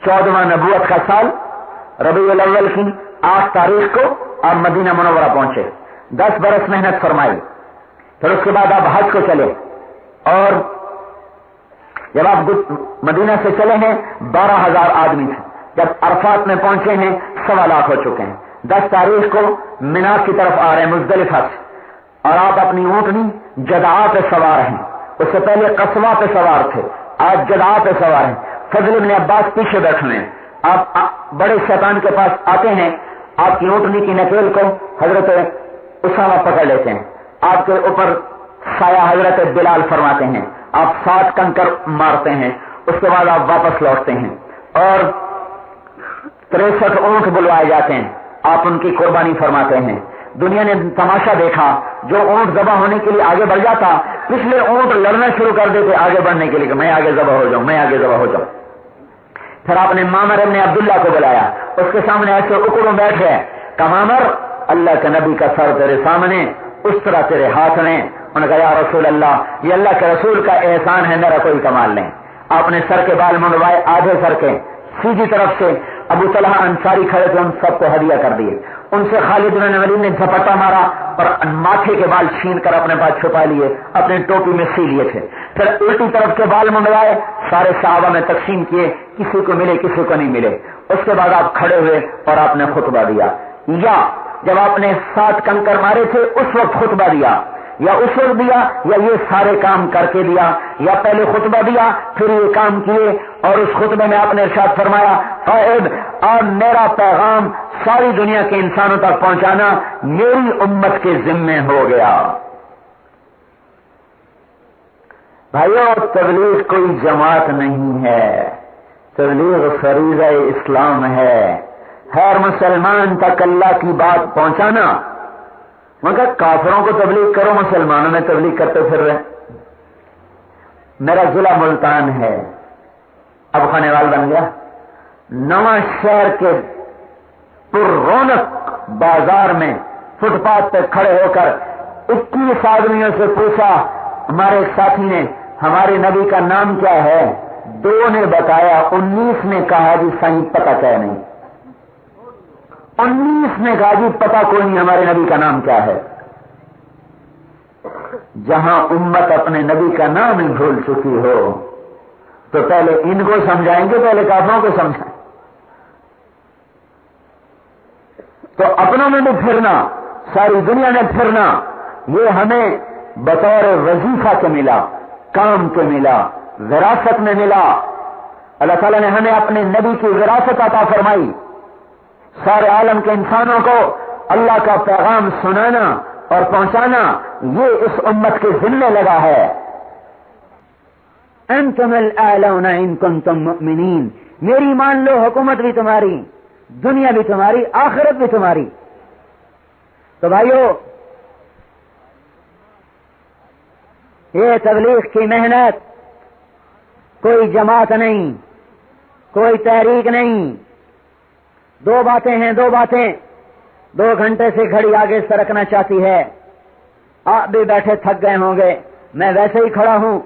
14واں نبوت کا سال، ربیع الاول کی 8 تاریخ کو آپ مدینہ منورہ پہنچے. 10 برس محنت فرمائی. پھر اس کے بعد آپ حج کو چلے، اور جب آپ مدینہ سے چلے ہیں 12,000 آدمی تھے. جب عرفات میں پہنچے ہیں 1.25 لاکھ ہو چکے ہیں. 10 تاریخ کو مینا کی طرف آ رہے ہیں مزدلفہ سے، اور آپ اپنی اونٹنی جدعا پہ سوار ہیں. اس سے پہلے قصوہ پہ سوار تھے، آج جدعا پہ سوار ہیں. فضل ابن عباس پیچھے بیٹھے ہیں. آپ بڑے شیطان کے پاس آتے ہیں، آپ کی اونٹنی کی نکیل کو حضرت اسامہ پکڑ لیتے ہیں. آپ کے اوپر سایہ حضرت بلال فرماتے ہیں. آپ 7 کنکر مارتے ہیں. اس کے بعد آپ واپس لوٹتے ہیں، اور 63 اونٹ بلوائے جاتے ہیں. آپ ان کی قربانی فرماتے ہیں. دنیا نے تماشا دیکھا، جو اونٹ ذبح ہونے کے لیے آگے بڑھ جاتا، پچھلے اونٹ لڑنا شروع کر دیتے آگے بڑھنے کے لیے کہ میں آگے ذبح ہو جاؤں. پھر آپ نے مامر ابن عبداللہ کو بلایا، اس کے سامنے ایسے اکڑوں بیٹھ گئے کہ مامر، اللہ کے نبی کا سر تیرے سامنے، اس طرح تیرے ہاتھ میں. انہوں نے کہا یا رسول اللہ، یہ اللہ کے رسول کا احسان ہے، میرا کوئی کمال نہیں. آپ نے سر کے بال منڈوائے، آدھے سر کے سیدھی طرف سے. ابو طلحہ انصاری کھڑے تھے، ان سب کو ہدیہ کر دیے. ان سے خالد بن ولید نے جھپٹا مارا اور ماتھے کے بال چھین کر اپنے پاس چھپا لیے، اپنے ٹوپی میں سی لیے تھے. پھر الٹی طرف کے بال منڈوائے، سارے صحابہ میں تقسیم کیے، کسی کو ملے کسی کو نہیں ملے. اس کے بعد آپ کھڑے ہوئے اور آپ نے خطبہ دیا. یا جب آپ نے 7 کنکر مارے تھے اس وقت خطبہ دیا، یا اس وقت دیا، یا یہ سارے کام کر کے دیا، یا پہلے خطبہ دیا پھر یہ کام کیے. اور اس خطبے میں آپ نے ارشاد فرمایا، قائد اور میرا پیغام ساری دنیا کے انسانوں تک پہنچانا میری امت کے ذمے ہو گیا. بھائیو، تبلیغ کوئی جماعت نہیں ہے، تبلیغ فریضہ اسلام ہے. ہر مسلمان تک اللہ کی بات پہنچانا. مگر کافروں کو تبلیغ کرو، مسلمانوں میں تبلیغ کرتے پھر رہے. میرا ضلع ملتان ہے، اب خانے وال بن گیا. نواں شہر کے پر رونق بازار میں فٹ پاتھ پہ کھڑے ہو کر 21 آدمیوں سے پوچھا، ہمارے ایک ساتھی نے، ہمارے نبی کا نام کیا ہے؟ 2 نے بتایا، 19 نے کہا جی صحیح پتہ کیا نہیں. 19 نے کہا جی پتہ کوئی نہیں ہمارے نبی کا نام کیا ہے. جہاں امت اپنے نبی کا نام ہی بھول چکی ہو تو پہلے ان کو سمجھائیں گے، پہلے کافروں کو سمجھائیں. تو اپنوں میں بھی پھرنا، ساری دنیا میں پھرنا، یہ ہمیں بطور وظیفہ کے ملا، کام کے ملا، وراثت میں ملا. اللہ تعالیٰ نے ہمیں اپنے نبی کی وراثت عطا فرمائی. سارے عالم کے انسانوں کو اللہ کا پیغام سنانا اور پہنچانا یہ اس امت کے ذمہ لگا ہے. انتم الاعلون ان کنتم مؤمنین، میری مان لو، حکومت بھی تمہاری، دنیا بھی تمہاری، آخرت بھی تمہاری. تو بھائیو، یہ تبلیغ کی محنت کوئی جماعت نہیں، کوئی تحریک نہیں. 2 باتیں ہیں، 2 باتیں. 2 گھنٹے سے گھڑی آگے سرکنا چاہتی ہے. آپ بھی بیٹھے تھک گئے ہوں گے، میں ویسے ہی کھڑا ہوں،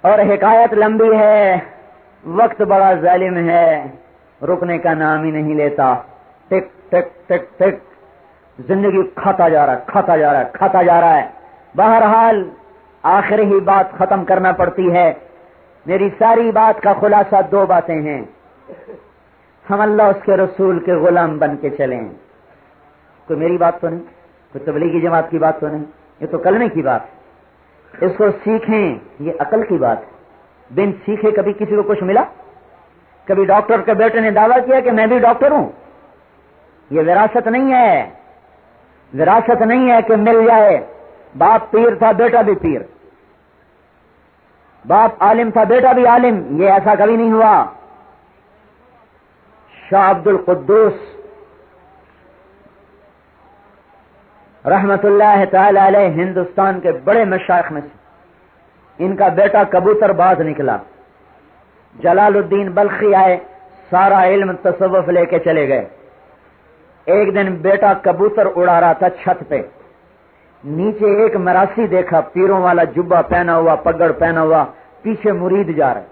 اور حکایت لمبی ہے، وقت بڑا ظالم ہے، رکنے کا نام ہی نہیں لیتا. ٹک ٹک ٹک ٹک زندگی کھاتا جا رہا ہے. بہرحال آخر ہی بات ختم کرنا پڑتی ہے. میری ساری بات کا خلاصہ 2 باتیں ہیں. ہم اللہ اس کے رسول کے غلام بن کے چلیں. کوئی میری بات تو نہیں، کوئی تبلیغی جماعت کی بات تو نہیں، یہ تو کلمے کی بات ہے. اس کو سیکھیں، یہ عقل کی بات ہے. بن سیکھے کبھی کسی کو کچھ ملا؟ کبھی ڈاکٹر کے بیٹے نے دعویٰ کیا کہ میں بھی ڈاکٹر ہوں؟ یہ وراثت نہیں ہے، وراثت نہیں ہے کہ مل جائے. باپ پیر تھا بیٹا بھی پیر، باپ عالم تھا بیٹا بھی عالم، یہ ایسا کبھی نہیں ہوا۔ شاہ عبد القدوس رحمت اللہ تعالی علیہ ہندوستان کے بڑے مشائخ میں سے، ان کا بیٹا کبوتر باز نکلا۔ جلال الدین بلخی آئے، سارا علم تصوف لے کے چلے گئے۔ ایک دن بیٹا کبوتر اڑا رہا تھا چھت پہ، نیچے ایک مراسی دیکھا، پیروں والا جبہ پہنا ہوا، پگڑ پہنا ہوا، پیچھے مرید جا رہے۔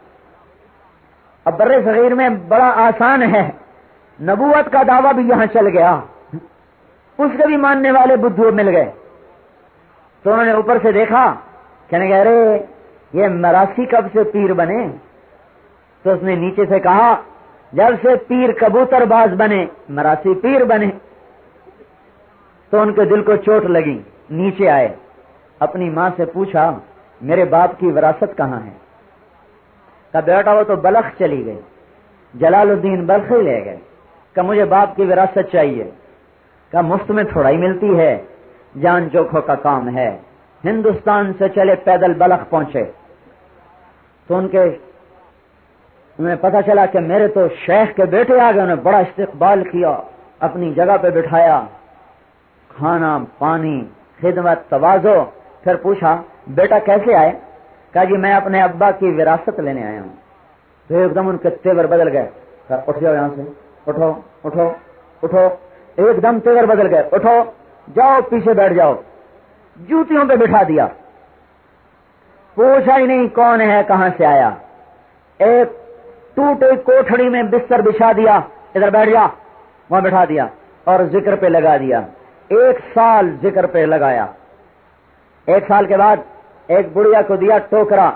اب بر صغیر میں بڑا آسان ہے، نبوت کا دعویٰ بھی یہاں چل گیا، اس کے بھی ماننے والے بدھو مل گئے۔ تو انہوں نے اوپر سے دیکھا، کہنے گئے ارے یہ مراسی کب سے پیر بنے؟ تو اس نے نیچے سے کہا جب سے پیر کبوتر باز بنے مراسی پیر بنے۔ تو ان کے دل کو چوٹ لگی، نیچے آئے، اپنی ماں سے پوچھا میرے باپ کی وراثت کہاں ہے؟ کہا بیٹا وہ تو بلخ چلی گئی، جلال الدین بلخی لے گئے۔ کہا مجھے باپ کی وراثت چاہیے۔ کہا مفت میں تھوڑا ہی ملتی ہے، جان جوکھوں کا کام ہے۔ ہندوستان سے چلے پیدل بلخ پہنچے تو انہیں پتا چلا کہ میرے تو شیخ کے بیٹے آ گئے، انہیں بڑا استقبال کیا، اپنی جگہ پہ بٹھایا، کھانا پانی خدمت تواضع۔ پھر پوچھا بیٹا کیسے آئے؟ کہا جی میں اپنے ابا کی وراثت لینے آیا ہوں۔ تو ایک دم ان کے تیور بدل گئے، کہا اٹھ جاؤ یہاں سے، اٹھو اٹھو اٹھو، ایک دم تیور بدل گئے، اٹھو جاؤ پیچھے بیٹھ جاؤ، جوتیوں پہ بٹھا دیا، پوچھا ہی نہیں کون ہے کہاں سے آیا۔ ایک ٹوٹی کوٹھڑی میں بستر بچھا دیا، ادھر بیٹھ جا، وہاں بٹھا دیا اور ذکر پہ لگا دیا۔ 1 سال ذکر پہ لگایا۔ 1 سال کے بعد ایک بڑھیا کو دیا ٹوکرا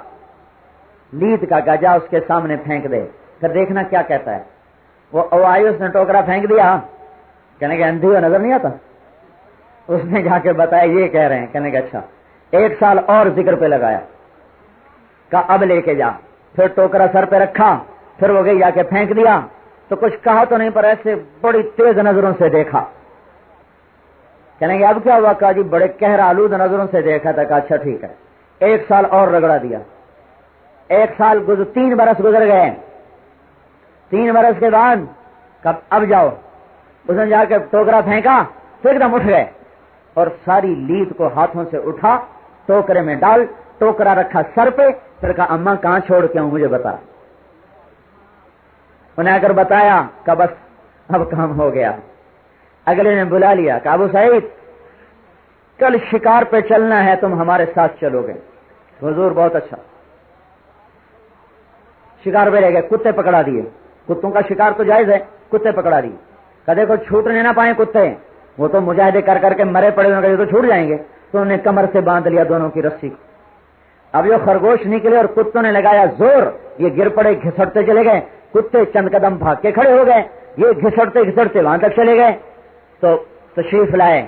لید کا، گجا اس کے سامنے پھینک دے، پھر دیکھنا کیا کہتا ہے۔ وہ آئی، اس نے ٹوکرا پھینک دیا، کہنے کہ اندھی ہوا نظر نہیں آتا؟ اس نے جا کے بتایا یہ کہہ رہے ہیں، کہنے کہ اچھا۔ 1 سال اور ذکر پہ لگایا، کہا اب لے کے جا، پھر ٹوکرا سر پہ رکھا، پھر وہ گئی جا کے پھینک دیا، تو کچھ کہا تو نہیں پر ایسے بڑی تیز نظروں سے دیکھا۔ کہنے کہ اب کیا ہوا؟ کہا جی بڑے قہر آلود نظروں سے دیکھا تھا۔ کہا اچھا ٹھیک ہے۔ 1 سال اور رگڑا دیا۔ 1 سال 3 برس گزر گئے۔ 3 برس کے بعد کب اب جاؤ، اس نے جا کے ٹوکرا پھینکا، پھر ایک دم اٹھ گئے اور ساری لید کو ہاتھوں سے اٹھا، ٹوکرے میں ڈال، ٹوکرا رکھا سر پہ، پھر کہا اماں کہاں چھوڑ کے ہوں مجھے بتا۔ انہیں آ کر بتایا کہ بس اب کام ہو گیا۔ اگلے نے بلا لیا کہ ابو سعید کل شکار پہ چلنا ہے، تم ہمارے ساتھ چلو گے؟ حضور بہت اچھا۔ شکار پہ لے گئے، کتے پکڑا دیے، کتوں کا شکار تو جائز ہے، کتے پکڑا دیے۔ کہ دیکھو چھوٹنے نہ پائیں کتے، وہ تو مجاہدے کر کر کے مرے پڑے ہوئے تو چھوٹ جائیں گے، تو انہوں نے کمر سے باندھ لیا دونوں کی رسی کو۔ اب جو خرگوش نکلے اور کتوں نے لگایا زور، یہ گر پڑے، گھسٹتے چلے گئے، کتے چند قدم بھاگ کے کھڑے ہو گئے، یہ گھسٹتے گھسٹتے وہاں تک چلے گئے۔ تو تشریف لائے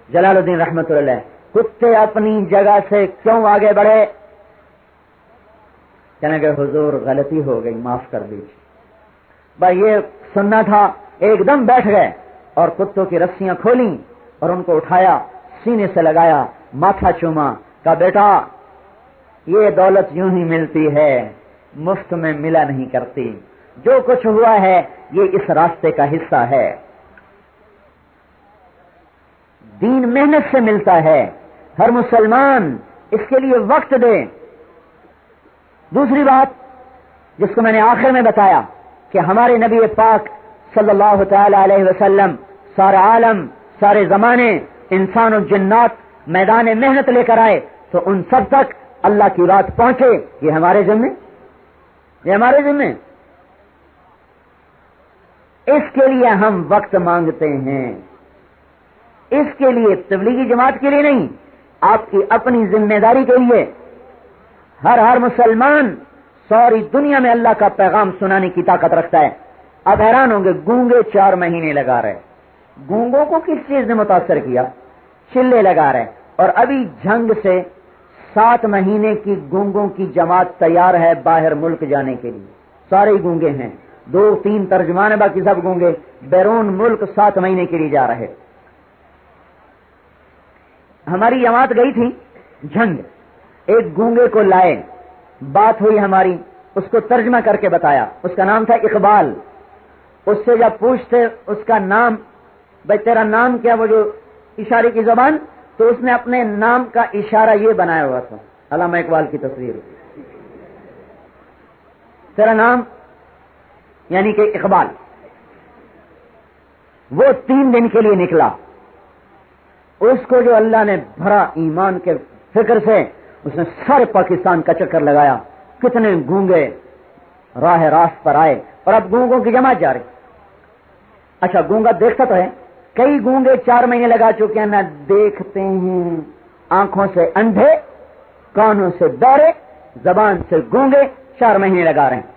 جلال الدین رحمت اللہ، کتے اپنی جگہ سے کیوں آگے بڑھے؟ کہنے کہ حضور غلطی ہو گئی، معاف کر دیجیے۔ بھائی یہ سننا تھا، ایک دم بیٹھ گئے اور کتوں کی رسیاں کھولیں اور ان کو اٹھایا، سینے سے لگایا، ماتھا چوما، کہا بیٹا یہ دولت یوں ہی ملتی ہے، مفت میں ملا نہیں کرتی، جو کچھ ہوا ہے یہ اس راستے کا حصہ ہے، دین محنت سے ملتا ہے، ہر مسلمان اس کے لیے وقت دے۔ دوسری بات جس کو میں نے آخر میں بتایا کہ ہمارے نبی پاک صلی اللہ تعالی علیہ وسلم سارا عالم، سارے زمانے، انسان و جنات میدان محنت لے کر آئے تو ان سب تک اللہ کی بات پہنچے، یہ ہمارے ذمہ، یہ ہمارے ذمہ۔ اس کے لیے ہم وقت مانگتے ہیں، اس کے لیے تبلیغی جماعت کے لیے نہیں، آپ کی اپنی ذمہ داری کے لیے۔ ہر مسلمان ساری دنیا میں اللہ کا پیغام سنانے کی طاقت رکھتا ہے۔ اب حیران ہوں گے گونگے 4 مہینے لگا رہے، گونگوں کو کس چیز نے متاثر کیا؟ چلے لگا رہے، اور ابھی جنگ سے 7 مہینے کی گونگوں کی جماعت تیار ہے باہر ملک جانے کے لیے، سارے گونگے ہیں، 2-3 ترجمان ہیں، باقی سب گونگے، بیرون ملک 7 مہینے کے لیے جا رہے۔ ہماری جماعت گئی تھی جھنگ، ایک گونگے کو لائے، بات ہوئی ہماری، اس کو ترجمہ کر کے بتایا، اس کا نام تھا اقبال۔ اس سے جب پوچھتے اس کا نام، بھائی تیرا نام کیا، وہ جو اشارے کی زبان، تو اس نے اپنے نام کا اشارہ یہ بنایا ہوا تھا، علامہ اقبال کی تصویر، تیرا نام یعنی کہ اقبال۔ وہ 3 دن کے لیے نکلا، اس کو جو اللہ نے بھرا ایمان کے فکر سے، اس نے سارے پاکستان کا چکر لگایا، کتنے گونگے راہ راست پر آئے، اور اب گونگوں کی جماعت جا رہی۔ اچھا گونگا دیکھتا تو ہے، کئی گونگے 4 مہینے لگا چکے ہیں، نہ دیکھتے ہیں، آنکھوں سے اندھے، کانوں سے بہرے، زبان سے گونگے، 4 مہینے لگا رہے ہیں۔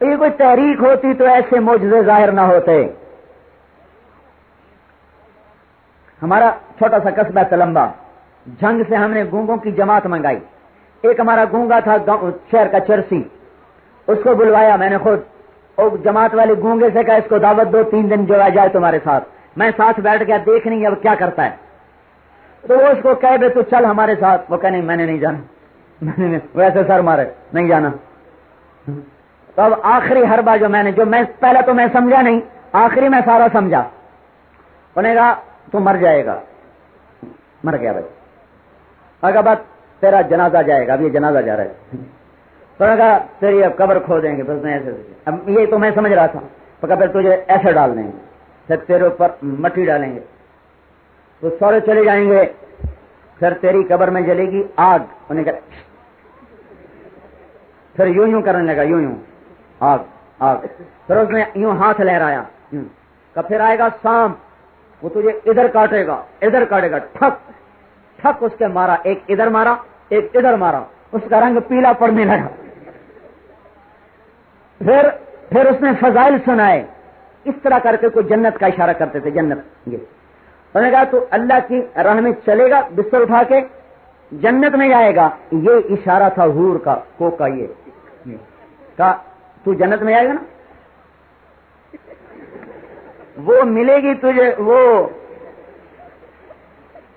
یہ کوئی تحریک ہوتی تو ایسے معجزے ظاہر نہ ہوتے۔ ہمارا چھوٹا سا قصبہ تلمبا، جنگ سے ہم نے گونگوں کی جماعت منگائی۔ ایک ہمارا گونگا تھا شہر کا چرسی، اس کو بلوایا میں نے خود، اور جماعت والے گونگے سے کہا اس کو دعوت دو، 3 دن جو آ جائے تمہارے ساتھ۔ میں ساتھ بیٹھ گیا، دیکھ نہیں اب کیا کرتا ہے، تو وہ اس کو کہے بے تو چل ہمارے ساتھ، وہ کہ نہیں میں نے نہیں جانا، ویسے سر مارے نہیں جانا۔ تو اب آخری حربہ جو میں پہلا تو میں سمجھا نہیں، آخری میں سارا سمجھا۔ انہوں نے کہا تو مر جائے گا، مر گیا بھائی، اگر بات تیرا جنازہ جائے گا، اب یہ جنازہ جا رہا ہے، تو نے کہا تیری اب قبر کھو دیں گے، بس میں ایسے، اب یہ تو میں سمجھ رہا تھا، تو کہا پھر تجھے ایسے ڈال دیں گے، پھر تیرے اوپر مٹی ڈالیں گے، تو سورے چلے جائیں گے، پھر تیری قبر میں جلے گی آگ۔ انہوں نے کہا پھر یوں کرنے لگا، یوں آگ آگ، پھر اس نے یوں ہاتھ لہرایا، کہ پھر آئے گا سانپ، وہ تجھے ادھر کاٹے گا ادھر کاٹے گا، ٹھک ٹھک اس کے مارا، ایک ادھر مارا ایک ادھر مارا، اس کا رنگ پیلا پڑنے لگا۔ پھر اس نے فضائل سنائے، اس طرح کر کے کوئی جنت کا اشارہ کرتے تھے، جنت یہ۔ انہوں نے کہا تو اللہ کی راہ میں چلے گا، بستر اٹھا کے جنت میں جائے گا، یہ اشارہ تھا حور کا، کو کا، یہ کہا تو جنت میں جائے گا نا، وہ ملے گی تجھے، وہ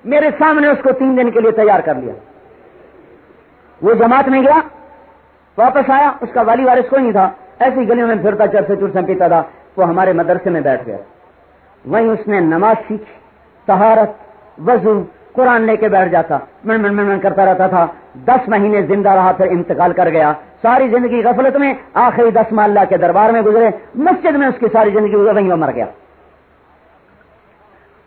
میرے سامنے اس کو 3 دن کے لیے تیار کر لیا۔ وہ جماعت میں گیا، واپس آیا، اس کا والی وارث کوئی نہیں تھا، ایسی گلیوں میں پھرتا، چرسے چرسے پیتا تھا، وہ ہمارے مدرسے میں بیٹھ گیا، وہیں اس نے نماز سیکھی، طہارت، وضو، قرآن لے کے بیٹھ جاتا، من کرتا رہتا تھا، 10 مہینے زندہ رہا، پھر انتقال کر گیا۔ ساری زندگی غفلت میں، آخری 10 ماہ اللہ کے دربار میں گزرے، مسجد میں اس کی ساری زندگی گزر، وہیں وہ مر گیا۔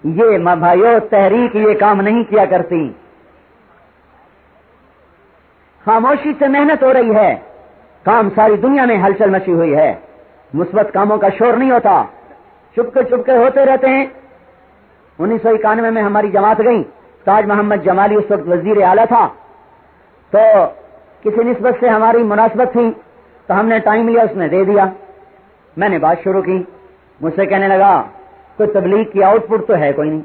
یہ بھائیو تحریک یہ کام نہیں کیا کرتی، خاموشی سے محنت ہو رہی ہے، کام ساری دنیا میں ہلچل مچی ہوئی ہے، مثبت کاموں کا شور نہیں ہوتا، چپکے ہوتے رہتے ہیں۔ 1991 میں ہماری جماعت گئی، تاج محمد جمالی اس وقت وزیر اعلیٰ تھا، تو کسی نسبت سے ہماری مناسبت تھی، تو ہم نے ٹائم لیا، اس نے دے دیا، میں نے بات شروع کی، مجھ سے کہنے لگا کوئی تبلیغ کی آؤٹ پٹ تو ہے کوئی نہیں،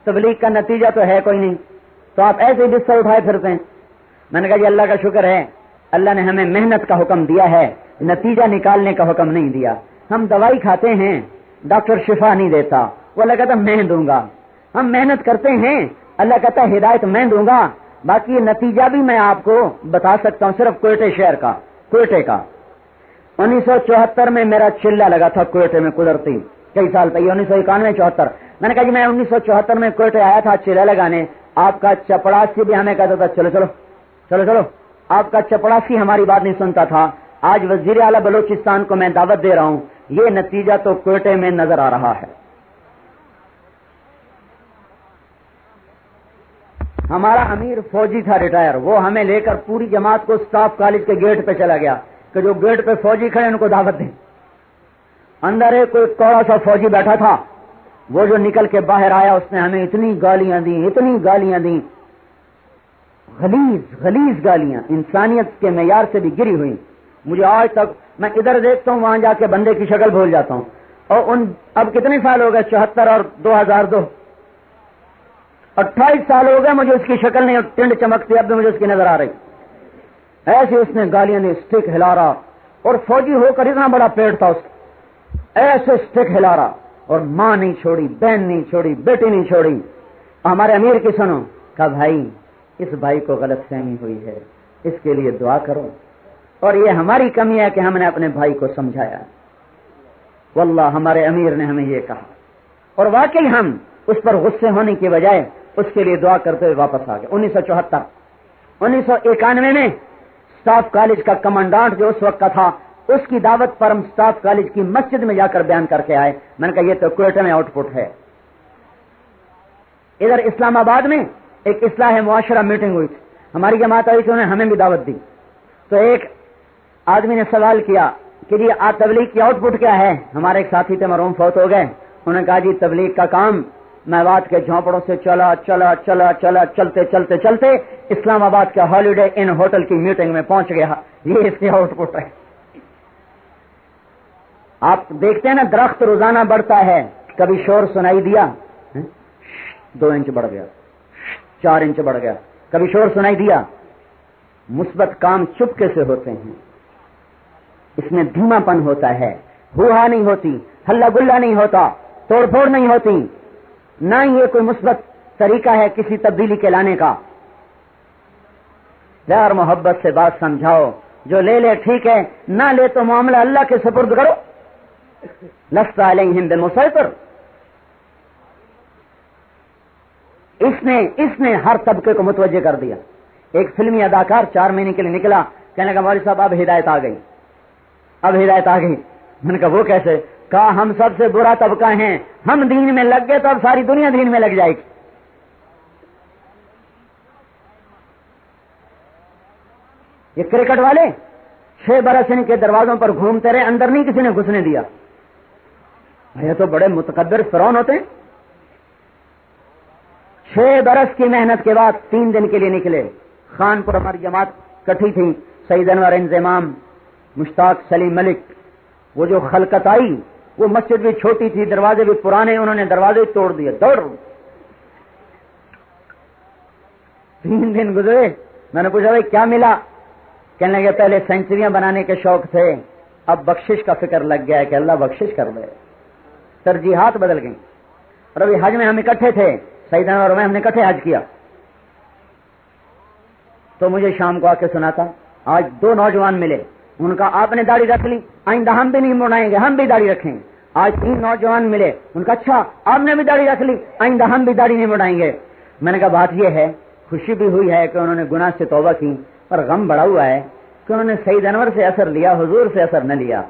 تبلیغ کا نتیجہ تو ہے کوئی نہیں، تو آپ ایسے ہی بستر اٹھائے پھرتے ہیں۔ میں نے کہا جی اللہ کا شکر ہے، اللہ نے ہمیں محنت کا حکم دیا ہے، نتیجہ نکالنے کا حکم نہیں دیا۔ ہم دوائی کھاتے ہیں، ڈاکٹر شفا نہیں دیتا، وہ اللہ کہتا میں دوں گا، ہم محنت کرتے ہیں، اللہ کہتا ہدایت میں دوں گا، باقی نتیجہ بھی میں آپ کو بتا سکتا ہوں، صرف کوئٹے شہر کا، کوئٹے کا۔ 1974 میں میرا چلہ لگا تھا کوئٹے میں، قدرتی کئی سال پہلے، 1991-74۔ میں نے کہا جی میں 1974 میں کوئٹے آیا تھا چلہ لگانے، آپ کا چپڑاسی بھی ہمیں کہتا تھا چلو چلو چلو چلو، آپ کا چپڑاسی ہماری بات نہیں سنتا تھا، آج وزیر اعلیٰ بلوچستان کو میں دعوت دے رہا ہوں، یہ نتیجہ تو کوئٹے میں نظر آ رہا ہے۔ ہمارا امیر فوجی تھا ریٹائر، وہ ہمیں لے کر پوری جماعت کو سٹاف کالج کے گیٹ پہ چلا گیا کہ جو گیٹ پہ فوجی کھڑے ان کو دعوت دیں۔ اندر ایک کوئی کوڑا سا فوجی بیٹھا تھا، وہ جو نکل کے باہر آیا اس نے ہمیں اتنی گالیاں دیں، اتنی گالیاں دیں، غلیظ گالیاں، انسانیت کے معیار سے بھی گری ہوئی۔ مجھے آج تک میں ادھر دیکھتا ہوں، وہاں جا کے بندے کی شکل بھول جاتا ہوں، اور اب کتنے سال ہو گئے، 74 اور 2002، 28 سال ہو گئے، مجھے اس کی شکل نہیں، ٹنڈ چمکتی اب بھی مجھے اس کی نظر آ رہی۔ ایسے اس نے گالیاں دی، اسٹک ہلا رہا، اور فوجی ہو کر اتنا بڑا پیٹ تھا اس کا، ایسے اسٹک ہلا رہا، اور ماں نہیں چھوڑی، بہن نہیں چھوڑی، بیٹی نہیں چھوڑی، ہمارے امیر کی سنو، کہا بھائی اس بھائی کو غلط فہمی ہوئی ہے، اس کے لیے دعا کرو، اور یہ ہماری کمی ہے کہ ہم نے اپنے بھائی کو سمجھایا۔ واللہ ہمارے امیر نے ہمیں یہ کہا، اور واقعی ہم اس پر غصے ہونے کی بجائے اس کے لیے دعا کرتے ہوئے واپس آ گئے۔ 1991 میں اسٹاف کالج کا کمانڈانٹ جو اس وقت کا تھا، اس کی دعوت پر ہم اسٹاف کالج کی مسجد میں جا کر بیان کر کے آئے۔ میں نے کہا یہ تو کوئٹہ میں آؤٹ پٹ ہے۔ ادھر اسلام آباد میں ایک اصلاح معاشرہ میٹنگ ہوئی تھی، ہماری جماعت آئی تھی، انہوں نے ہمیں بھی دعوت دی۔ تو ایک آدمی نے سوال کیا کہ جی تبلیغ کی آؤٹ پٹ کیا ہے؟ ہمارے ایک ساتھی تھے مرحوم، فوت ہو گئے، انہوں نے کہا جی تبلیغ کا کام میوات کے جھونپڑوں سے چلا چلتے اسلام آباد کے ہالیڈے ان ہوٹل کی میٹنگ میں پہنچ گیا۔ یہ اس کی آؤٹ پٹ ہے۔ آپ دیکھتے ہیں نا درخت روزانہ بڑھتا ہے، کبھی شور سنائی دیا 2 انچ بڑھ گیا، 4 انچ بڑھ گیا، کبھی شور سنائی دیا۔ مثبت کام چپکے سے ہوتے ہیں، اس میں دھیما پن ہوتا ہے، ہوا نہیں ہوتی، ہلا گلا نہیں ہوتا، توڑ پھوڑ نہیں ہوتی، نہ ہی یہ کوئی مثبت طریقہ ہے کسی تبدیلی کے لانے کا۔ پیار محبت سے بات سمجھاؤ، جو لے لے ٹھیک ہے، نہ لے تو معاملہ اللہ کے سپرد کرو۔ لست علیہم بمسیطر۔ اس نے ہر طبقے کو متوجہ کر دیا۔ ایک فلمی اداکار 4 مہینے کے لیے نکلا، کہنے لگا مولوی صاحب اب ہدایت آ گئی، اب ہدایت آ گئی۔ میں نے کہا وہ کیسے؟ کہا ہم سب سے برا طبقہ ہیں، ہم دین میں لگ گئے تو اب ساری دنیا دین میں لگ جائے گی۔ یہ کرکٹ والے 6 برس ان کے دروازوں پر گھومتے رہے، اندر نہیں کسی نے گھسنے دیا۔ یہ تو بڑے متکبر فرعون ہوتے ہیں۔ 6 برس کی محنت کے بعد 3 دن کے لیے نکلے۔ خان پور ہماری جماعت کٹھی تھی، سعید انور انضمام، مشتاق سلیم ملک۔ وہ جو خلقت آئی، وہ مسجد بھی چھوٹی تھی، دروازے بھی پرانے، انہوں نے دروازے توڑ دیے، دوڑ۔ 3 دن گزرے، میں نے پوچھا بھائی کیا ملا؟ کہنے لگے پہلے سینچریاں بنانے کے شوق تھے، اب بخشش کا فکر لگ گیا ہے کہ اللہ بخشش کر دے، ترجیحات بدل گئیں۔ اور ابھی حج میں ہم اکٹھے تھے، سعید انور اور میں، ہم نے اکٹھے حج کیا، تو مجھے شام کو آ کے سنا تھا آج 2 نوجوان ملے، ان کا آپ نے داڑھی رکھ لی، آئندہ ہم بھی نہیں مڑائیں گے، ہم بھی داڑھی رکھیں۔ آج 3 نوجوان ملے، ان کا اچھا آپ نے بھی داڑھی رکھ لی، آئندہ ہم بھی داڑھی نہیں مڑائیں گے۔ میں نے کہا بات یہ ہے، خوشی بھی ہوئی ہے کہ انہوں نے گناہ سے توبہ کی، پر غم بڑا ہوا ہے کہ انہوں نے سعید انور سے اثر لیا، حضور سے اثر نہ لیا۔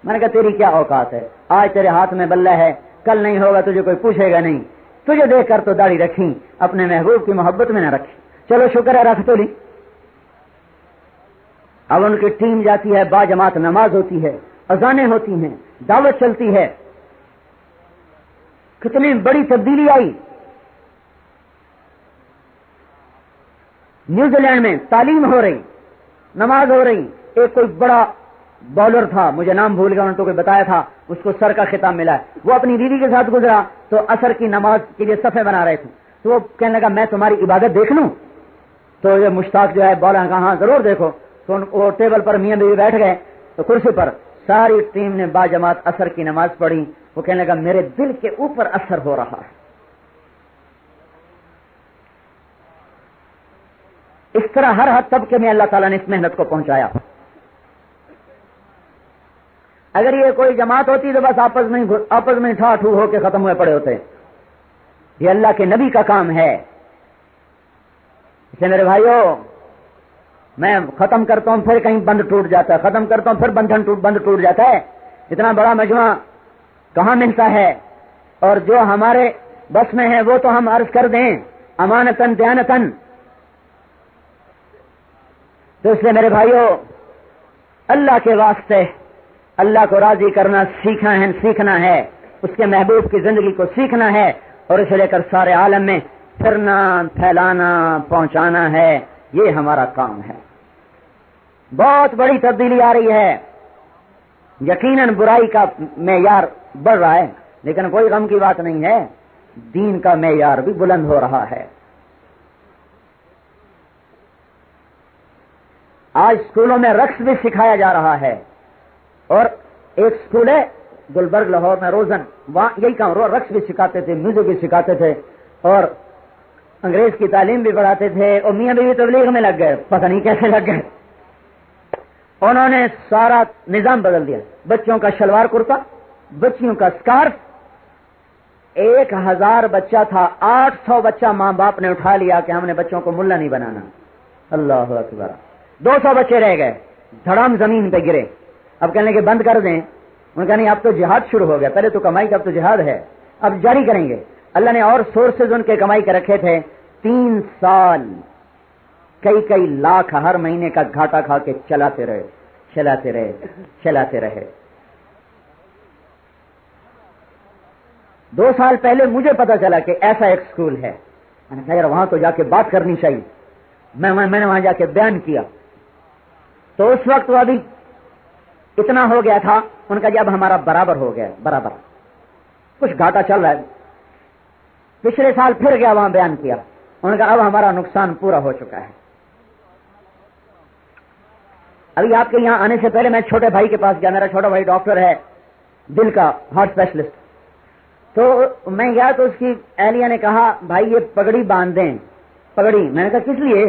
میں نے کہا تیری کیا اوقات ہے، آج تیرے ہاتھ میں بلہ ہے، کل نہیں ہوگا تجھے کوئی پوچھے گا نہیں، تجھے دیکھ کر تو داڑھی رکھی، اپنے محبوب کی محبت میں نہ رکھی۔ چلو شکر ہے رکھ تو لی۔ اب ان کی ٹیم جاتی ہے، با جماعت نماز ہوتی ہے، اذانیں ہوتی ہیں، دعوت چلتی ہے۔ کتنی بڑی تبدیلی آئی۔ نیوزی لینڈ میں تعلیم ہو رہی، نماز ہو رہی۔ ایک کوئی بڑا بالر تھا، مجھے نام بھول گیا، انہوں نے تو کوئی بتایا تھا، اس کو سر کا خطاب ملا ہے۔ وہ اپنی بیوی کے ساتھ گزرا تو عصر کی نماز کے لیے صفے بنا رہے تھے، تو وہ کہنے لگا میں تمہاری عبادت دیکھ لوں؟ تو یہ مشتاق جو ہے بالر نے کہا ہاں ضرور دیکھو۔ تو وہ ٹیبل پر میاں بیوی بیٹھ گئے، تو کرسی پر ساری ٹیم نے با جماعت عصر کی نماز پڑھی۔ وہ کہنے لگا میرے دل کے اوپر اثر ہو رہا ہے۔ اس طرح ہر طبقے میں اللہ تعالیٰ نے اس محنت کو پہنچایا۔ اگر یہ کوئی جماعت ہوتی تو بس آپس میں ٹھا ٹھو ہو کے ختم ہوئے پڑے ہوتے۔ یہ اللہ کے نبی کا کام ہے۔ اسے میرے بھائیوں، میں ختم کرتا ہوں پھر کہیں بند ٹوٹ جاتا ہے، ختم کرتا ہوں پھر بند ٹوٹ جاتا ہے۔ اتنا بڑا مجمع کہاں ملتا ہے؟ اور جو ہمارے بس میں ہے وہ تو ہم عرض کر دیں امانتن دیانتن۔ تو اس لیے میرے بھائیوں، اللہ کے واسطے اللہ کو راضی کرنا سیکھنا ہے، اس کے محبوب کی زندگی کو سیکھنا ہے، اور اسے لے کر سارے عالم میں پھرنا، پھیلانا، پہنچانا ہے۔ یہ ہمارا کام ہے۔ بہت بڑی تبدیلی آ رہی ہے۔ یقیناً برائی کا معیار بڑھ رہا ہے، لیکن کوئی غم کی بات نہیں ہے، دین کا معیار بھی بلند ہو رہا ہے۔ آج اسکولوں میں رقص بھی سکھایا جا رہا ہے، اور ایک اسکول ہے گلبرگ لاہور میں، روزن، وہاں یہی کام، رقص بھی سکھاتے تھے، میوزک بھی سکھاتے تھے، اور انگریز کی تعلیم بھی پڑھاتے تھے اور میاں بیوی تبلیغ میں لگ گئے، پتہ نہیں کیسے لگ گئے. انہوں نے سارا نظام بدل دیا. بچوں کا شلوار کرتا، بچیوں کا سکارف. 1000 بچہ تھا، 800 بچہ ماں باپ نے اٹھا لیا کہ ہم نے بچوں کو ملا نہیں بنانا. اللہ اکبر. 200 بچے رہ گئے، دھڑام زمین پہ گرے. اب کہنے کہ بند کر دیں. انہوں نے کہا نہیں، اب تو جہاد شروع ہو گیا، پہلے تو کمائی کا، اب تو جہاد ہے، اب جاری کریں گے. اللہ نے اور سورسز ان کے کمائی کے رکھے تھے. 3 سال کئی لاکھ ہر مہینے کا گھاٹا کھا کے چلاتے رہے. 2 سال پہلے مجھے پتا چلا کہ ایسا ایک سکول ہے. میں نے کہا یار وہاں تو جا کے بات کرنی چاہیے. میں نے وہاں جا کے بیان کیا تو اس وقت وہ ابھی اتنا ہو گیا تھا. ان کا جب ہمارا برابر ہو گیا، برابر کچھ گھاٹا چل رہا ہے. پچھلے سال پھر گیا وہاں بیان کیا. ان کا اب ہمارا نقصان پورا ہو چکا ہے. ابھی آپ کے یہاں آنے سے پہلے میں چھوٹے بھائی کے پاس گیا. میرا چھوٹا بھائی ڈاکٹر ہے، دل کا ہارٹ اسپیشلسٹ. تو میں گیا تو اس کی اہلیہ نے کہا بھائی یہ پگڑی باندھ دیں. پگڑی. میں نے کہا کس لیے؟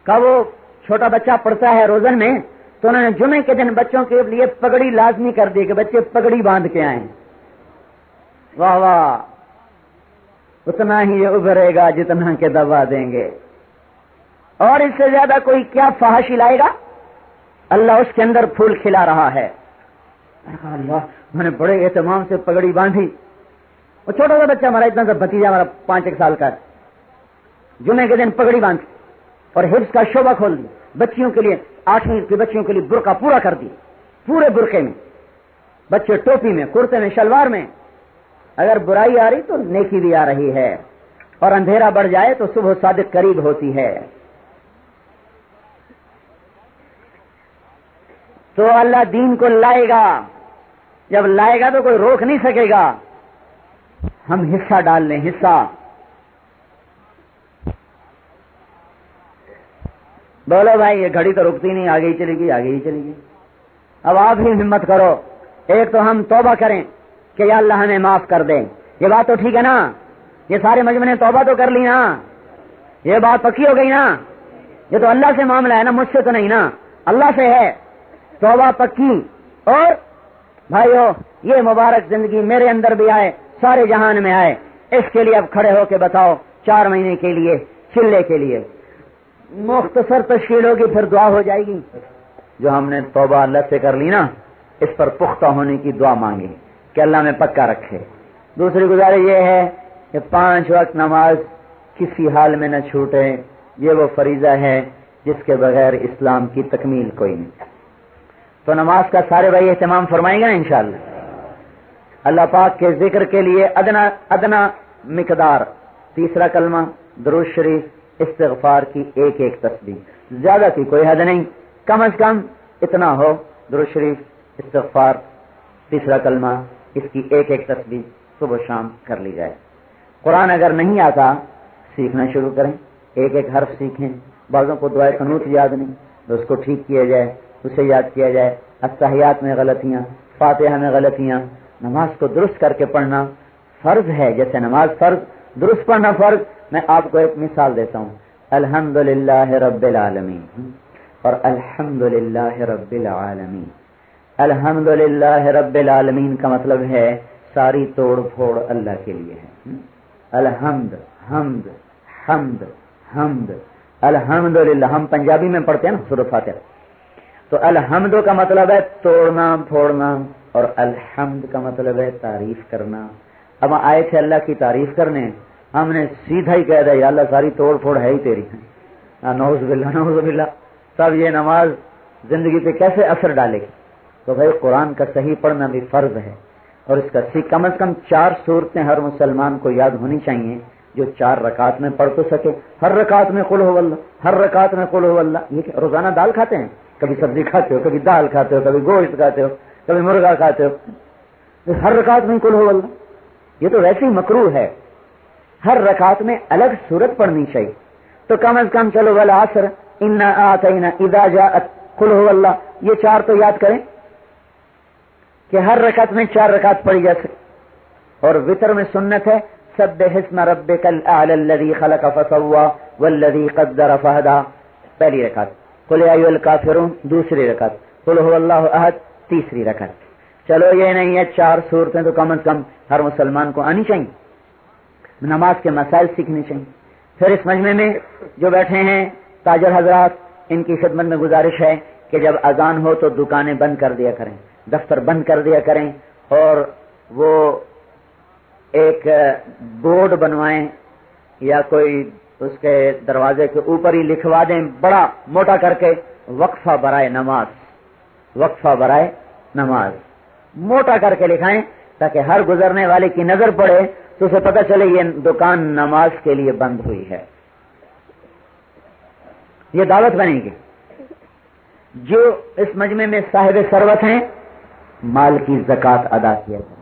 کہا وہ چھوٹا بچہ پڑھتا ہے روزن میں، تو انہوں نے جمعے کے دن بچوں کے لیے پگڑی لازمی کر دی کہ بچے پگڑی باندھ کے آئیں. واہ واہ. اتنا ہی یہ ابھرے گا جتنا کہ دبا دیں گے، اور اس سے زیادہ کوئی کیا فحاشی لائے گا. اللہ اس کے اندر پھول کھلا رہا ہے. اللہ، میں نے بڑے اہتمام سے پگڑی باندھی. وہ چھوٹا سا بچہ ہمارا، اتنا سا بھتیجا ہمارا 5-1 سال کا، جمعے کے دن پگڑی باندھ اور حفظ کا شعبہ کھول دیا. بچیوں کے لیے 8ویں کی بچیوں کے لیے برقع پورا کر دی، پورے برقعے میں. بچے ٹوپی میں، کرتے میں، شلوار میں. اگر برائی آ رہی تو نیکی بھی آ رہی ہے، اور اندھیرا بڑھ جائے تو صبح صادق قریب ہوتی ہے. تو اللہ دین کو لائے گا. جب لائے گا تو کوئی روک نہیں سکے گا. ہم حصہ ڈال لیں، حصہ. بولو بھائی، یہ گھڑی تو رکتی نہیں، آگے ہی چلے گی، آگے ہی چلے گی. اب آپ ہی ہمت کرو. ایک تو ہم توبہ کریں کہ یا اللہ ہمیں معاف کر دیں. یہ بات تو ٹھیک ہے نا؟ یہ سارے مجمع نے توبہ تو کر لی نا؟ یہ بات پکی ہو گئی نا؟ یہ تو اللہ سے معاملہ ہے نا، مجھ سے تو نہیں نا، اللہ سے ہے. توبہ پکی. اور بھائیو، یہ مبارک زندگی میرے اندر بھی آئے، سارے جہان میں آئے. اس کے لیے اب کھڑے ہو کے بتاؤ 4 مہینے کے لیے چلے کے لیے مختصر تشکیل ہوگی، پھر دعا ہو جائے گی. جو ہم نے توبہ اللہ سے کر لی نا، اس پر پختہ ہونے کی دعا مانگی کہ اللہ میں پکا رکھے. دوسری گزارش یہ ہے کہ 5 وقت نماز کسی حال میں نہ چھوٹے. یہ وہ فریضہ ہے جس کے بغیر اسلام کی تکمیل کوئی نہیں. تو نماز کا سارے بھائی اہتمام فرمائیں گے نا انشاءاللہ. اللہ پاک کے ذکر کے لیے ادنا مقدار 3 کلمہ، درود شریف، استغفار کی ایک تسبیح. زیادہ کی کوئی حد نہیں، کم از کم اتنا ہو. درود شریف، استغفار، 3 کلمہ، اس کی ایک تسبیح صبح شام کر لی جائے. قرآن اگر نہیں آتا سیکھنا شروع کریں، ایک حرف سیکھیں. بعضوں کو دعائے قنوت یاد نہیں تو اس کو ٹھیک کیا جائے، اسے یاد کیا جائے. التحیات میں غلطیاں، فاتحہ میں غلطیاں. نماز کو درست کر کے پڑھنا فرض ہے. جیسے نماز فرض، درست پڑھنا فرض. میں آپ کو ایک مثال دیتا ہوں. الحمدللہ رب العالمین اور الحمدللہ رب العالمین. الحمدللہ رب العالمین کا مطلب ہے ساری توڑ پھوڑ اللہ کے لیے ہے. الحمد، حمد، حمد، حمد. الحمدللہ ہم پنجابی میں پڑھتے ہیں نا سورۃ فاتحہ. تو الحمد کا مطلب ہے توڑنا پھوڑنا، اور الحمد کا مطلب ہے تعریف کرنا. اب آئے تھے اللہ کی تعریف کرنے، ہم نے سیدھا ہی کہہ دیا یا اللہ ساری توڑ پھوڑ ہے ہی تیری. نعوذ باللہ، نعوذ باللہ. تب یہ نماز زندگی پہ کیسے اثر ڈالے گی؟ تو بھائی قرآن کا صحیح پڑھنا بھی فرض ہے، اور اس کا کم از کم 4 صورتیں ہر مسلمان کو یاد ہونی چاہیے جو 4 رکعت میں پڑھ تو سکے. ہر رکعت میں قل هو اللہ، ہر رکعت میں قل هو اللہ. یہ روزانہ دال کھاتے ہیں، کبھی سبزی کھاتے ہو، کبھی دال کھاتے ہو، کبھی گوشت کھاتے ہو، کبھی مرغا کھاتے ہو. ہر رکعت میں قل هو اللہ. یہ تو ویسے ہی مکروہ ہے. ہر رکعت میں الگ صورت پڑھنی چاہیے. تو کم از کم چلو والعصر انا اعطینا اذا جاءت قل هو اللہ، یہ 4 تو یاد کریں کہ ہر رکعت میں 4 رکعت پڑھی جا سکے. اور وتر میں سنت ہے سبح اسم ربک الاعلی الذی خلق فسوى والذی قدر فہدى پہلی رکعت، قل یا ایھا الکافرون دوسری رکعت، قل هو اللہ احد تیسری رکعت۔ چلو یہ نہیں ہے 4 صورتیں تو کم از کم ہر مسلمان کو آنی چاہیے، نماز کے مسائل سیکھنے چاہیے۔ پھر اس مجمع میں جو بیٹھے ہیں تاجر حضرات، ان کی خدمت میں گزارش ہے کہ جب اذان ہو تو دکانیں بند کر دیا کریں، دفتر بند کر دیا کریں، اور وہ ایک بورڈ بنوائیں یا کوئی اس کے دروازے کے اوپر ہی لکھوا دیں بڑا موٹا کر کے، وقفہ برائے نماز، وقفہ برائے نماز موٹا کر کے لکھائیں تاکہ ہر گزرنے والے کی نظر پڑے تو اسے پتہ چلے یہ دکان نماز کے لیے بند ہوئی ہے۔ یہ دعوت بنے گی۔ جو اس مجمع میں صاحب ثروت ہیں، مال کی زکوٰۃ ادا کیا جائے۔